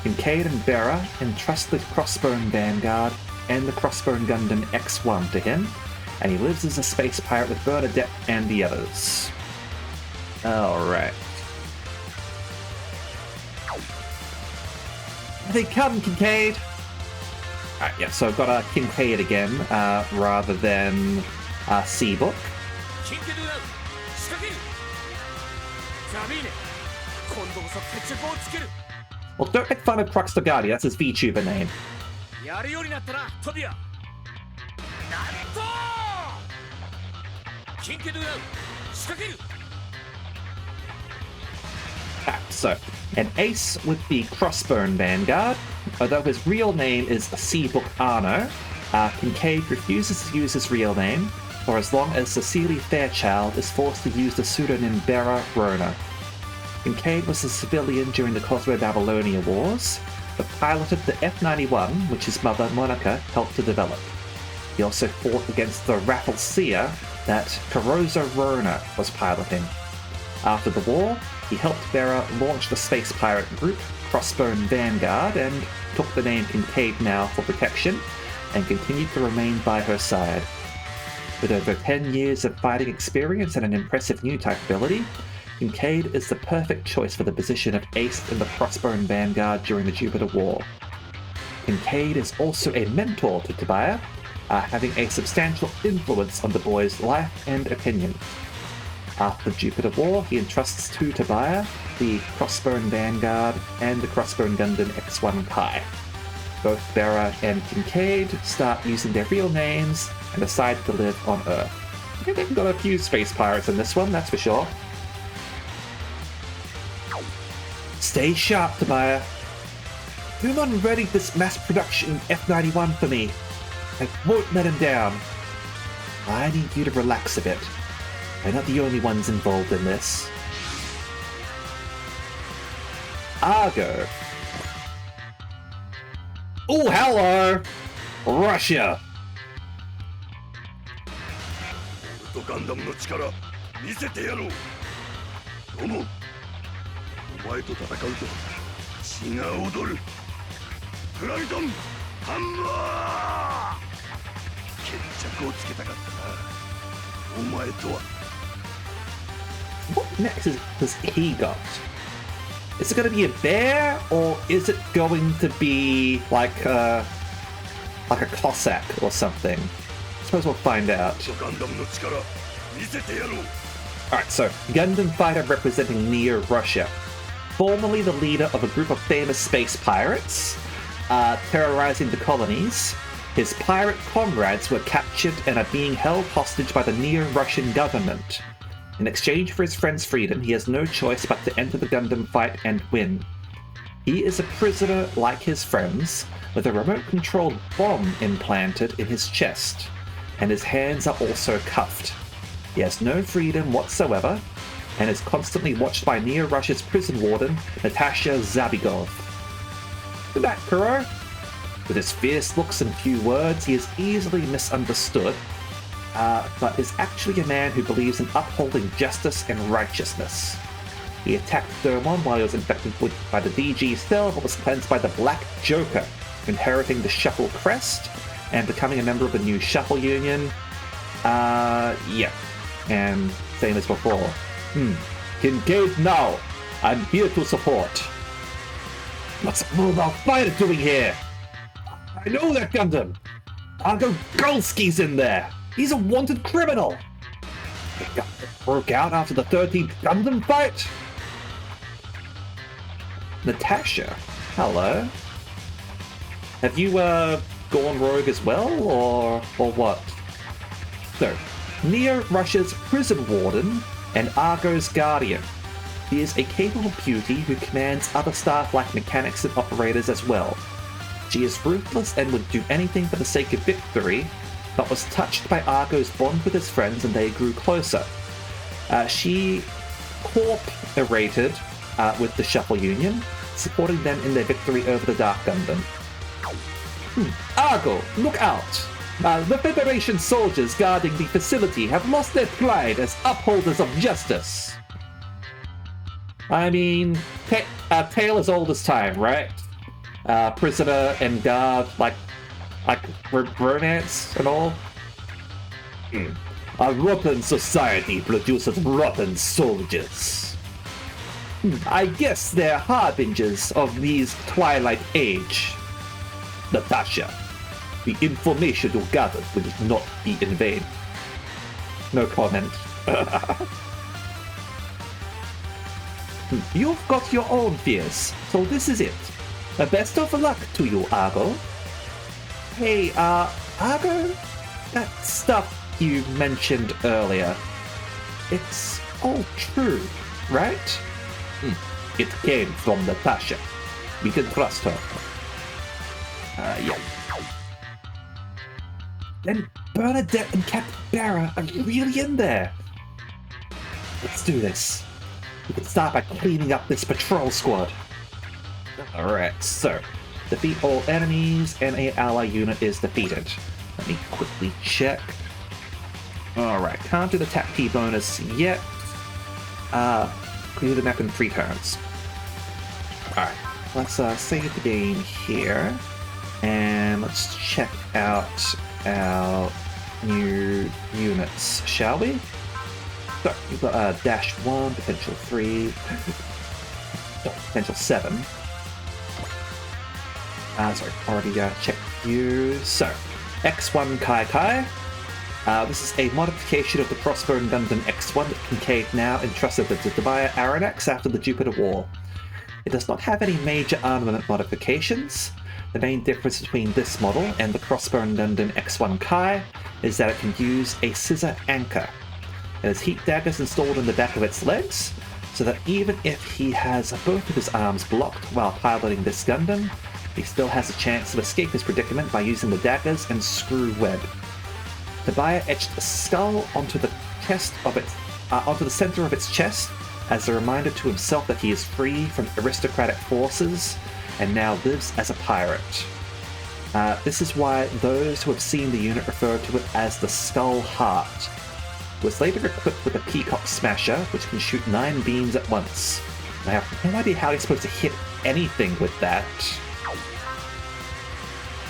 Speaker 4: Kincaid and Vera entrust the Crossbone Vanguard and the Crossbone Gundam X1 to him, and he lives as a space pirate with Bernadette and the others. Alright. Here they come, Kincaid! Alright, yeah, so I've got a Kincaid again, rather than Seabook. Well, don't make fun of Crux Dagati, that's his VTuber name. So, an ace with the Crossbone Vanguard, although his real name is Seabook Arno, Kincaid refuses to use his real name for as long as Cecily Fairchild is forced to use the pseudonym Bera Rona. Kincaid was a civilian during the Kosovo-Babylonia Wars, but piloted the F-91, which his mother Monica helped to develop. He also fought against the Rafflesia that Caroso Rona was piloting. After the war, he helped Bera launch the space pirate group, Crossbone Vanguard, and took the name Kincaid now for protection, and continued to remain by her side. With over 10 years of fighting experience and an impressive new type ability, Kincaid is the perfect choice for the position of ace in the Crossbone Vanguard during the Jupiter War. Kincaid is also a mentor to Tobiah, having a substantial influence on the boy's life and opinion. After the Jupiter War, he entrusts to Tobiah the Crossbone Vanguard and the Crossbone Gundam X1 Kai. Both Bera and Kincaid start using their real names and decide to live on Earth. I think they've got a few space pirates in this one, that's for sure. Stay sharp, Tobiah. Do not ready this mass production F-91 for me. I won't let him down. I need you to relax a bit. We're not the only ones involved in this. Argo. Oh, hello! Russia!
Speaker 8: ウルトガンダムの力見せてやろう。どうも。お前と戦うと血が踊る。フラミトンハンマー。決着をつけたかったな。お前とは。
Speaker 4: What next has he got? Is it going to be a bear, or is it going to be like a Cossack or something? I suppose we'll find out. Alright, so Gundam fighter representing Near Russia. Formerly the leader of a group of famous space pirates, terrorizing the colonies. His pirate comrades were captured and are being held hostage by the Near Russian government. In exchange for his friend's freedom, he has no choice but to enter the Gundam fight and win. He is a prisoner like his friends, with a remote-controlled bomb implanted in his chest, and his hands are also cuffed. He has no freedom whatsoever, and is constantly watched by Near Russia's prison warden, Natasha Zabigov. Good night, Kuro. With his fierce looks and few words, he is easily misunderstood, but is actually a man who believes in upholding justice and righteousness. He attacked Dermon while he was infected by the DG cell, but was cleansed by the Black Joker, inheriting the Shuffle crest and becoming a member of the new Shuffle Union. Yeah, and same as before. Kincaid now! I'm here to support. What's a mobile fighter doing here? I know that Gundam! Argo Golski's in there! He's a wanted criminal! It broke out after the 13th Gundam fight? Natasha, hello. Have you, gone rogue as well, or what? So, Near Russia's prison warden and Argo's guardian. He is a capable beauty who commands other staff like mechanics and operators as well. She is ruthless and would do anything for the sake of victory, but was touched by Argo's bond with his friends and they grew closer. She cooperated with the Shuffle Union, supporting them in their victory over the Dark Gundam. Argo, look out! The Federation soldiers guarding the facility have lost their pride as upholders of justice. I mean, tale as old as time, right? Prisoner and guard, like romance and all. A rotten society produces rotten soldiers. I guess they're harbingers of these Twilight Age. Natasha, the information you gathered will not be in vain. No comment. You've got your own fears, so this is it. Best of luck to you, Argo. Hey, Argo? That stuff you mentioned earlier, it's all true, right? It came from Natasha. We can trust her. Yeah. Then Bernadette and Captain Barra are really in there. Let's do this. We can start by cleaning up this patrol squad. Alright, so defeat all enemies and an ally unit is defeated. Let me quickly check. Alright, can't do the tap P bonus yet. Clear the map in 3 turns. Alright, let's save the game here. And let's check out our new units, shall we? So, we've got dash 1, potential 3, potential 7. Sorry, already checked you. So, X1 Kai Kai. This is a modification of the Crossbone Gundam X1 that Kincaid now entrusted to Tobiah Aranex after the Jupiter War. It does not have any major armament modifications. The main difference between this model and the Crossbone Gundam X1 Kai is that it can use a scissor anchor. It has heat daggers installed in the back of its legs, so that even if he has both of his arms blocked while piloting this Gundam, he still has a chance to escape his predicament by using the daggers and screw web. Tobiah etched a skull onto the chest of onto the center of its chest as a reminder to himself that he is free from aristocratic forces and now lives as a pirate. This is why those who have seen the unit refer to it as the Skull Heart. It was later equipped with a Peacock Smasher, which can shoot 9 beams at once. I have no idea how he's supposed to hit anything with that.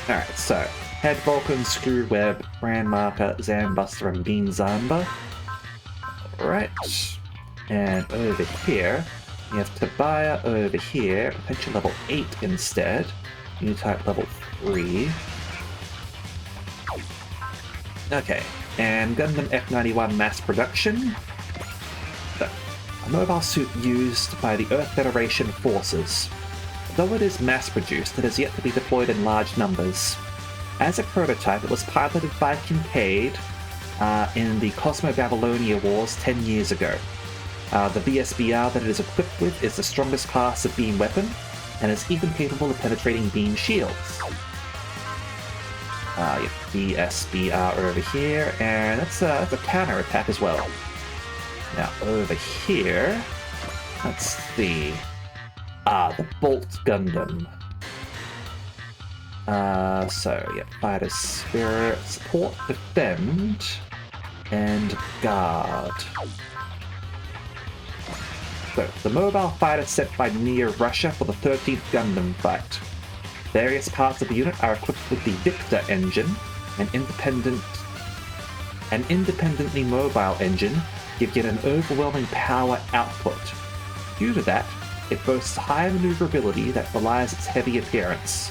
Speaker 4: Alright, so Head Vulcan, Screw Web, Brand Marker, Zambuster, and Bean Zamba. Alright. And over here, we have Tobiah over here, potential level 8 instead. New type level 3. Okay, and Gundam F91 mass production. So, a mobile suit used by the Earth Federation forces. Though it is mass-produced, it has yet to be deployed in large numbers. As a prototype, it was piloted by Kincaid in the Cosmo-Babylonia Wars 10 years ago. The VSBR that it is equipped with is the strongest class of beam weapon, and is even capable of penetrating beam shields. Yeah, VSBR over here, and that's a counter attack as well. Now over here, let's see. The Bolt Gundam. So yeah, Fighter Spirit, Support, Defend, and Guard. So, the mobile fighter sent by near Russia for the 13th Gundam fight. Various parts of the unit are equipped with the Victor engine, an independently mobile engine, giving it an overwhelming power output. Due to that, it boasts high maneuverability that belies its heavy appearance.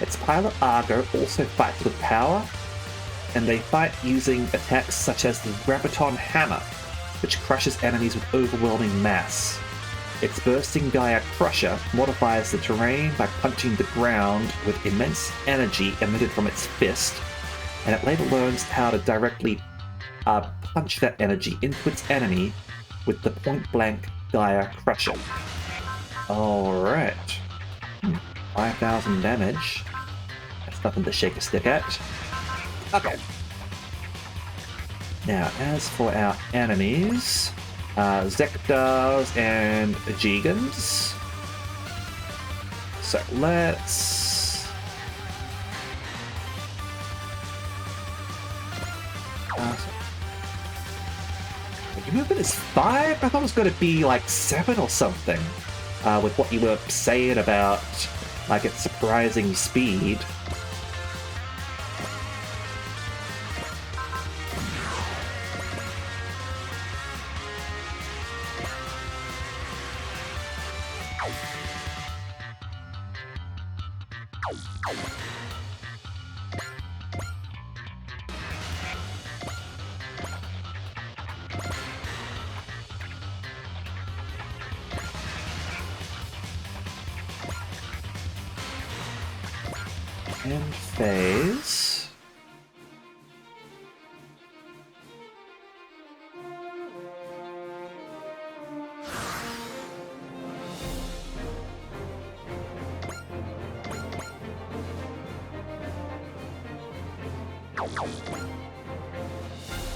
Speaker 4: Its pilot Argo also fights with power, and they fight using attacks such as the Graviton Hammer, which crushes enemies with overwhelming mass. Its bursting Gaia Crusher modifies the terrain by punching the ground with immense energy emitted from its fist, and it later learns how to directly punch that energy into its enemy with the point-blank Gaia Crusher. Alright. 5,000 damage. That's nothing to shake a stick at. Okay. Now, as for our enemies, Zektars and Jigans. So let's... your movement is 5? I thought it was going to be like 7 or something. With what you were saying about like its surprising speed. And phase.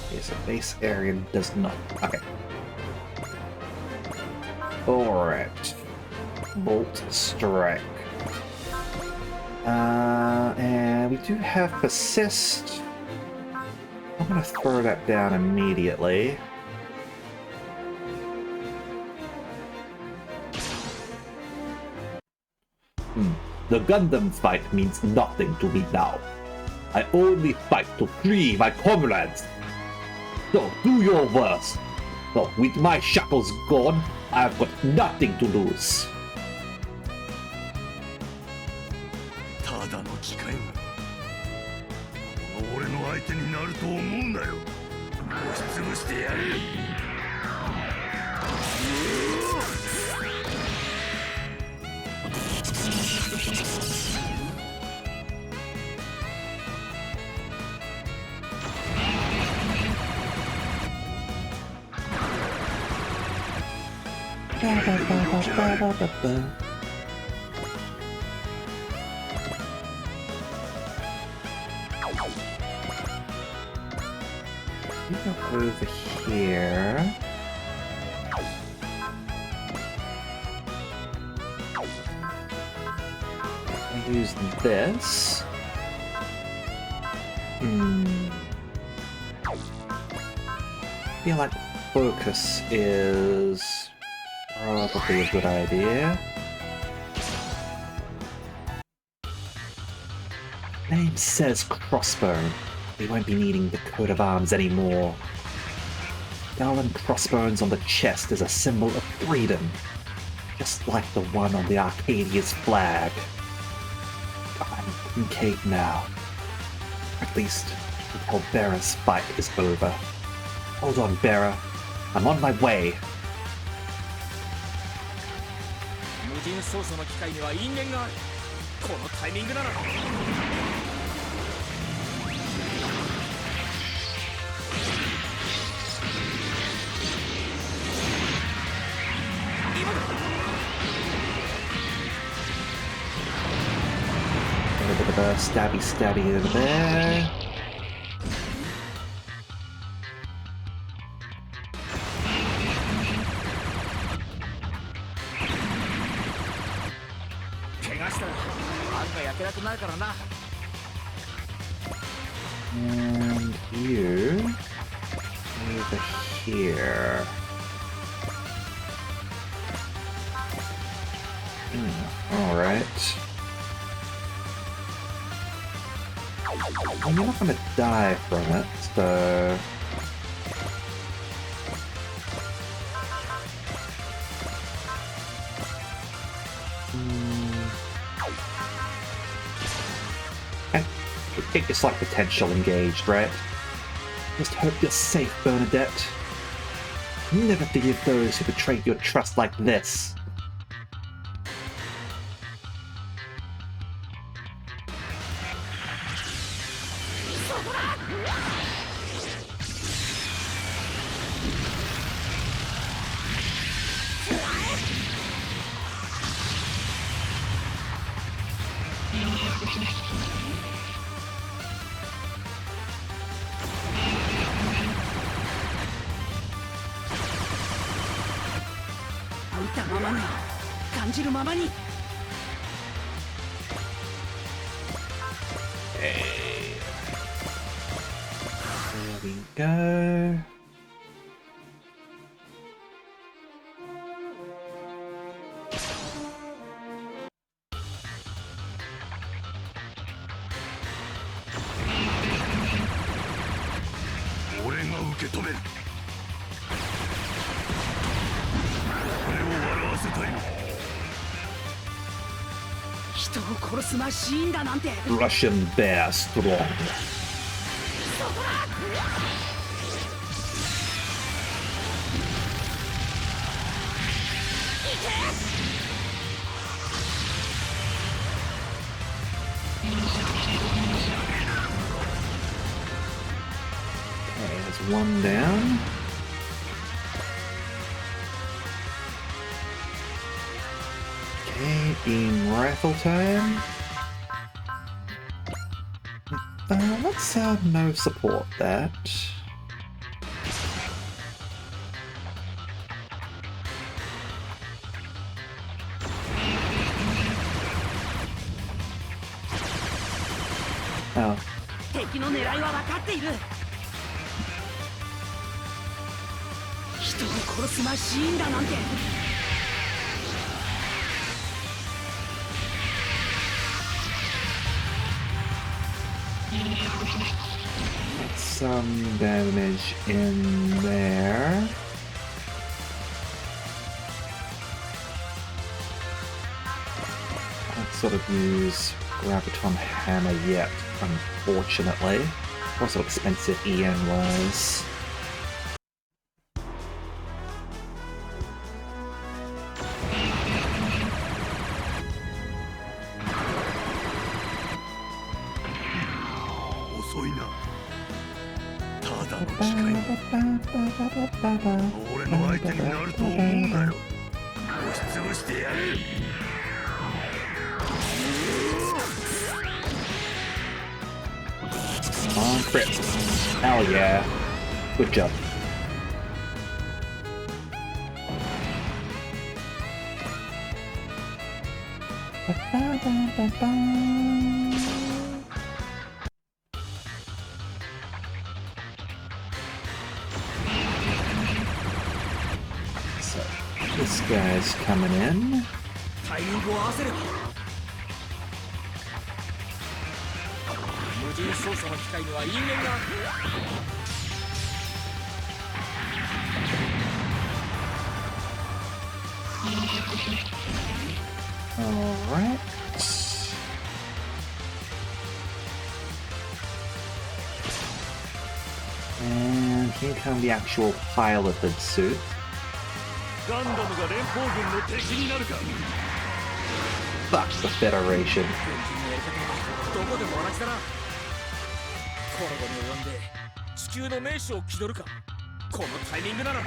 Speaker 4: Okay, so base area does not. Okay. Alright. Bolt strike. And we do have persist. I'm gonna throw that down immediately. The Gundam fight means nothing to me now. I only fight to free my comrades. So do your worst. So with my shackles gone, I've got nothing to lose.
Speaker 8: ただの機械がこの俺の相手になると思うんだよ。押しつぶしてやる。
Speaker 4: Over here. I use this. I feel like focus is probably a good idea. Name says crossbow. We won't be needing the coat of arms anymore. Skull and crossbones on the chest is a symbol of freedom, just like the one on the Arcadia's flag. I'm Kincaid now. At least until Bera's fight is over. Hold on, Bera. I'm on my way.
Speaker 5: 無人操作の機械には因縁がある。このタイミングなら。
Speaker 4: A little bit of a stabby over there. And you over here. Alright. Well, you're not gonna die from it, so... Get your like potential engaged, right? Just hope you're safe, Bernadette. Never forgive those who betrayed your trust like this.
Speaker 3: 見たままに感じるままに。
Speaker 4: There we go. Russian bear strong. Okay, there's one down. Okay, beam rifle time. Let's no support that. Oh.
Speaker 3: 敵の狙いは分かっている。人を殺すマシーンだなんて。
Speaker 4: Some damage in there. Can't sort of use Graviton Hammer yet, unfortunately. Also expensive EN was. On crit. Hell yeah. Good job. So, this guy's coming in.
Speaker 3: タイミングを合わせれば。無人操作の機械には因縁が。
Speaker 4: Alright. And here come the actual piloted suit.
Speaker 8: ガンダムが連邦軍の敵になるか。
Speaker 4: Fuck the Federation.
Speaker 3: どこでも同じだな。コラボに及んで地球の名手を気取るか。このタイミングなら。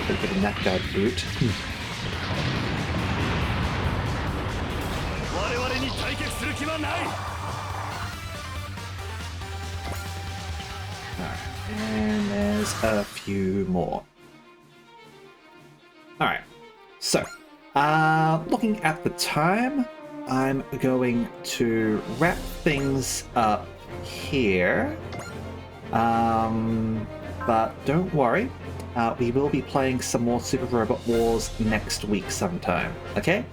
Speaker 4: Could have knocked out boot.
Speaker 8: 我々に対決する気はない。
Speaker 4: And there's a few more. Alright, so, looking at the time, I'm going to wrap things up here. But don't worry, we will be playing some more Super Robot Wars next week sometime, okay?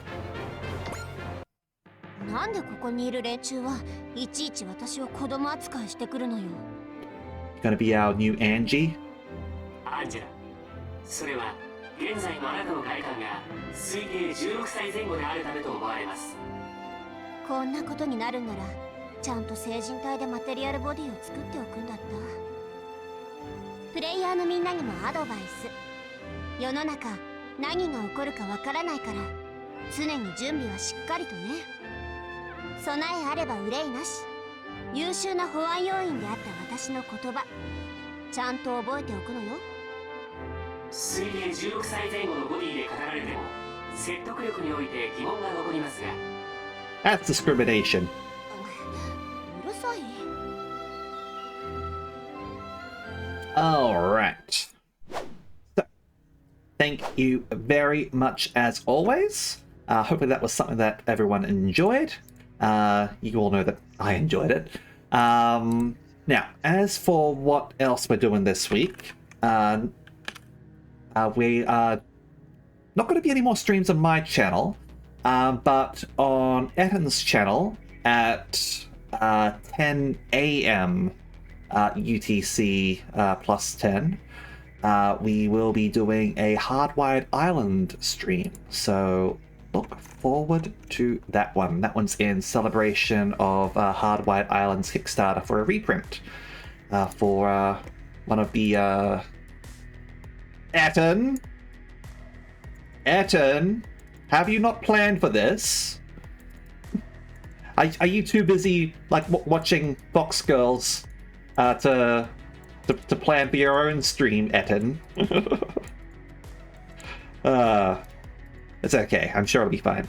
Speaker 7: なんでここにいる連中はいちいち私を子供扱いしてくるのよ。
Speaker 4: Gonna be our new Angie.
Speaker 5: アンジェラ、それは現在のあなたの外観が推定16歳前後であるためと思われます。
Speaker 7: こんなことになるんならちゃんと成人体でマテリアルボディを作っておくんだった。プレイヤーのみんなにもアドバイス。世の中何が起こるかわからないから常に準備はしっかりとね。備えあれば憂いなし。優秀な保安要員であった私の言葉ちゃんと覚えておくのよ。
Speaker 5: 推定16歳前後のボディで語られても説得力において疑問が残りますが、
Speaker 4: That's discrimination.
Speaker 7: うるさい。
Speaker 4: Alright. So, thank you very much as always. Hopefully that was something that everyone enjoyed. You all know that I enjoyed it. Now, as for what else we're doing this week, we are not going to be any more streams on my channel, but on Etton's channel at 10 a.m. UTC plus 10, we will be doing a Hardwired Island stream. So look forward to that one. That one's in celebration of Hardwired Island's Kickstarter for a reprint for one of the Etton, have you not planned for this? Are you too busy like watching Fox Girls to plan for your own stream, Etton? It's okay. I'm sure it'll be fine.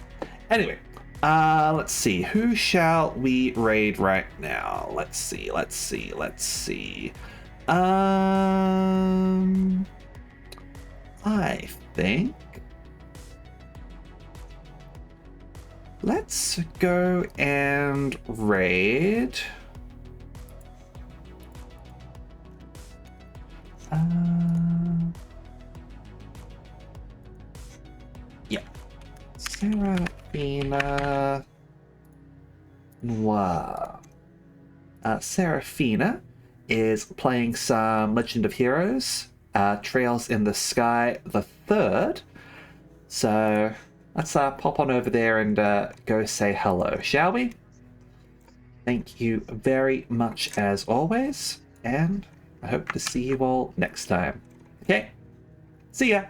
Speaker 4: Anyway, let's see. Who shall we raid right now? Let's see. I think let's go and raid. Yeah. Seraphina Noir. Seraphina is playing some Legend of Heroes, Trails in the Sky the Third. So let's pop on over there and go say hello, shall we? Thank you very much as always, and I hope to see you all next time. Okay, see ya!